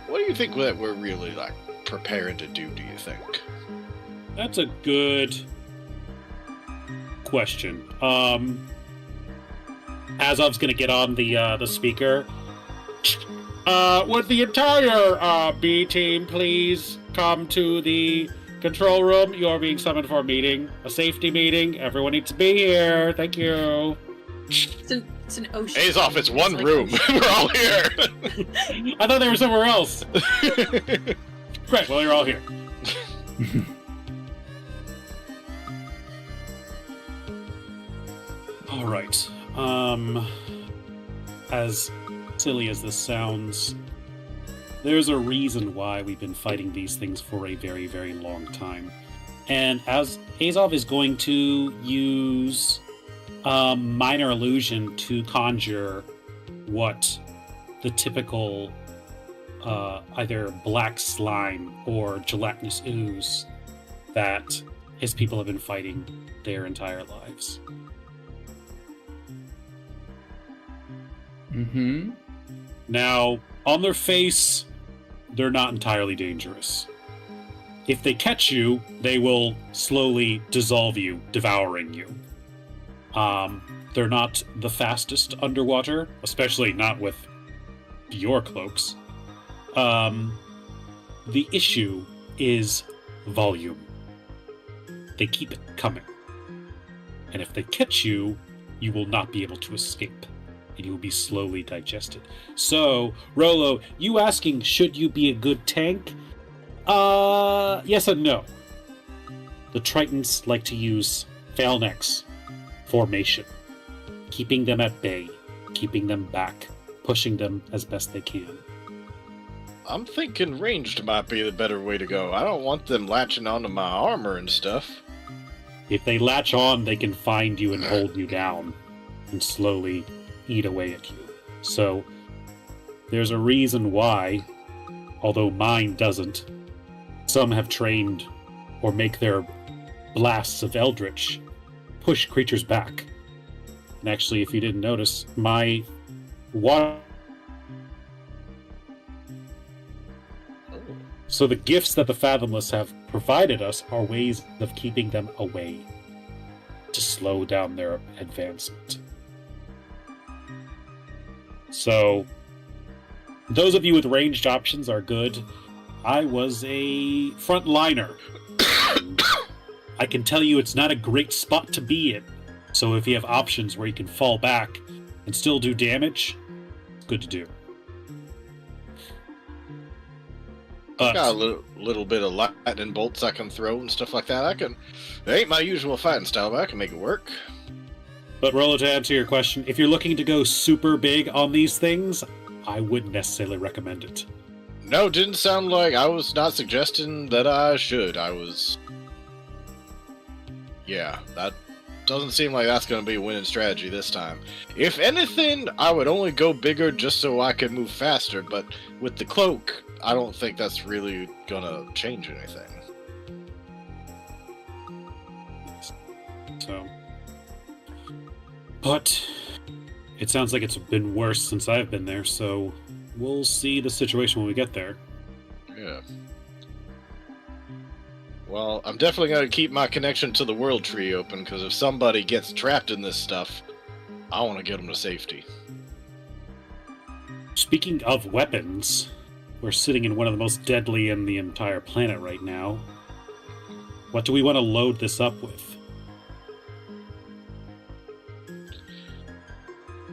do you think that we're really like preparing to do you think? That's a good question. Azov's gonna get on the speaker. Would the entire B team please come to the control room? You are being summoned for a meeting, a safety meeting. Everyone needs to be here. Thank you. It's an ocean. Azov, it's one like room. ocean. We're all here. I thought they were somewhere else. Great. Well, you're all here. All right. As silly as this sounds, there's a reason why we've been fighting these things for a very, very long time. And as Azov is going to use minor illusion to conjure what the typical either black slime or gelatinous ooze that his people have been fighting their entire lives. Mm-hmm. Now, on their face, they're not entirely dangerous. If they catch you, they will slowly dissolve you, devouring you. They're not the fastest underwater, especially not with your cloaks. The issue is volume. They keep it coming. And if they catch you, you will not be able to escape. And you will be slowly digested. So, Rolo, you asking, should you be a good tank? Yes and no. The Tritons like to use phalanx formation, keeping them at bay, keeping them back, pushing them as best they can. I'm thinking ranged might be the better way to go. I don't want them latching onto my armor and stuff. If they latch on, they can find you and hold you down and slowly eat away at you. So, there's a reason why, although mine doesn't, some have trained or make their blasts of Eldritch push creatures back. And actually, if you didn't notice, my water So the gifts that the Fathomless have provided us are ways of keeping them away to slow down their advancement. So those of you with ranged options are good. I was a frontliner. I can tell you it's not a great spot to be in. So if you have options where you can fall back and still do damage, it's good to do. Got a little bit of lightning bolts I can throw and stuff like that. It ain't my usual fighting style, but I can make it work. But Rolo, to answer your question, if you're looking to go super big on these things, I wouldn't necessarily recommend it. No, didn't sound like I was not suggesting that I should. Yeah, that doesn't seem like that's going to be a winning strategy this time. If anything, I would only go bigger just so I could move faster, but with the cloak, I don't think that's really going to change anything. So, but it sounds like it's been worse since I've been there, so we'll see the situation when we get there. Yeah. Well, I'm definitely going to keep my connection to the World Tree open, because if somebody gets trapped in this stuff, I want to get them to safety. Speaking of weapons, we're sitting in one of the most deadly in the entire planet right now. What do we want to load this up with?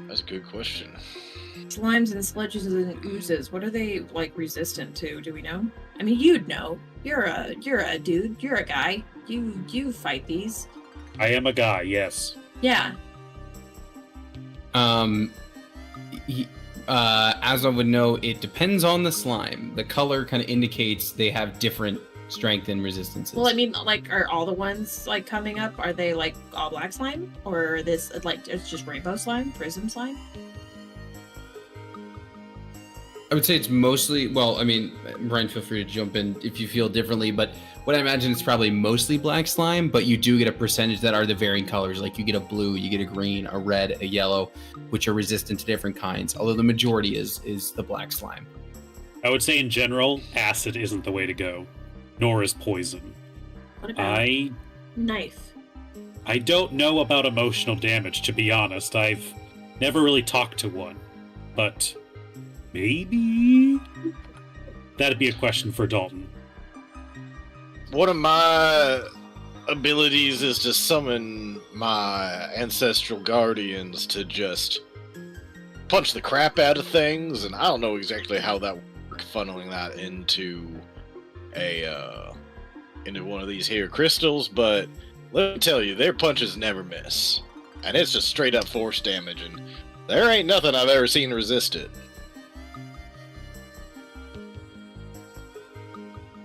That's a good question. Slimes and sludges and oozes. What are they like resistant to? Do we know? I mean, you'd know. You're a dude. You're a guy. You fight these. I am a guy, yes. Yeah. As I would know, it depends on the slime. The color kind of indicates they have different strength and resistances. Well, I mean, like, are all the ones like coming up? Are they like all black slime, or this like it's just rainbow slime, prism slime? I would say it's mostly, well, I mean, Brian, feel free to jump in if you feel differently, but what I imagine it's probably mostly black slime, but you do get a percentage that are the varying colors. Like you get a blue, you get a green, a red, a yellow, which are resistant to different kinds, although the majority is the black slime. I would say in general, acid isn't the way to go, nor is poison. What about knife? I don't know about emotional damage, to be honest. I've never really talked to one, but maybe that'd be a question for Dalton. One of my abilities is to summon my ancestral guardians to just punch the crap out of things, and I don't know exactly how that works, funneling that into into one of these here crystals, but let me tell you, their punches never miss. And it's just straight up force damage, and there ain't nothing I've ever seen resist it.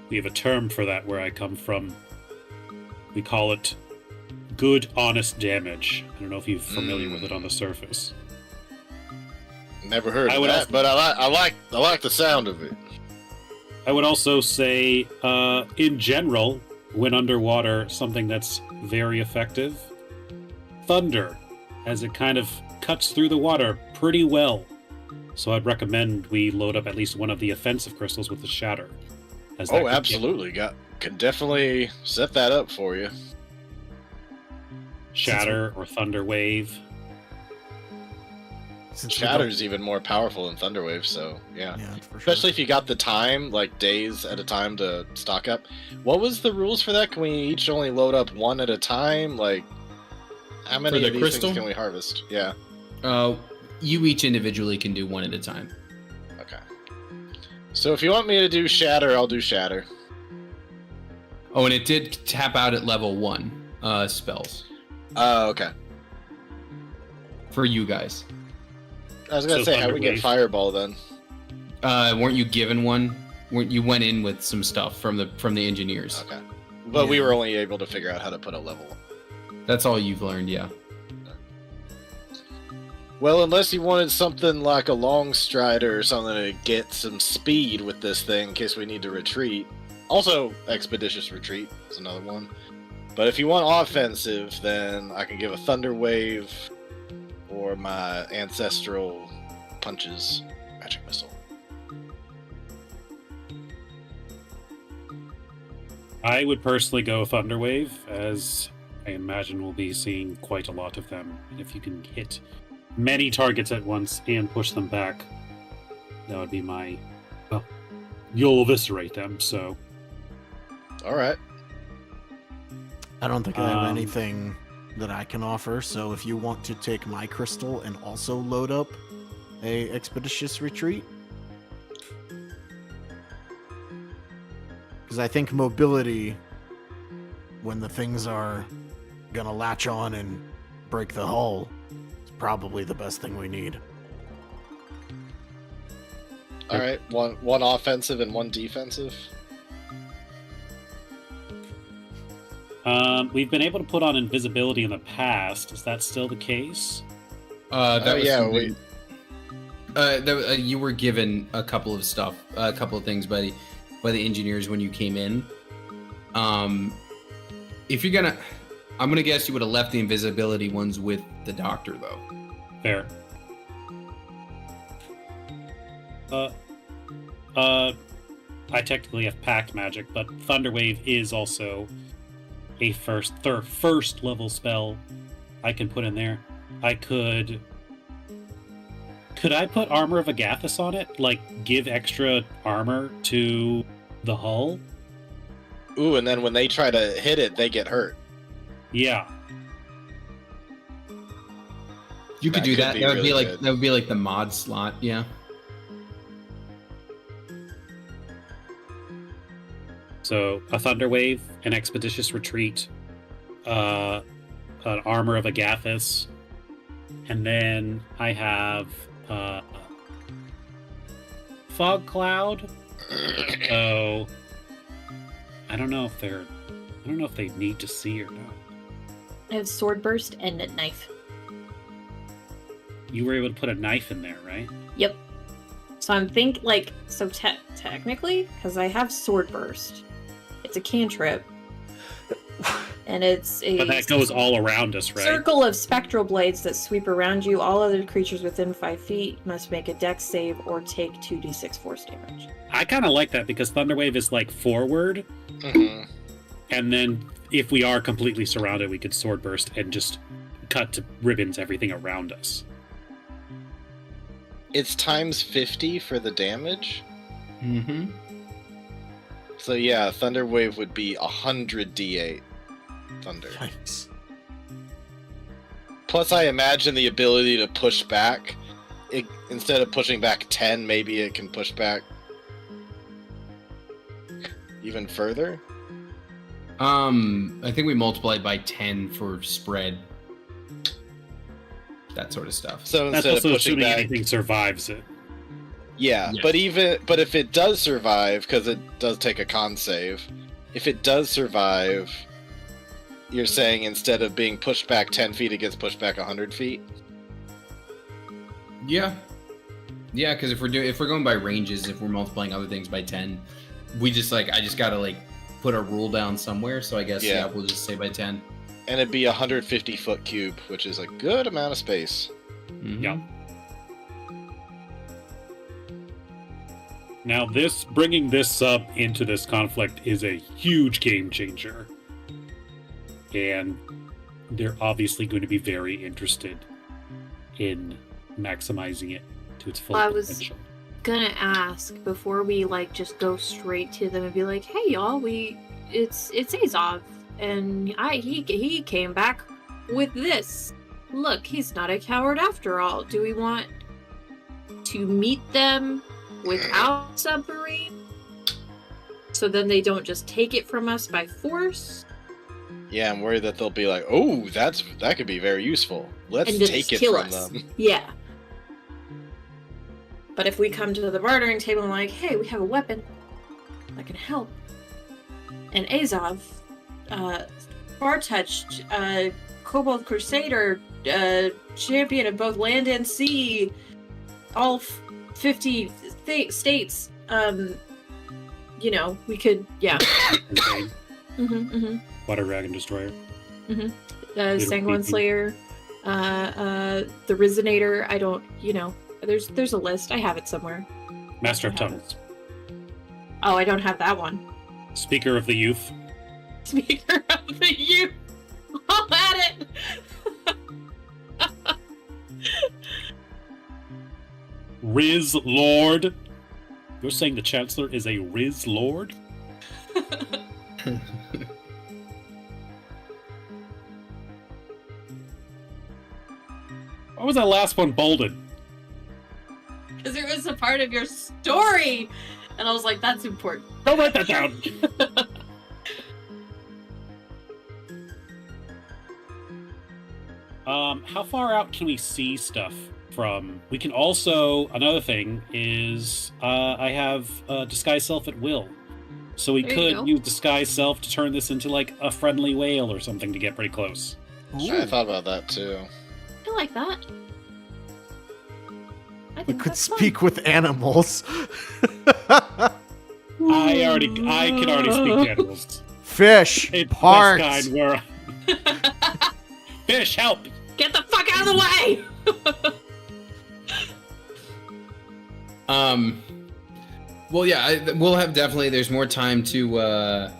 We have a term for that where I come from. We call it good, honest damage. I don't know if you're familiar with it on the surface. Never heard of that, but I like the sound of it. I would also say, in general, when underwater, something that's very effective, thunder, as it kind of cuts through the water pretty well. So I'd recommend we load up at least one of the offensive crystals with the shatter. Oh, absolutely. Can definitely set that up for you. Shatter or Thunder Wave. Shatter's even more powerful than Thunder Wave, so yeah. For sure. Especially if you got the time, like days at a time to stock up. What was the rules for that? Can we each only load up one at a time? Like, how many of these things can we harvest? Yeah. You each individually can do one at a time. Okay. So if you want me to do Shatter, I'll do Shatter. Oh, and it did tap out at level 1 spells. Okay. For you guys. I was gonna say, how we get Fireball then? Weren't you given one? You went in with some stuff from the engineers. Okay. But we were only able to figure out how to put a level. That's all you've learned, yeah. Well, unless you wanted something like a long strider or something to get some speed with this thing in case we need to retreat. Also, Expeditious Retreat is another one. But if you want offensive, then I can give a Thunder Wave or my Ancestral Punches Magic Missile. I would personally go Thunderwave, as I imagine we'll be seeing quite a lot of them. And if you can hit many targets at once and push them back, that would be my... Well, you'll eviscerate them, so... All right. I don't think I have anything that I can offer, so if you want to take my crystal and also load up a expeditious retreat. Because I think mobility, when the things are gonna latch on and break the hull, is probably the best thing we need. All right. One offensive and one defensive. We've been able to put on invisibility in the past. Is that still the case? You were given a couple of things by the engineers when you came in. If you're gonna, I'm gonna guess you would have left the invisibility ones with the doctor, though. Fair. I technically have pact magic, but Thunderwave is also a first level spell I can put in there. Could I put Armor of Agathis on it? Like, give extra armor to the hull? Ooh, and then when they try to hit it, they get hurt. Yeah. You could That do could that. be That would really be like good. that would be like the mod slot, yeah. So, a Thunderwave, an Expeditious Retreat, an Armor of Agathis, and then I have Fog Cloud. So I don't know if they need to see or not. I have sword burst and a knife. You were able to put a knife in there, right? Yep. So I'm technically, because I have sword burst, it's a cantrip, and it's a But that goes all around us, right? circle of spectral blades that sweep around you. All other creatures within 5 feet must make a dex save or take 2d6 force damage. I kind of like that because Thunderwave is like forward, Mm-hmm. and then if we are completely surrounded, we could sword burst and just cut to ribbons everything around us. It's times 50 for the damage. Mm-hmm. So yeah, Thunder Wave would be 100 d8 thunder. Yikes. Plus, I imagine the ability to push back. Instead of pushing back 10, maybe it can push back even further. I think we multiplied by 10 for spread. That sort of stuff. So That's instead of also pushing assuming back, anything survives it. yeah. Yes. But if it does survive, because it does take a con save, if it does survive, you're saying instead of being pushed back 10 feet, it gets pushed back 100 feet. Yeah. Yeah, because if we're going by ranges, if we're multiplying other things by 10, I just gotta put a rule down somewhere. So I guess we'll just say by 10. And it'd be a 150-foot cube, which is a good amount of space. Mhm. Yeah. Now, bringing this sub into this conflict is a huge game changer. And they're obviously going to be very interested in maximizing it to its full Well, I was- potential. Gonna ask before we just go straight to them and be like, "Hey y'all, it's Azov, and he came back with this. Look, he's not a coward after all. Do we want to meet them without submarine, so then they don't just take it from us by force, Yeah, I'm worried that they'll be like, "Oh, that could be very useful. Let's and just take it kill from us?" them." Yeah. But if we come to the bartering table and hey, we have a weapon that can help, and Azov, far-touched, Kobold Crusader, champion of both land and sea, all 50 states, we could, yeah. Insane. Water Dragon Destroyer. Sanguine Slayer, the Resonator, I don't, there's a list. I have it somewhere. Master of I have Tongues. Oh, I don't have that one. Speaker of the Youth. Speaker of the youth. I'll at it. Riz Lord. You're saying the Chancellor is a Riz Lord? Why was that last one bolded? Because it was a part of your story. And I was like, that's important. Don't write that down! How far out can we see stuff from? We can also, another thing is, I have Disguise Self at will. So we There you go. could use Disguise Self to turn this into like a friendly whale or something to get pretty close. I thought about that too. I like that. I We think could that's fun. speak with animals. I can already speak to animals. Fish. It's Parts. this kind where Fish, help! Get the fuck out of the way! Well, yeah, we'll have definitely. There's more time to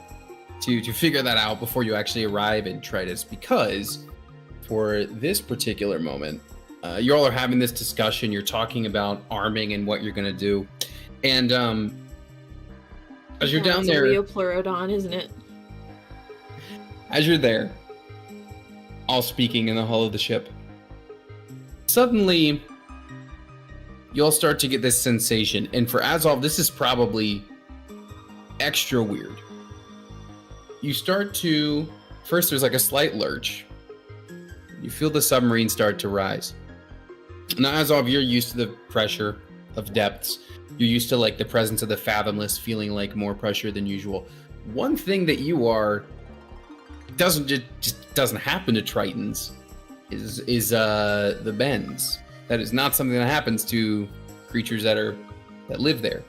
figure that out before you actually arrive in Tritus, because for this particular moment, you all are having this discussion. You're talking about arming and what you're gonna do, and as you're down It's there, a Leopleurodon, isn't it? as you're there, all speaking in the hull of the ship, suddenly you'll start to get this sensation. And for Azov, this is probably extra weird. You start to, first there's like a slight lurch. You feel the submarine start to rise. Now, Azov, you're used to the pressure of depths. You're used to like the presence of the fathomless feeling like more pressure than usual. One thing that you are just doesn't happen to Tritons is the bends. That is not something that happens to creatures that live there.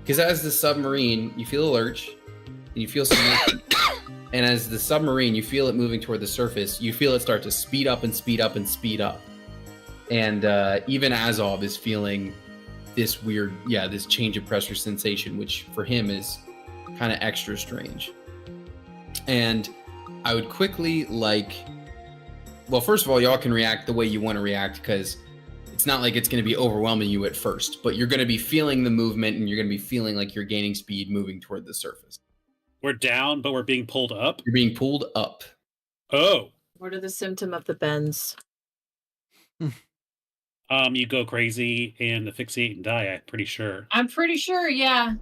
Because as the submarine, you feel a lurch, and you feel some movement. And as the submarine, you feel it moving toward the surface. You feel it start to speed up and speed up and speed up. And even Azov is feeling this weird, this change of pressure sensation, which for him is kind of extra strange. And I would quickly well, first of all, y'all can react the way you want to react, because it's not like it's going to be overwhelming you at first, but you're going to be feeling the movement, and you're going to be feeling like you're gaining speed moving toward the surface. We're down, but we're being pulled up? You're being pulled up. Oh. What are the symptom of the bends? You go crazy and asphyxiate and die, I'm pretty sure. I'm pretty sure, yeah.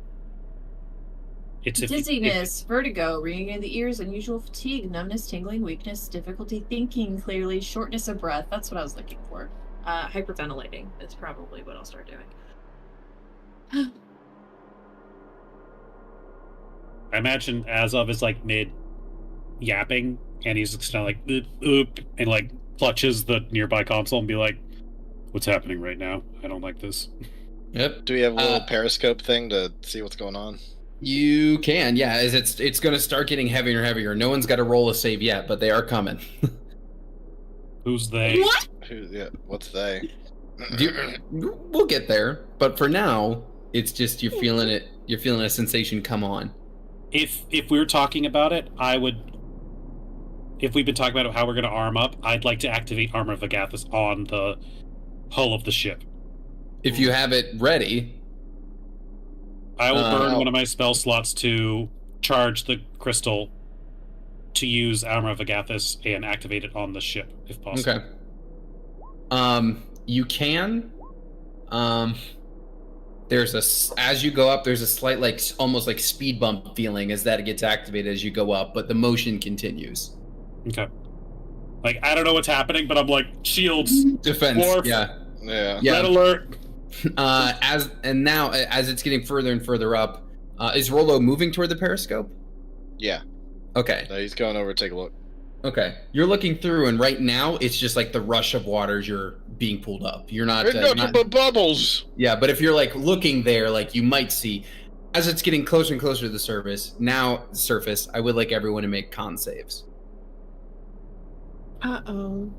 It's Dizziness, vertigo, ringing in the ears, unusual fatigue, numbness, tingling, weakness, difficulty thinking clearly, shortness of breath. That's what I was looking for. Hyperventilating is probably what I'll start doing. I imagine Azov is like mid yapping, and he's just kind of like oop, and like clutches the nearby console and be like, "What's happening right now? I don't like this." Yep. Do we have a little periscope thing to see what's going on? You can, yeah. As it's going to start getting heavier and heavier. No one's got to roll a save yet, but they are coming. Who's they? What? What's they? We'll get there, but for now, it's just you're feeling it. You're feeling a sensation come on. If we were talking about it, I would. If we've been talking about how we're going to arm up, I'd like to activate Armor of Agathis on the hull of the ship. If you have it ready, I will burn one of my spell slots to charge the crystal to use Armor of Agathis and activate it on the ship, if possible. Okay. You can. As you go up, there's a slight, like, almost like speed bump feeling as that it gets activated as you go up, but the motion continues. Okay. Like, I don't know what's happening, but I'm like, shields, Defense, Wharf. Yeah. red alert. As it's getting further and further up, is Rolo moving toward the periscope? Yeah. Okay. No, he's going over to take a look. Okay. You're looking through, and right now it's just like the rush of waters. You're being pulled up. You're not. Ain't nothing but bubbles. Yeah, but if you're like looking there, like you might see, as it's getting closer and closer to the surface. I would like everyone to make con saves. Uh-oh.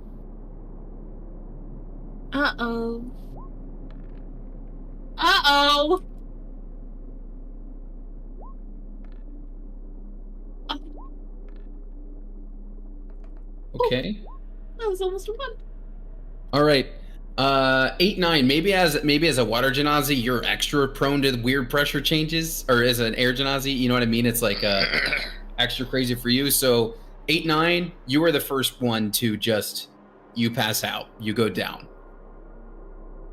Uh-oh. Uh-oh. Okay. That was almost a 1. All right. 8, 9. Maybe as a water genasi, you're extra prone to weird pressure changes, or as an air genasi, you know what I mean? It's like extra crazy for you. So 8, 9, you are the first one to you pass out. You go down.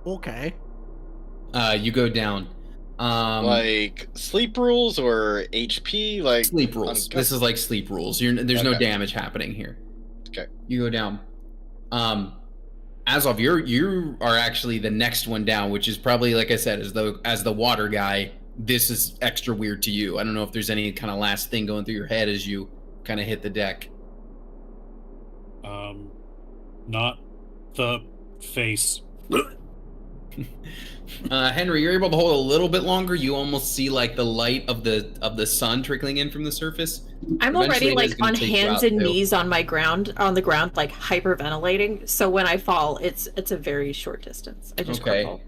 Okay. You go down. Like sleep rules or HP? Like sleep rules. This is like sleep rules. There's no damage happening here. Okay. You go down. As of you are actually the next one down, which is probably, like I said, as the water guy, this is extra weird to you. I don't know if there's any kind of last thing going through your head as you kind of hit the deck. Not the face. Henry, you're able to hold a little bit longer. You almost see like the light of the sun trickling in from the surface. I'm Eventually, already like on take you hands out, and too. knees on the ground, like hyperventilating. So when I fall, it's a very short distance. I just Okay. crumple.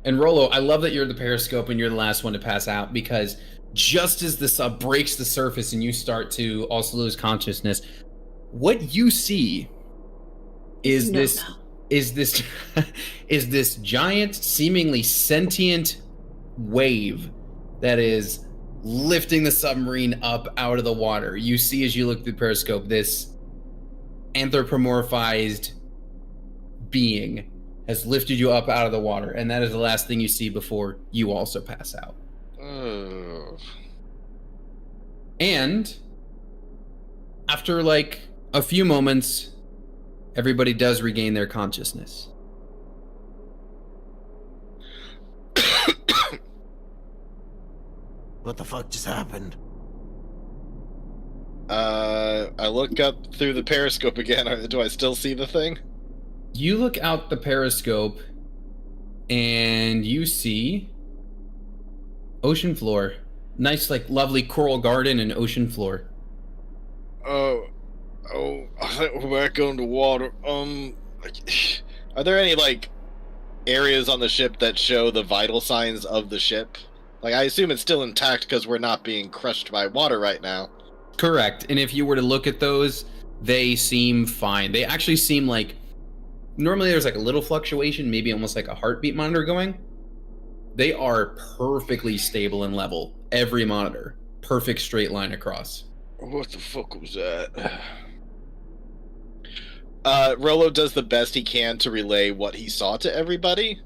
And Rolo, I love that you're the periscope and you're the last one to pass out, because just as the sub breaks the surface and you start to also lose consciousness, what you see is No, this no. is this giant, seemingly sentient wave that is lifting the submarine up out of the water. You see, as you look through the periscope, this anthropomorphized being has lifted you up out of the water, and that is the last thing you see before you also pass out. And after like a few moments, everybody does regain their consciousness. What the fuck just happened? I look up through the periscope again. Do I still see the thing? You look out the periscope and you see ocean floor. Nice, like, lovely coral garden and ocean floor. Oh, I think we're back on the water. Are there any, like, areas on the ship that show the vital signs of the ship? Like, I assume it's still intact because we're not being crushed by water right now. Correct. And if you were to look at those, they seem fine. They actually seem like, normally there's like a little fluctuation, maybe almost like a heartbeat monitor going. They are perfectly stable and level. Every monitor. Perfect straight line across. What the fuck was that? Rolo does the best he can to relay what he saw to everybody.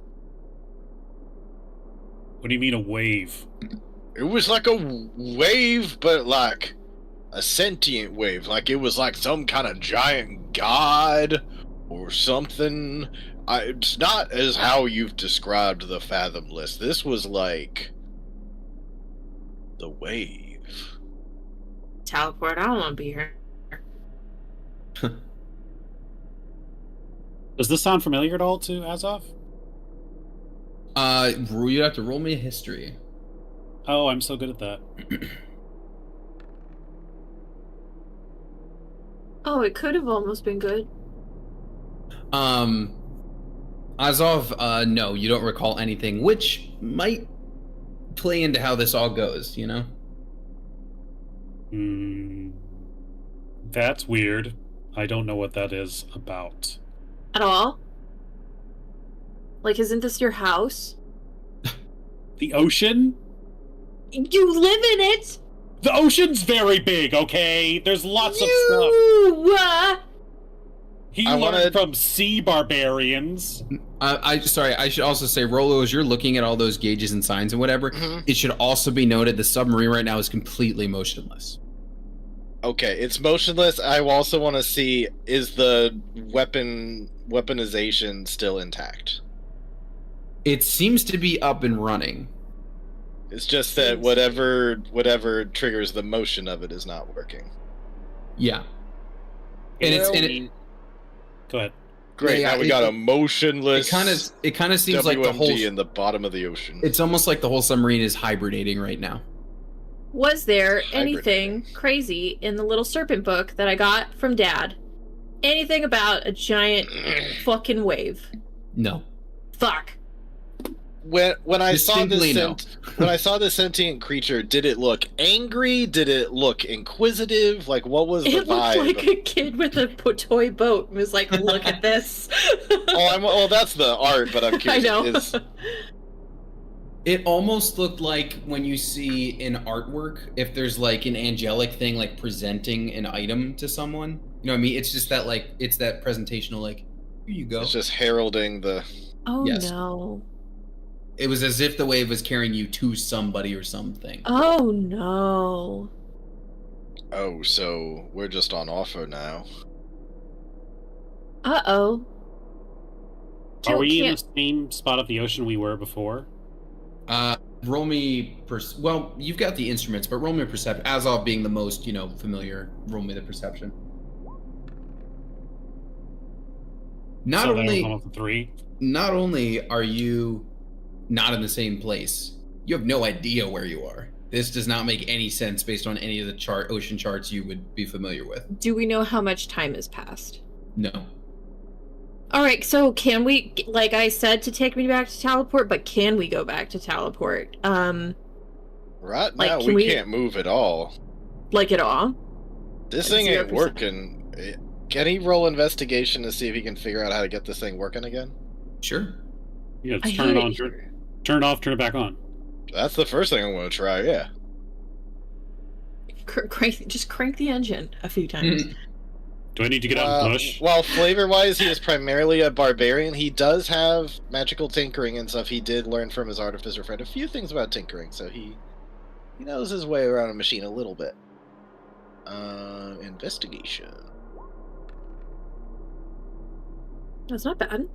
What do you mean a wave? It was like a wave, but like a sentient wave. Like it was like some kind of giant god or something. It's not as how you've described the Fathomless. This was like the wave. Teleport. I don't want to be here. Does this sound familiar at all to Azov? You have to roll me a history. Oh, I'm so good at that. Oh, it could have almost been good. Azov, no, you don't recall anything, which might play into how this all goes, you know? That's weird. I don't know what that is about. At all? Like, isn't this your house? The ocean? You live in it! The ocean's very big, okay? There's lots of stuff. He learned from sea barbarians. Sorry, I should also say, Rolo, as you're looking at all those gauges and signs and whatever, it should also be noted the submarine right now is completely motionless. Okay, it's motionless. I also want to see, is the weaponization still intact? It seems to be up and running. It's just that whatever triggers the motion of it is not working. Yeah. Go ahead. Great. Yeah, now we got a motionless. It kind of seems like the whole in the bottom of the ocean. It's almost like the whole submarine is hibernating right now. Was there anything crazy in the little serpent book that I got from Dad? Anything about a giant fucking wave? No. Fuck. when I saw Distinctly no. when I saw this sentient creature, did it look angry? Did it look inquisitive? Like, what was the It looked vibe? like a kid with a toy boat and was like, "Look at this." Well, that's the art, but I'm I curious. know. It almost looked like when you see in artwork, if there's like an angelic thing, like presenting an item to someone. You know what I mean? It's just that like it's that presentational like, here you go. It's just heralding the. Oh Yes. no. It was as if the wave was carrying you to somebody or something. Oh no. Oh, so we're just on offer now. Uh-oh. Are we in Can't- the same spot of the ocean we were before? Roll me. Well, you've got the instruments, but roll me a perception. Azov being the most, familiar. Roll me the perception. Not So that was only, almost a 3. not only are you not in the same place, you have no idea where you are. This does not make any sense based on any of the ocean charts you would be familiar with. Do we know how much time has passed? No. All right, so can we, like I said, to take me back to teleport, but can we go back to teleport? Right Like, now, can we we- can't move at all. Like at all? This Like thing 0%. ain't working. Can he roll investigation to see if he can figure out how to get this thing working again? Sure. Yeah, I just turn it hate on, turn it off, turn it back on. That's the first thing I'm going to try, yeah. Just crank the engine a few times. Do I need to get out and push? While flavor-wise, he is primarily a barbarian, he does have magical tinkering and stuff. He did learn from his artificer friend a few things about tinkering, so he knows his way around a machine a little bit. Investigation. That's not bad.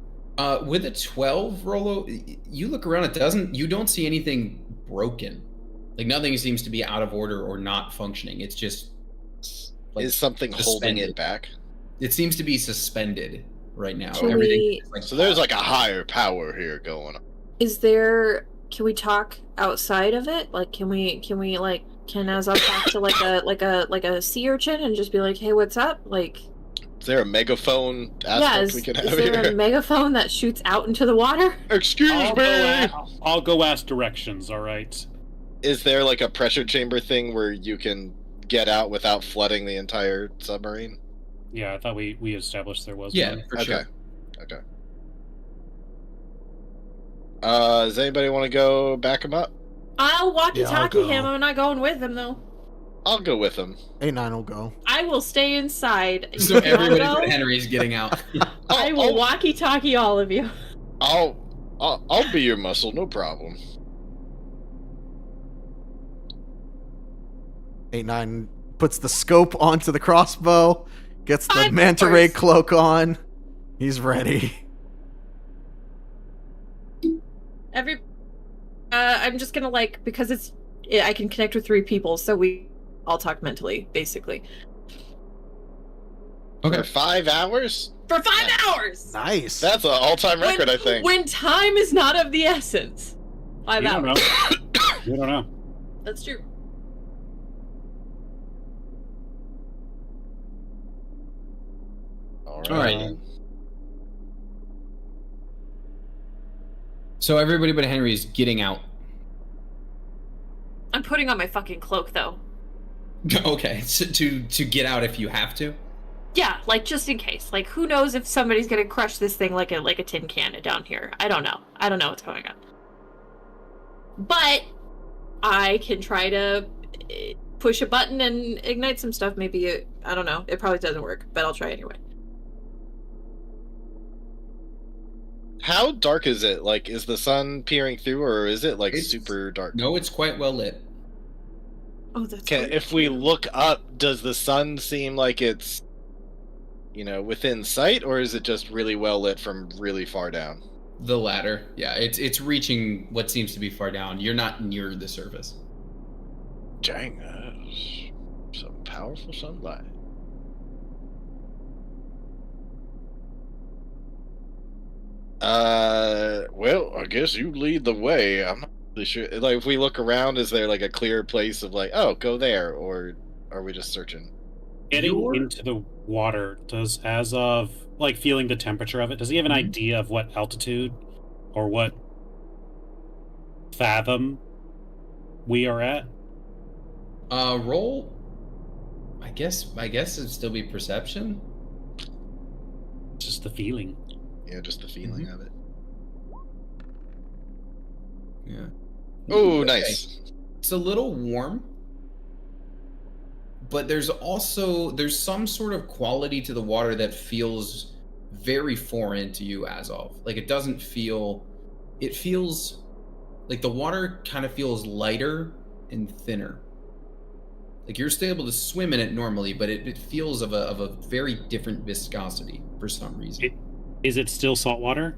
With a 12, Rolo, you look around, you don't see anything broken. Like nothing seems to be out of order or not functioning. It's just like Is something holding suspended. it back? It seems to be suspended right now. Can Everything we- is, like, So there's like a higher power here going on. Can we talk outside of it? Like, can Azov talk to like a sea urchin and just be like, hey, what's up? Like, Is there a megaphone aspect yeah, we can is have there here? a megaphone that shoots out into the water? Excuse me! I'll go ask directions, alright? Is there like a pressure chamber thing where you can get out without flooding the entire submarine? Yeah, I thought we established there was Yeah, one. for Okay. sure. Okay. Does anybody want to go back him up? I'll walkie-talkie Yeah, I'll him. go. I'm not going with him though. I'll go with him. 8-9 will go. I will stay inside. So You wanna everybody go? but Henry's getting out. I will walkie-talkie all of you. I'll be your muscle, no problem. 8-9 puts the scope onto the crossbow, gets the 5 manta ray hours. cloak on. He's ready. I'm just gonna because I can connect with 3 people, so we all talk mentally, basically. Okay. For 5 hours? For 5 hours! Nice. That's an all-time record, I think. When time is not of the essence. 5 You don't hours. know. You don't know. That's true. All right. So everybody but Henry's getting out. I'm putting on my fucking cloak, though. Okay, so to get out if you have to. Yeah, like, just in case. Like, who knows if somebody's gonna crush this thing like a tin can down here. I don't know. I don't know what's going on. But I can try to push a button and ignite some stuff. Maybe I don't know. It probably doesn't work, but I'll try anyway. How dark is it? Like, is the sun peering through, or is it like It's- super dark? No, it's quite well lit. Oh, that's Can, weird. if we look up, does the sun seem like it's, within sight, or is it just really well lit from really far down? The latter. Yeah, it's reaching what seems to be far down. You're not near the surface. Dang, that's some powerful sunlight. Well, I guess you lead the way. I'm not really sure. Like, if we look around, is there like a clear place of like, oh, go there, or are we just searching? Getting You're- into the water, does Azov, feeling the temperature of it, does he have an idea of what altitude or what fathom we are at? Roll. I guess it'd still be perception. Just the feeling. Yeah, just the feeling of it. Yeah. Oh, Okay. nice. It's a little warm, but there's some sort of quality to the water that feels very foreign to you, Azov. Like it feels like the water kind of feels lighter and thinner. Like you're still able to swim in it normally, but it feels of a very different viscosity for some reason. Is it still salt water?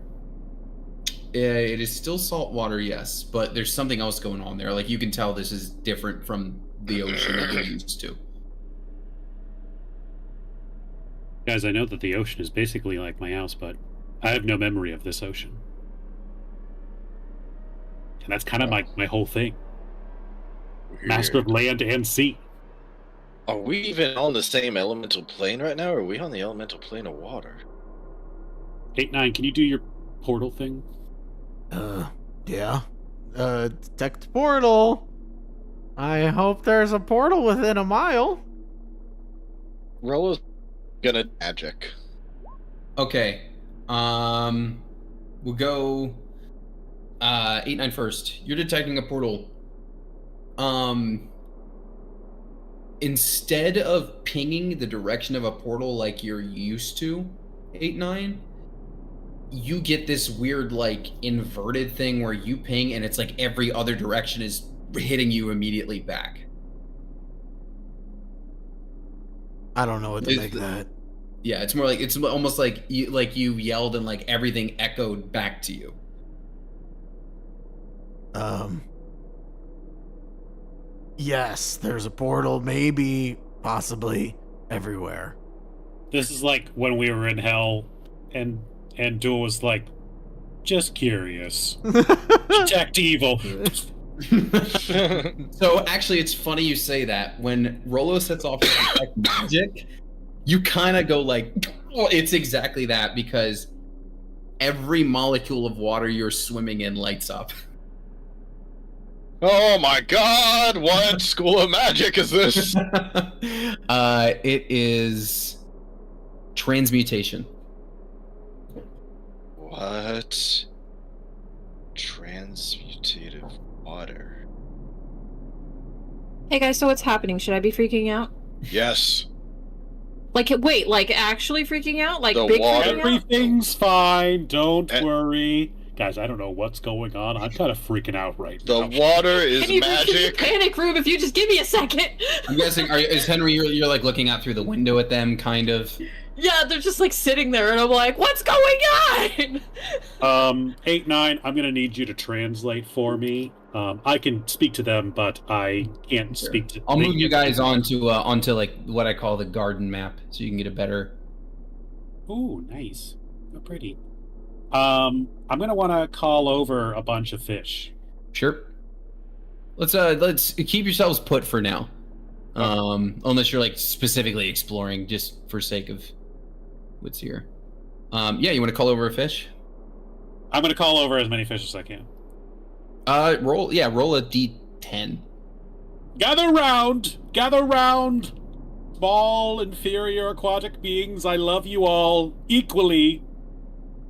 It is still salt water, yes, but there's something else going on there. Like you can tell this is different from the ocean that you're used to. Guys, I know that the ocean is basically like my house, but I have no memory of this ocean. And that's kind of my whole thing. Master of land and sea. Are we even on the same elemental plane right now, or are we on the elemental plane of water? 8-9, can you do your portal thing? Yeah. Detect portal. I hope there's a portal within a mile. Rollo's gonna magic. Okay. We'll go 8-9 first. You're detecting a portal. Instead of pinging the direction of a portal like you're used to, 8-9, you get this weird like inverted thing where you ping and it's like every other direction is hitting you immediately back. I don't know what to make of that. Yeah, it's more like it's almost like you yelled and like everything echoed back to you. Yes, there's a portal, maybe, possibly, everywhere. This is like when we were in hell and Duel was like, just curious. Detect evil. So actually, it's funny you say that. When Rolo sets off detect magic, you kind of go like, well, it's exactly that, because every molecule of water you're swimming in lights up. Oh my god, what school of magic is this? It is transmutation. What? Transmutative water. Hey guys, so what's happening? Should I be freaking out? Yes. Like, wait, like actually freaking out? Like The big water. freaking out? Everything's fine. Don't Eh. worry. Guys, I don't know what's going on. I'm kind of freaking out right The now. water is Can you move to the magic. panic room if you just give me a second? I'm guessing, is Henry, you're like looking out through the window at them, kind of? Yeah, they're just like sitting there, and I'm like, what's going on? 8-9, I'm gonna need you to translate for me. I can speak to them, but I can't Sure. speak to. I'll move you guys onto like what I call the garden map, so you can get a better. Ooh, nice. Oh, pretty. I'm gonna want to call over a bunch of fish. Sure. Let's keep yourselves put for now. Unless you're like specifically exploring just for sake of what's here. Yeah, you want to call over a fish? I'm gonna call over as many fish as I can. Roll a D10. Gather round, small, inferior aquatic beings. I love you all equally.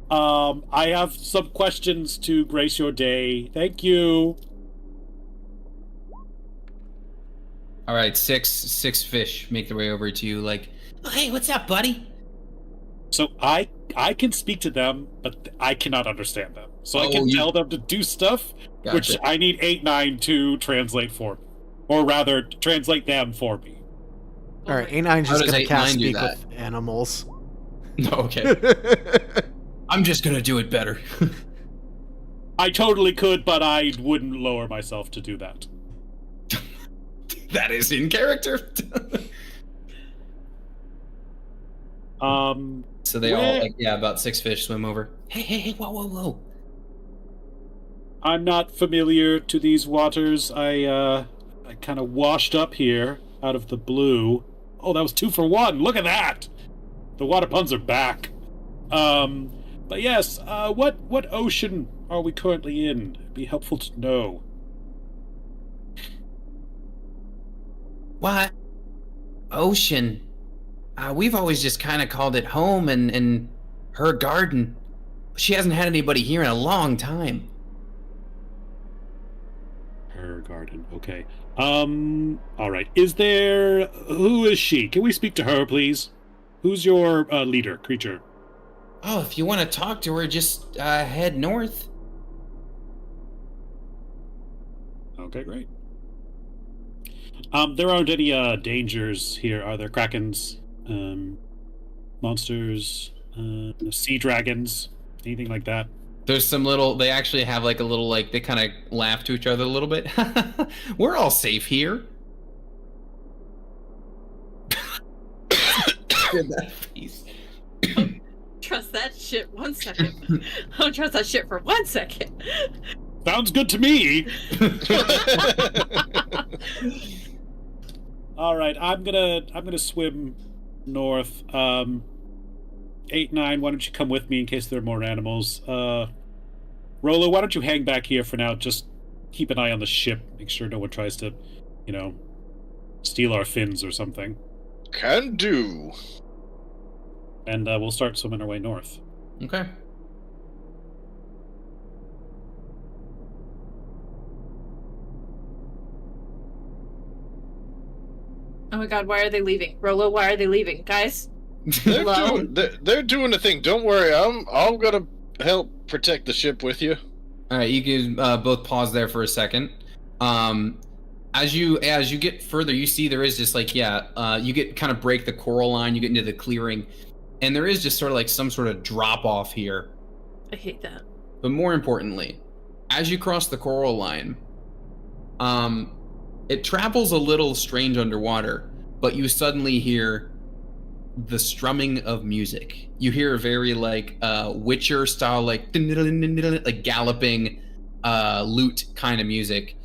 I have some questions to grace your day. Thank you. All right, six fish make their way over to you. Like, oh, hey, what's up, buddy? So I can speak to them, but I cannot understand them. So I Oh, can you- tell them to do stuff, which Gotcha. I need 8-9 to translate for me. Or rather, translate them for me. Alright, A9's How just does gonna 8-9 cast do speak that? with animals. No, okay. I'm just gonna do it better. I totally could, but I wouldn't lower myself to do that. That is in character. So they all Where- like, yeah, about 6 fish swim over. Hey, whoa. I'm not familiar to these waters. I kind of washed up here out of the blue. Oh, that was 2 for 1. Look at that. The water puns are back. But yes, what ocean are we currently in? It'd be helpful to know. What? Ocean. We've always just kind of called it home and her garden. She hasn't had anybody here in a long time. Her garden. Okay. All right. Who is she? Can we speak to her, please? Who's your leader, creature? Oh, if you want to talk to her, just head north. Okay, great. There aren't any dangers here, are there? Krakens, monsters, sea dragons, anything like that? There's some they actually have like a little, like, they kind of laugh to each other a little bit. We're all safe here. That face. Trust that shit 1 second. I don't trust that shit for 1 second. Sounds good to me. All right, I'm gonna swim north. 8, 9, why don't you come with me in case there are more animals? Rolo, why don't you hang back here for now? Just keep an eye on the ship. Make sure no one tries to, steal our fins or something. Can do. And we'll start swimming our way north. Okay. Oh my god, why are they leaving? Rolo, why are they leaving? Guys? They're doing a thing. Don't worry. I'm gonna help protect the ship with you. All right, you can both pause there for a second. As you get further, you see there is just like, you get kind of break the coral line, you get into the clearing, and there is just sort of like some sort of drop off here. I hate that. But more importantly, as you cross the coral line, it travels a little strange underwater, but you suddenly hear the strumming of music. You hear a very like Witcher style, like galloping lute kind of music,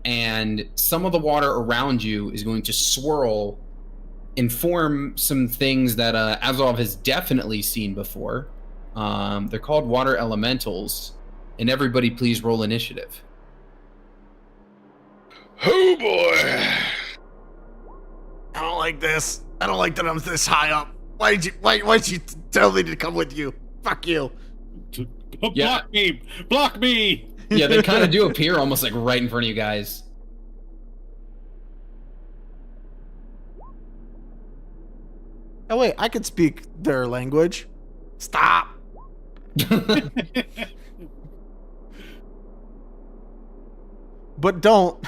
and some of the water around you is going to swirl and form some things that Azov has definitely seen before. They're called water elementals, and everybody please roll initiative. Oh boy! I don't like this. I don't like that I'm this high up. Why'd you tell me to come with you? Fuck you. Yeah. Block me! Yeah, they kind of do appear almost like right in front of you guys. Oh wait, I could speak their language. Stop. But don't.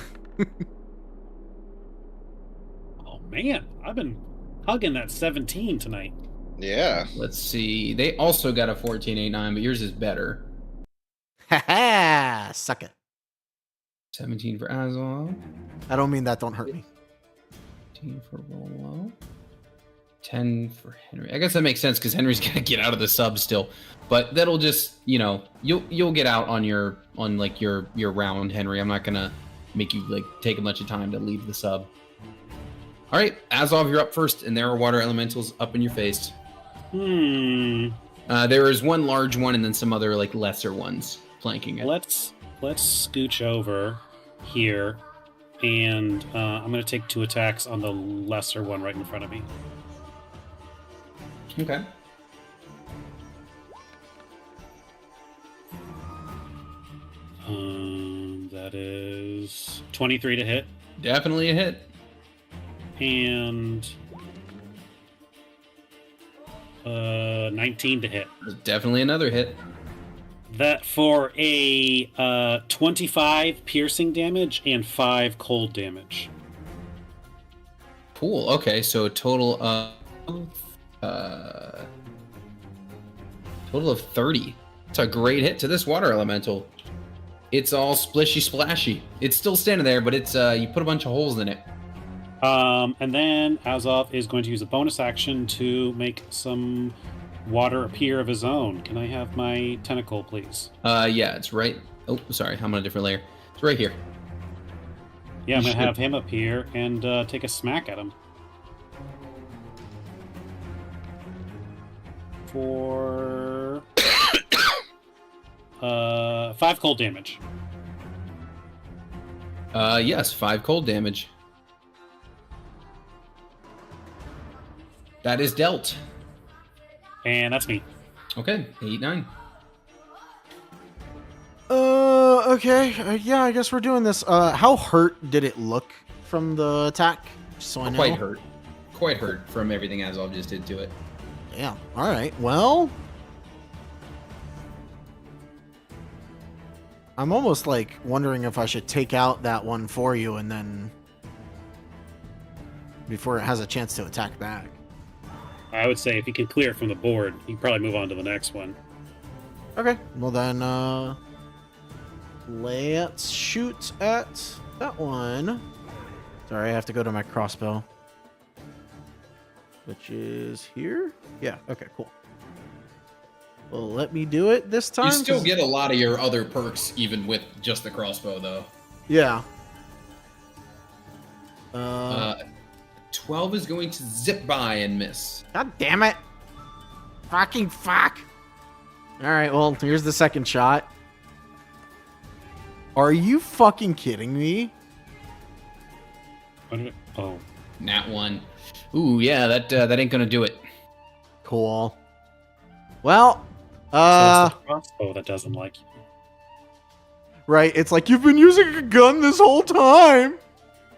Oh man, I've been hugging that 17 tonight. Yeah. Let's see. They also got a 14.89, but yours is better. Ha ha! Suck it. 17 for Azov. I don't mean that. Don't hurt me. 15 for Rolo. 10 for Henry. I guess that makes sense because Henry's gonna get out of the sub still, but that'll just you'll get out on your round, Henry. I'm not gonna make you like take a bunch of time to leave the sub. All right, Azov, you're up first, and there are water elementals up in your face. There is one large one, and then some other like lesser ones flanking it. Let's scooch over here, and I'm gonna take 2 attacks on the lesser one right in front of me. Okay. That is 23 to hit. Definitely a hit. And 19 to hit. Definitely another hit. That for a 25 piercing damage and 5 cold damage. Cool. Okay, so a total of 30. It's a great hit to this water elemental. It's all splishy splashy. It's still standing there, but it's you put a bunch of holes in it. And then Azov is going to use a bonus action to make some water appear of his own. Can I have my tentacle, please? Yeah, it's right. Oh, sorry, I'm on a different layer. It's right here. Yeah, I'm going to have him appear and take a smack at him. For 5 cold damage. Yes, 5 cold damage. That is dealt. And that's me. Okay, 8, 9. Okay. Yeah, I guess we're doing this. How hurt did it look from the attack? Just so I know. Quite hurt. Quite hurt from everything Azov just did to it. Yeah. All right. Well, I'm almost like wondering if I should take out that one for you and then before it has a chance to attack back. I would say if you can clear it from the board, you can probably move on to the next one. Okay. Well then, let's shoot at that one. Sorry, I have to go to my crossbow. Which is here? Yeah, okay, cool. Well, let me do it this time. You still 'cause- get a lot of your other perks even with just the crossbow, though. Yeah. 12 is going to zip by and miss. God damn it. Fucking fuck. Alright, well, here's the second shot. Are you fucking kidding me? What did it- Oh. Nat 1. Ooh, yeah, that ain't gonna do it. Cool. Well, So it's the crossbow that doesn't like you. right, it's like you've been using a gun this whole time.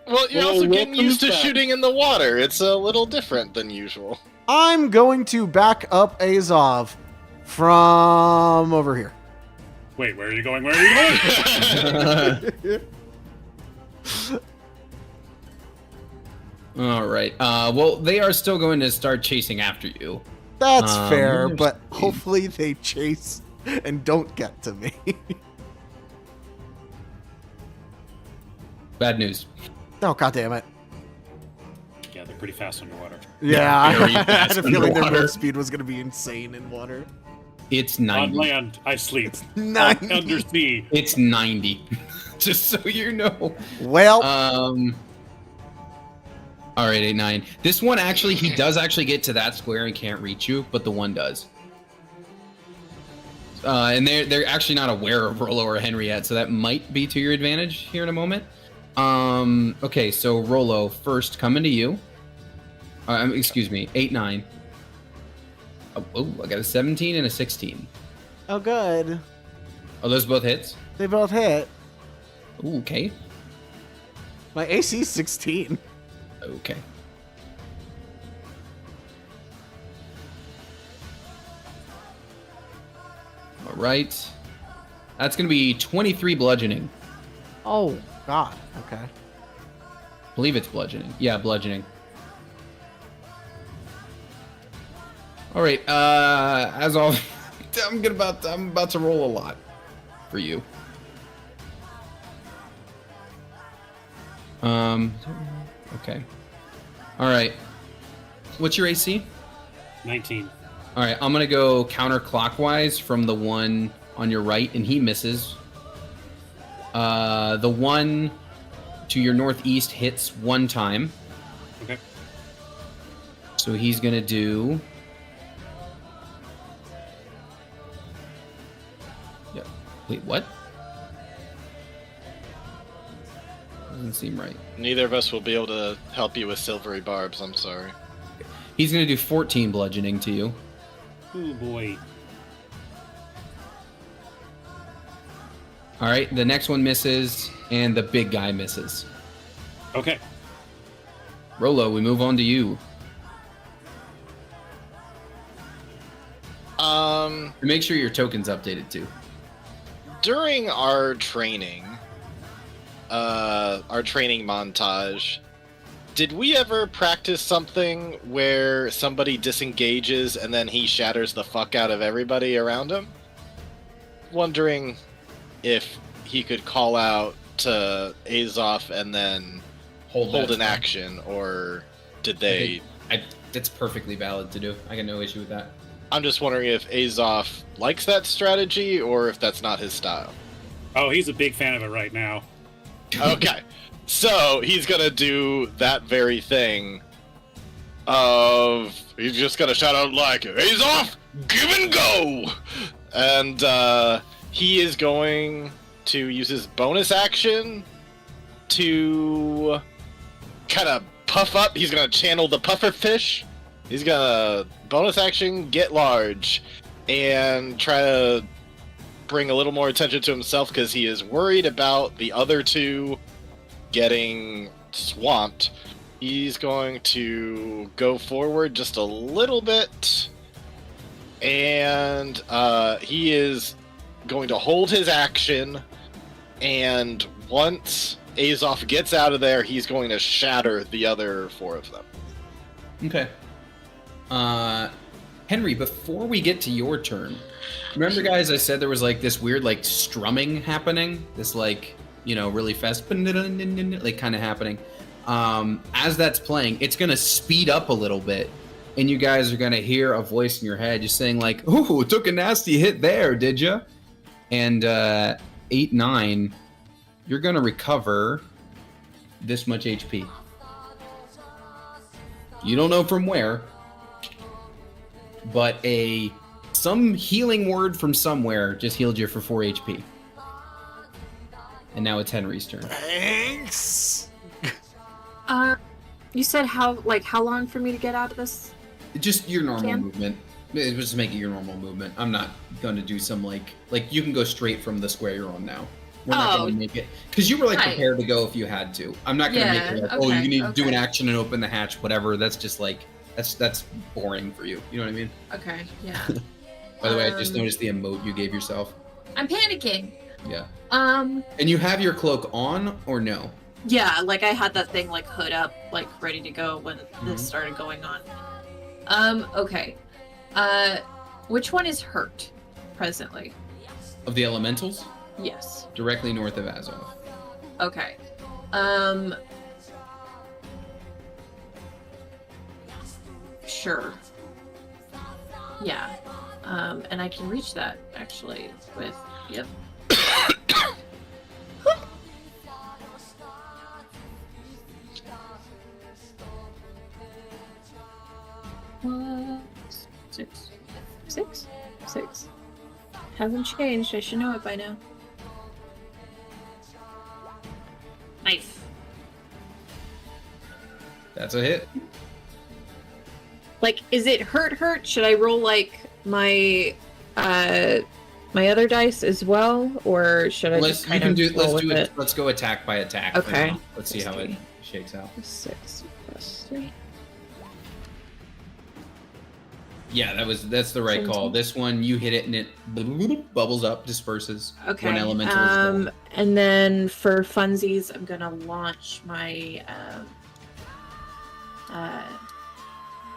Well, you're Well, also getting welcome used to back. shooting in the water. It's a little different than usual. I'm going to back up Azov from over here. Wait, where are you going? Where are you going? All right. Well, they are still going to start chasing after you. That's fair, let's but see. hopefully they chase and don't get to me. Bad news. Oh, god damn it. Yeah, they're pretty fast underwater. Yeah, very I had fast a feeling their underwater. move speed was going to be insane in water. It's On 90. land, I sleep. 90. Undersea. It's 90. Just so you know. Well, All right, 8, 9. This one actually, he does actually get to that square and can't reach you, but the one does. And they're actually not aware of Rolo or Henry yet, so that might be to your advantage here in a moment. Okay, so Rolo first coming to you. Excuse me, 8, 9. Oh, I got a 17 and a 16. oh good. Are those both hits? They both hit. Ooh, okay. My AC is 16. Okay. All right. That's going to be 23 bludgeoning. Oh, god. Okay. I believe it's bludgeoning. Yeah, bludgeoning. All right. As all, I'm about to roll a lot for you. Okay. All right. What's your AC? 19. All right. I'm gonna go counterclockwise from the one on your right, and he misses. The one to your northeast hits one time. Okay. So he's gonna do. Yep. Wait, what? Doesn't seem right. Neither of us will be able to help you with silvery barbs, I'm sorry. He's gonna do 14 bludgeoning to you. Oh boy. All right. The next one misses, and the big guy misses. Okay. Rolo, we move on to you. Make sure your token's updated too. During our training montage, did we ever practice something where somebody disengages and then he shatters the fuck out of everybody around him? Wondering if he could call out to Azov and then hold that an spell. action, or did they... That's perfectly valid to do. I got no issue with that. I'm just wondering if Azov likes that strategy or if that's not his style. Oh, he's a big fan of it right now. Okay, so he's gonna do that very thing of he's just gonna shout out like, "Azov, give and go!" And he is going to use his bonus action to kind of puff up. He's going to channel the puffer fish. He's going to bonus action get large and try to bring a little more attention to himself because he is worried about the other two getting swamped. He's going to go forward just a little bit, and he is going to hold his action, and once Azov gets out of there, he's going to shatter the other 4 of them. Okay. Henry, before we get to your turn, remember, guys, I said there was like this weird like strumming happening, this like, you know, really fast like kind of happening. As that's playing, it's gonna speed up a little bit, and you guys are gonna hear a voice in your head just saying like, "Ooh, took a nasty hit there, did ya?" And 8-9, you're gonna recover this much HP. You don't know from where, but some healing word from somewhere just healed you for 4 HP. And now it's Henry's turn. Thanks. You said how long for me to get out of this? Just your normal Can? movement. Just make it your normal movement. I'm not going to do some like you can go straight from the square you're on now. We're not going to make it because you were like Right. prepared to go if you had to. I'm not going to make it like, oh, okay, you need to do an okay. action and open the hatch, whatever. That's just like that's boring for you. You know what I mean? Okay, yeah. By the way, I just noticed the emote you gave yourself. I'm panicking. Yeah. Um, And you have your cloak on or no? yeah, like I had that thing like hood up, like ready to go when this started going on. Okay. Which one is hurt presently? Of the elementals? Yes. Directly north of Azov. Okay. Sure. Yeah. And I can reach that actually with, yep. Six. Hasn't changed. I should know it by now. Nice. That's a hit. Like, is it hurt? Should I roll like my my other dice as well, or should I just kind of roll with it? Let's go attack by attack. Okay. Let's see how it shakes out. 6 plus 3. Yeah, that's the right call. 17. This one, you hit it and it bubbles up, disperses. Okay. One elemental is gone. And then for funsies, I'm gonna launch my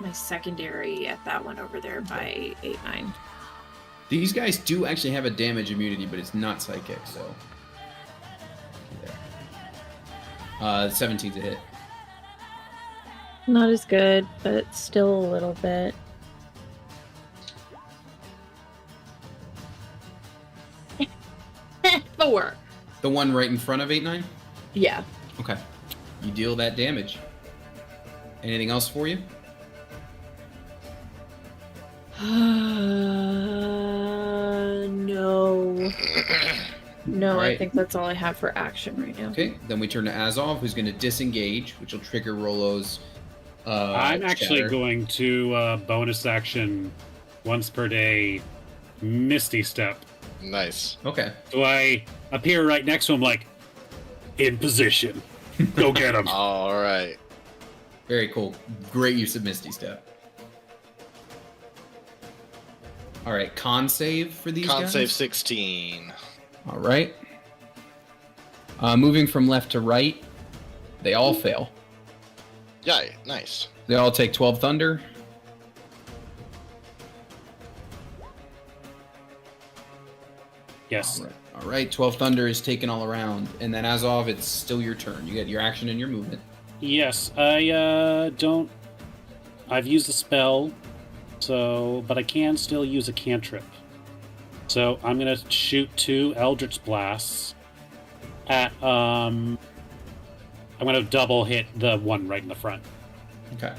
my secondary at that one over there by 8-9. These guys do actually have a damage immunity, but it's not psychic, so. 17's a hit. Not as good, but still a little bit. Four. The one right in front of 8-9? Yeah. Okay. You deal that damage. Anything else for you? No. No, I Alright. think that's all I have for action right now. Okay, then we turn to Azov, who's going to disengage, which will trigger Rolo's I'm actually shatter. going to bonus action once per day Misty Step. Nice. Okay. So I appear right next to him like, in position. Go get him. All right. Very cool. Great use of Misty Step. All right, con save for these Con guys? save 16. All right. Moving from left to right, they all fail. Yeah, nice. They all take 12 thunder. Yes. All right, 12 thunder is taken all around. And then Azov, it's still your turn. You get your action and your movement. Yes, I don't. I've used a spell, but I can still use a cantrip. So I'm gonna shoot 2 Eldritch Blasts at. I'm gonna double hit the one right in the front, Okay.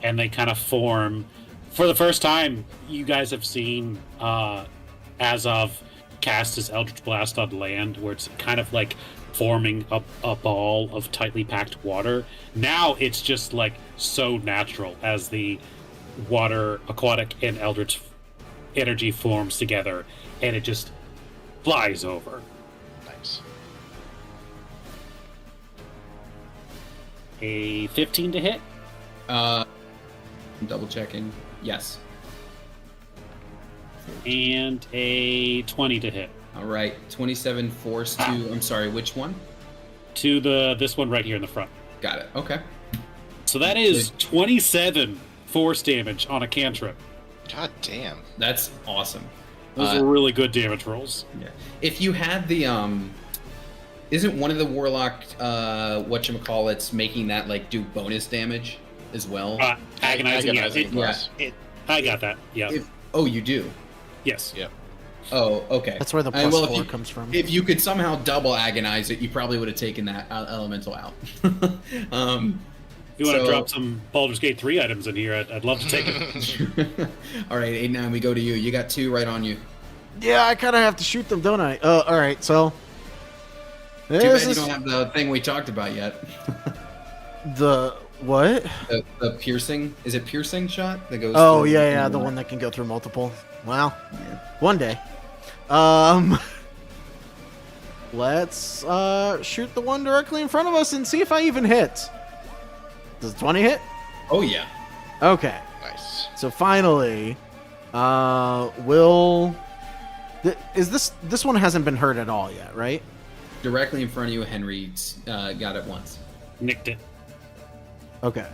and they kind of form. For the first time, you guys have seen as of cast his Eldritch Blast on land, where it's kind of like forming a ball of tightly packed water. Now it's just like so natural as the water, aquatic, and Eldritch energy forms together, and it just flies over. Nice. A 15 to hit. I'm double checking. Yes. And a 20 to hit. All right. 27 force to. I'm sorry. Which one? To this one right here in the front. Got it. Okay. So that is 27 force damage on a cantrip. God damn. That's awesome. Those are really good damage rolls. Yeah. If you had the isn't one of the warlock whatchamacallits making that like do bonus damage as well? Agonizing. Plus. I got that. Yeah. Oh, you do. Yes. Yep. Oh, okay. That's where the If +4 you, comes from. If you could somehow double agonize it, you probably would have taken that elemental out. If you want to drop some Baldur's Gate 3 items in here, I'd love to take it. All right, 8-9, we go to you. You got 2 right on you. Yeah, I kind of have to shoot them, don't I? All right, so... Too bad you don't have the thing we talked about yet. The... what? The piercing? Is it piercing shot that goes? Oh, through yeah, the one that can go through multiple. Well, Yeah. one day. Let's shoot the one directly in front of us and see if I even hit. Does 20 hit? Oh yeah. Okay. Nice. So finally, this one hasn't been hurt at all yet, right? Directly in front of you, Henry got it once. Nicked it. Okay.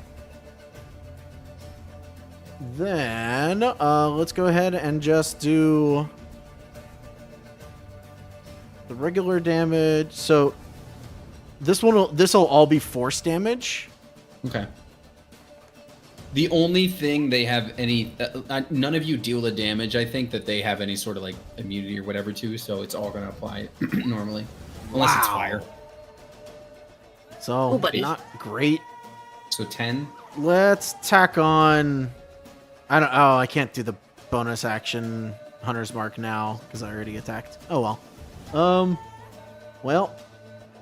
Then let's go ahead and just do the regular damage. So this will all be force damage. Okay. The only thing they have any, none of you deal the damage. I think that they have any sort of like immunity or whatever too, so it's all going to apply normally, unless it's fire. So buddy. not great. So 10. Let's tack on. I can't do the bonus action Hunter's Mark now because I already attacked. Oh well. Well,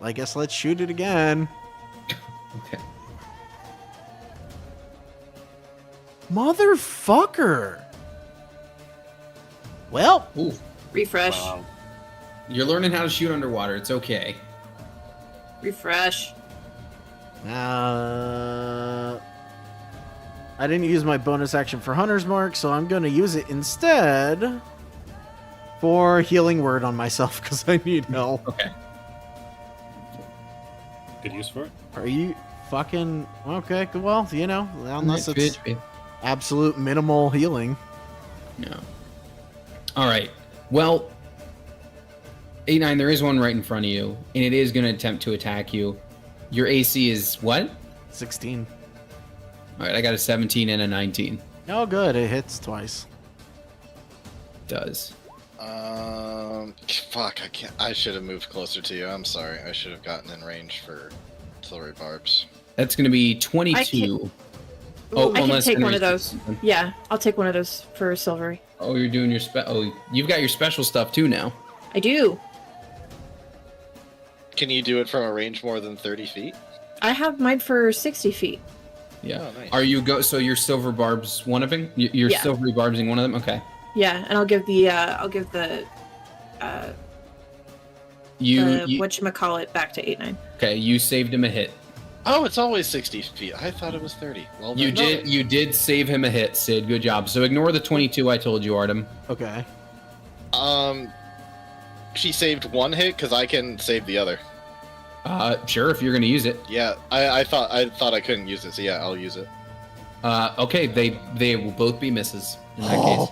I guess let's shoot it again. Okay. Motherfucker. Well, Ooh, Refresh. Wow. you're learning how to shoot underwater. It's okay. Refresh. I didn't use my bonus action for Hunter's Mark, so I'm going to use it instead for Healing Word on myself because I need help. Okay. Good use for it. Are you fucking okay? Well, unless it's Bitch. absolute minimal healing. No. All right. Well, 8-9, there is one right in front of you, and it is going to attempt to attack you. Your AC is what? 16. All right, I got a 17 and a 19. Oh, good. It hits twice. Does. Fuck, I can't. I should have moved closer to you. I'm sorry. I should have gotten in range for silvery barbs. That's going to be 22. I can unless take one Henry's of those. doing something. Yeah, I'll take one of those for silvery. Oh, you're doing your you've got your special stuff too now. I do. Can you do it from a range more than 30 feet? I have mine for 60 feet. Yeah. Oh, nice. Are you so you're silver barbs one of them? You're Yeah. silvery barbsing one of them? Okay. Yeah, and I'll give the whatchamacallit back to 8-9. Okay, you saved him a hit. Oh, it's always 60 feet. I thought it was 30. Well, You then- did save him a hit, Sid. Good job. So ignore the 22 I told you, Artem. Okay. She saved one hit because I can save the other. Sure, if you're gonna use it. Yeah, I thought I couldn't use it, so yeah, I'll use it. Okay, they will both be misses in that case.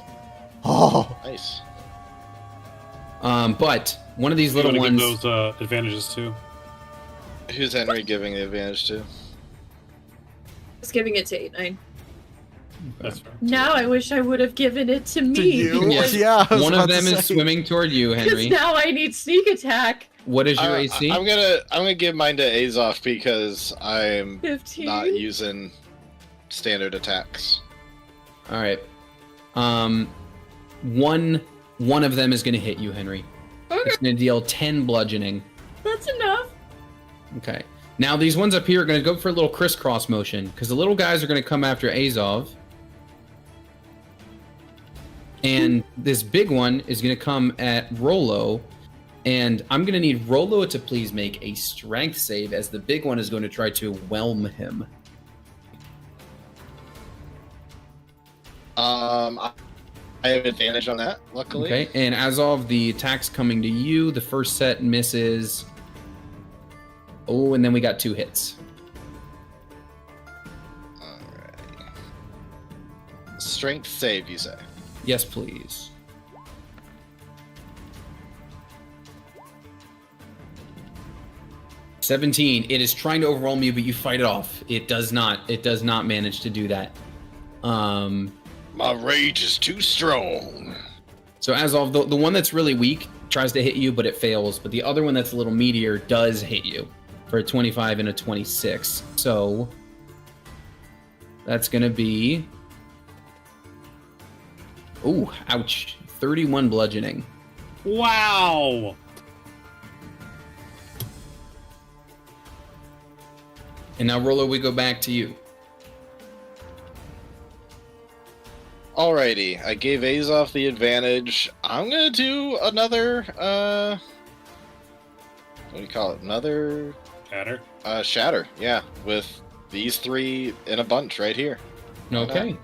Oh. Nice. But one of these You little want to ones. give those advantages too. Who's Henry giving the advantage to? Just giving it to 8-9. That's fair. Now I wish I would have given it to me. To you? Yes. Yeah. I was One about of to them is say. swimming toward you, Because Henry. now I need sneak attack. What is your AC? I'm gonna give mine to Azov because I'm 15. not using standard attacks. All right. One One of them is going to hit you, Henry. Okay. It's going to deal 10 bludgeoning. That's enough. Okay. Now these ones up here are going to go for a little crisscross motion because the little guys are going to come after Azov. And this big one is going to come at Rolo. And I'm going to need Rolo to please make a strength save as the big one is going to try to whelm him. I have advantage on that, luckily. Okay, and Azov, the attack's coming to you. The first set misses. Oh, and then we got 2 hits. Alright. Strength save, you say? Yes, please. $17. It is trying to overwhelm you, but you fight it off. It does not. It does not manage to do that. My rage is too strong. So Azov, the one that's really weak tries to hit you, but it fails. But the other one that's a little meatier does hit you for a 25 and a 26. So that's going to be... Ooh, ouch. 31 bludgeoning. Wow. And now, Rolo, we go back to you. Alrighty, I gave Azov the advantage. I'm gonna do another, what do you call it? Another... Shatter. Shatter, yeah, with these 3 in a bunch right here. Okay.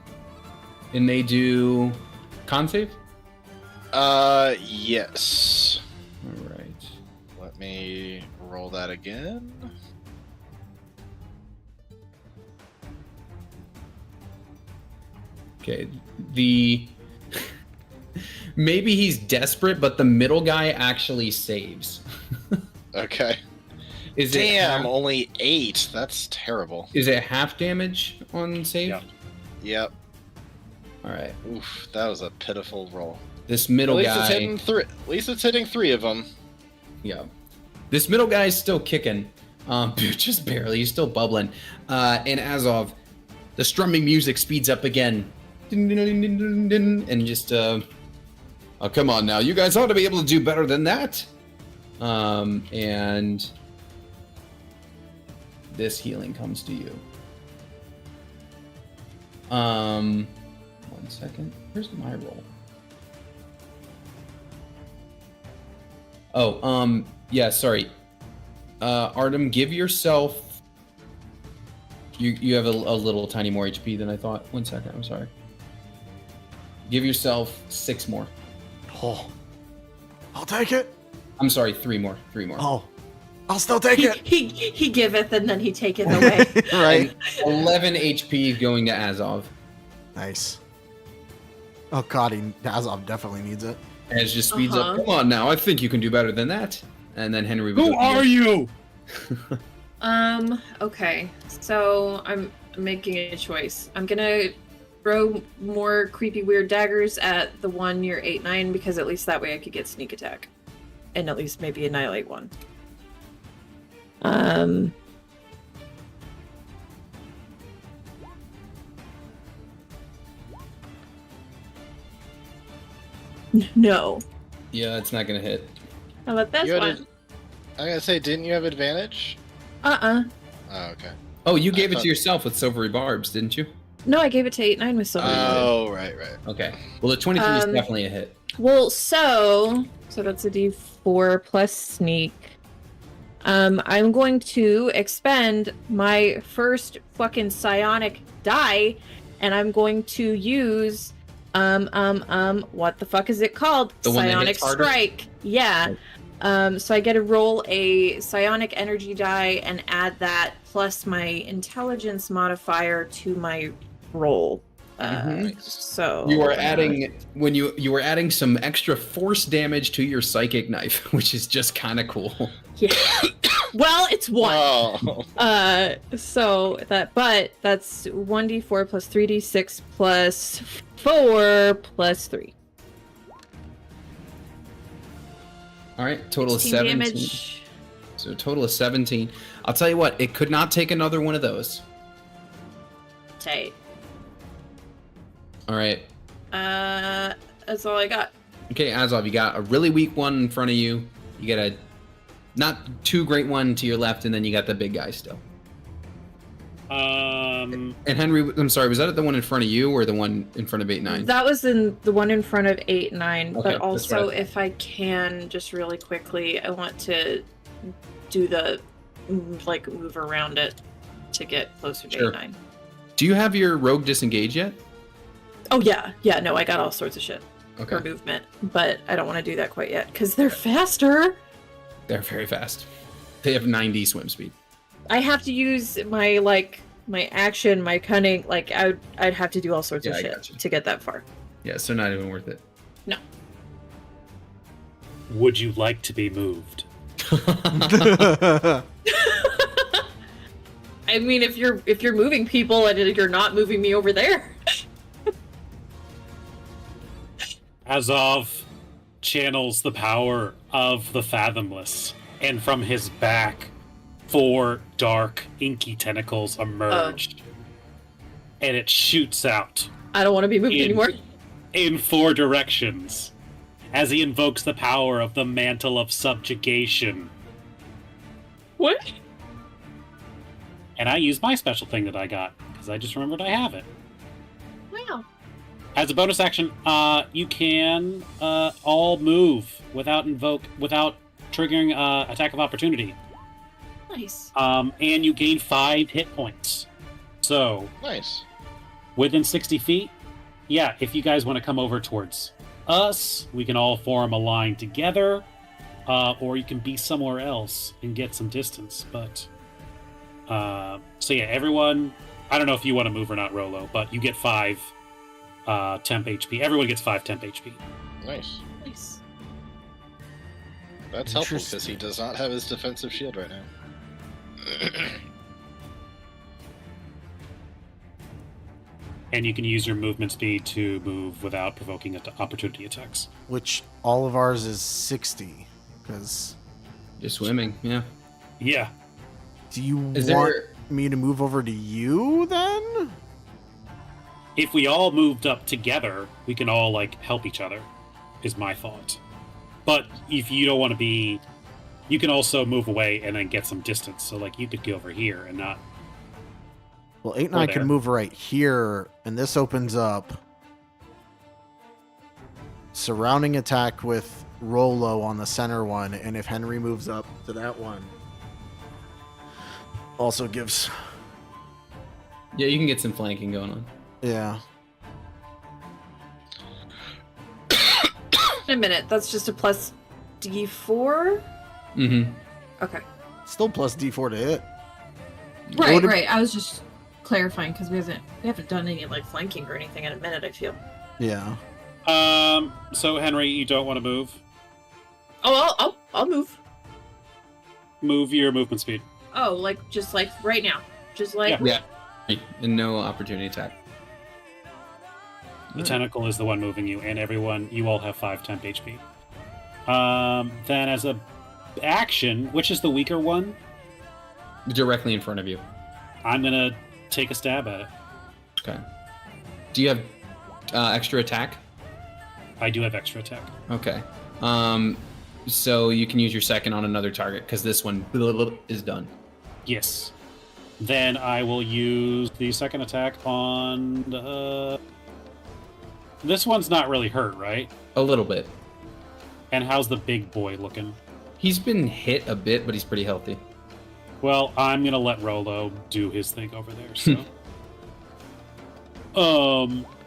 And they do con save? Yes. All right. Let me roll that again. Okay. The... Maybe he's desperate, but the middle guy actually saves. Okay. Is Damn, it only 8. That's terrible. Is it half damage on save? Yeah. Yep. All right. Oof, that was a pitiful roll. This middle At least guy. it's hitting 3. At least it's hitting 3 of them. Yeah. This middle guy is still kicking. Just barely. He's still bubbling. And Azov, the strumming music speeds up again. And just, oh, come on now. You guys ought to be able to do better than that. And this healing comes to you. 1 second. Where's my roll? Oh, yeah, sorry. Artem, give yourself... You have a little tiny more HP than I thought. 1 second, I'm sorry. Give yourself 6 more. Oh, I'll take it. I'm sorry, 3 more. 3 more. Oh, I'll still take it. He giveth and then he taketh away. Right. 11 HP going to Azov. Nice. Oh god, Azov definitely needs it. And it just speeds up. Come on now, I think you can do better than that. And then Henry would Who go are you? Okay. So I'm making a choice. I'm gonna throw more creepy weird daggers at the one near 8-9 because at least that way I could get sneak attack. And at least maybe annihilate one. No. Yeah, it's not gonna hit. How about this You had one? I'm gonna say, didn't you have advantage? Uh-uh. Oh, okay. Oh, you gave it thought- to yourself with silvery barbs, didn't you? No, I gave it to 8-9 with silver. Oh, right. Okay. Well, the 23 is definitely a hit. Well, so that's a D4 plus sneak. I'm going to expend my first fucking psionic die, and I'm going to use what the fuck is it called? The one that Psionic hits harder? strike. Yeah. So I get to roll a psionic energy die and add that plus my intelligence modifier to my roll. So You are adding you were adding some extra force damage to your psychic knife, which is just kind of cool. Yeah. Well, it's one. Oh. So that's 1d4 plus 3d6 plus 4 plus 3. All right, total of 16 17. damage. So a total of 17. I'll tell you what, it could not take another one of those. Tight. All right. That's all I got. Okay, Azov, you got a really weak one in front of you. You got a not too great one to your left, and then you got the big guy still. And Henry, I'm sorry, was that the one in front of you or the one in front of 8-9? That was in the one in front of 8-9. Okay, But also, if I can, just really quickly, I want to do the like move around it to get closer to 8-9. Do you have your rogue disengage yet? Oh yeah, no, I got all sorts of shit for movement, but I don't want to do that quite yet because they're faster. They're very fast. They have 90 swim speed. I have to use my action, my cunning. Like I'd have to do all sorts of shit to get that far. Yeah, so not even worth it. No. Would you like to be moved? I mean, if you're moving people and you're not moving me over there. Azov channels the power of the Fathomless, and from his back, 4 dark, inky tentacles emerge. And it shoots out. I don't want to be moved anymore. In 4 directions, as he invokes the power of the Mantle of Subjugation. What? And I use my special thing that I got, because I just remembered I have it. Wow. As a bonus action, you can all move without triggering attack of opportunity. Nice. And you gain 5 hit points. So Nice. Within 60 feet, yeah, if you guys want to come over towards us, we can all form a line together, or you can be somewhere else and get some distance. But so yeah, everyone. I don't know if you want to move or not, Rolo, but you get 5 temp HP. Everyone gets 5 temp HP. Nice. Nice. That's helpful because he does not have his defensive shield right now. And you can use your movement speed to move without provoking opportunity attacks. Which all of ours is 60, because... Just swimming, yeah. Yeah. Do you want me to move over to you, then? If we all moved up together, we can all, like, help each other, is my thought. But if you don't want to be... You can also move away and then get some distance. So, like, you could go over here and not... Well, 8-9 can move right here, and this opens up surrounding attack with Rolo on the center one, and if Henry moves up to that one, also gives... Yeah, you can get some flanking going on. Yeah. In a minute, that's just a plus D4? Mm-hmm. Okay. Still plus D4 to hit. Right. I was just clarifying because we haven't done any like flanking or anything in a minute, I feel. Yeah. So Henry, you don't want to move? Oh, I'll move. Move your movement speed. Oh, like just like right now. Just like Yeah. And no opportunity attack. The tentacle is the one moving you, and everyone, you all have 5 temp HP. Then as a action, which is the weaker one? Directly in front of you. I'm gonna take a stab at it. Okay. Do you have extra attack? I do have extra attack. Okay. So you can use your second on another target because this one is done. Yes. Then I will use the second attack on... This one's not really hurt, right? A little bit. And how's the big boy looking? He's been hit a bit, but he's pretty healthy. Well, I'm gonna let Rolo do his thing over there, so...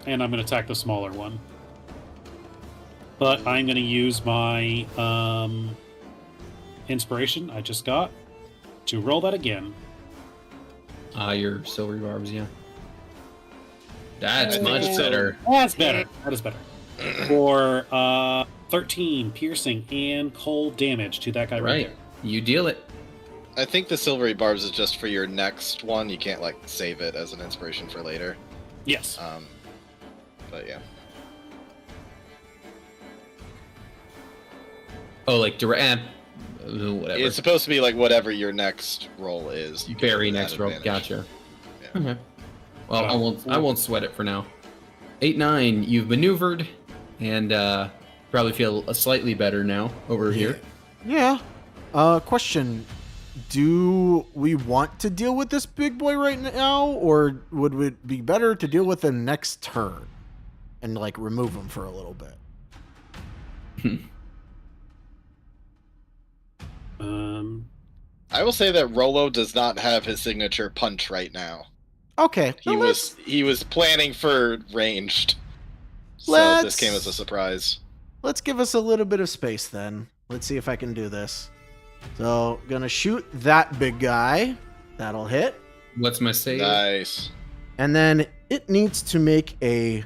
and I'm gonna attack the smaller one. But I'm gonna use my, inspiration I just got to roll that again. Your silvery barbs, yeah. That's much better. That's better. That is better. For 13 piercing and cold damage to that guy right there. You deal it. I think the silvery barbs is just for your next one. You can't like save it as an inspiration for later. Yes. But yeah. Oh, like direct. Whatever. It's supposed to be like whatever your next roll is. You Very next roll. Gotcha. Yeah. Okay. Well, I won't sweat it for now. 8-9. You've maneuvered, and Probably feel slightly better now over here. Yeah. Question. Do we want to deal with this big boy right now, or would it be better to deal with him next turn and like remove him for a little bit? I will say that Rolo does not have his signature punch right now. Okay. He was planning for ranged. So this came as a surprise. Let's give us a little bit of space then. Let's see if I can do this. So, gonna shoot that big guy. That'll hit. What's my save? Nice. And then it needs to make a...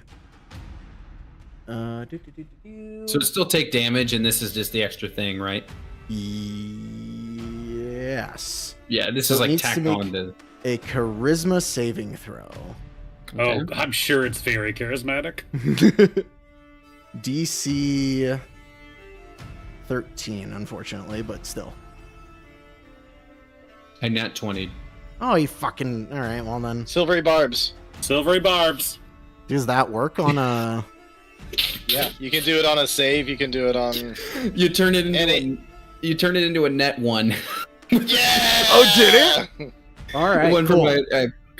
So it still take damage, and this is just the extra thing, right? Yes. Yeah, this So is it like needs to tacked make on to... a charisma saving throw. Oh, I'm sure it's very charismatic. DC 13, unfortunately, but still. I nat 20. Oh, you fucking... All right, well then. Silvery barbs. Silvery barbs. Does that work on a... Yeah, you can do it on a save. You can do it on. You turn it into a net 1. Yeah. Oh, did it? All right, Went cool. from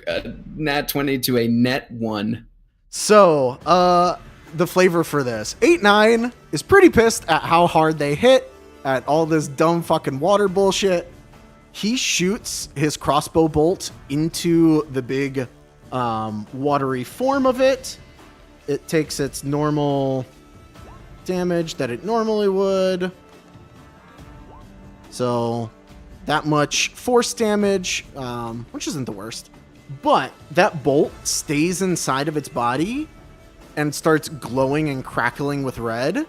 a nat 20 to a net 1. So, the flavor for this. 8-9 is pretty pissed at how hard they hit, at all this dumb fucking water bullshit. He shoots his crossbow bolt into the big watery form of it. It takes its normal damage that it normally would. So, that much force damage, which isn't the worst. But that bolt stays inside of its body and starts glowing and crackling with red.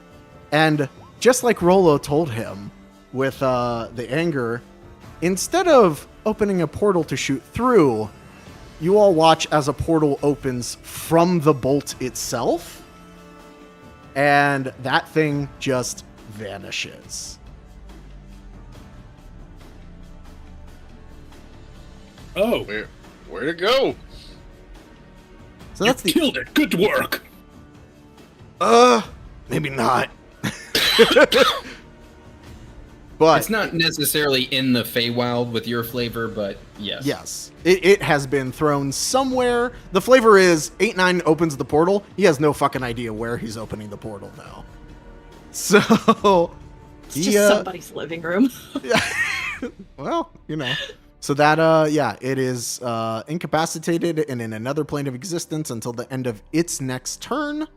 And just like Rolo told him with the anger, instead of opening a portal to shoot through, you all watch as a portal opens from the bolt itself. And that thing just vanishes. Oh, Where'd it go? So that's you killed it. Good work. Maybe not. But It's not necessarily in the Feywild with your flavor, but yes. yes, it has been thrown somewhere. The flavor is 8-9 opens the portal. He has no fucking idea where he's opening the portal now. So It's just somebody's living room. well, you know. So that yeah, it is incapacitated and in another plane of existence until the end of its next turn.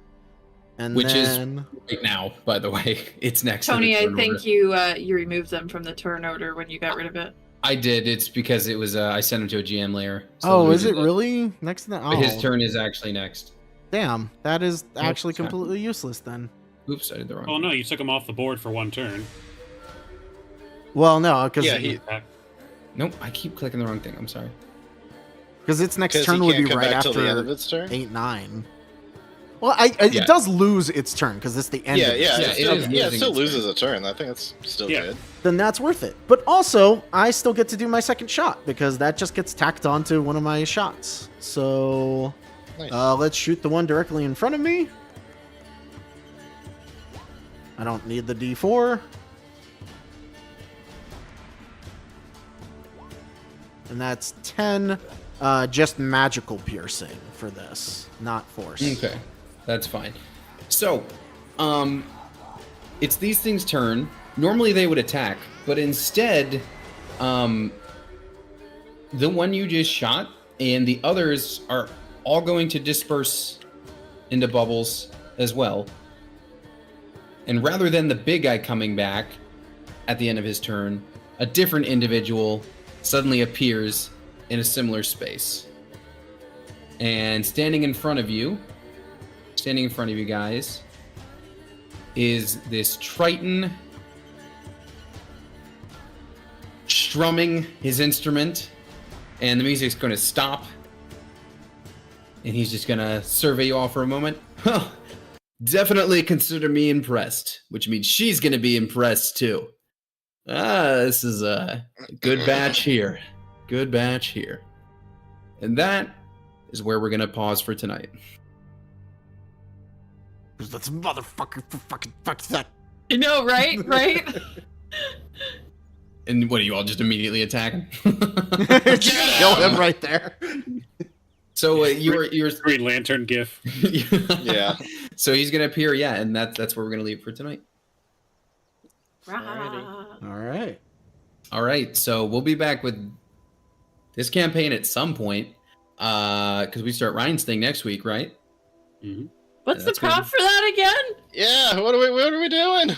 And Which then... is right now, by the way. It's next. to the Tony, I turn think order. you removed them from the turn order when you got rid of it. I did. It's because it was I sent him to a GM layer. So Oh, we is did it that. really next to that? But his Oh, turn is actually next. damn, that is actually it's not. completely useless then. Oops, I did the wrong. Oh no, you took him off the board for one turn. Well, no, because Yeah, Nope, I keep clicking the wrong thing. I'm sorry. its next Because turn he would can't be come right back till the end of after its turn. 8-9. Well, Yeah. it does lose its turn because it's the end. Yeah, of it. yeah, Yeah, it it still, is yeah, it losing still its loses a turn. I think it's still Yeah. good. Then that's worth it. But also, I still get to do my second shot because that just gets tacked onto one of my shots. So Nice. let's shoot the one directly in front of me. I don't need the D4. And that's 10 just magical piercing for this, not force. Okay, that's fine. So, it's these things' turn. Normally they would attack, but instead, the one you just shot and the others are all going to disperse into bubbles as well. And rather than the big guy coming back at the end of his turn, a different individual suddenly appears in a similar space. And standing in front of you guys, is this Triton strumming his instrument, and the music's going to stop, and he's just going to survey you all for a moment. Huh. Definitely consider me impressed, which means she's going to be impressed too. This is a good batch here. Good batch here. And that is where we're going to pause for tonight. That's motherfucker for fucking fuck's that. I know, right? Right? And what do you all just immediately attack him? Kill him right there. So you're Green Lantern gif. Yeah. So he's gonna appear, yeah, and that's where we're gonna leave it for tonight. Rah. All right. All right, so we'll be back with this campaign at some point, because we start Ryan's thing next week, right? Mhm. What's the That's good. prompt for that again? Yeah. What are we doing?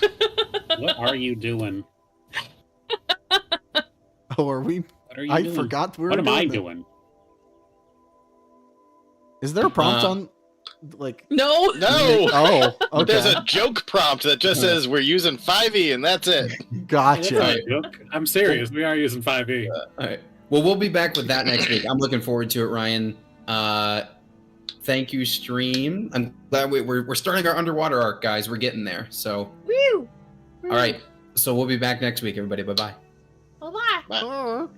What are you doing? Oh, are we? What are you I doing? forgot we were What am I that. doing? Is there a prompt on, like? No. No. Oh, okay. There's a joke prompt that just says we're using 5e and that's it. Gotcha. That's not a joke. I'm serious. We are using 5e. All right. Well, we'll be back with that next week. I'm looking forward to it, Ryan. Thank you, stream. I'm glad we're starting our underwater arc, guys. We're getting there. So, Woo. all right. So we'll be back next week, everybody. Bye bye. Bye-bye. Bye. Oh.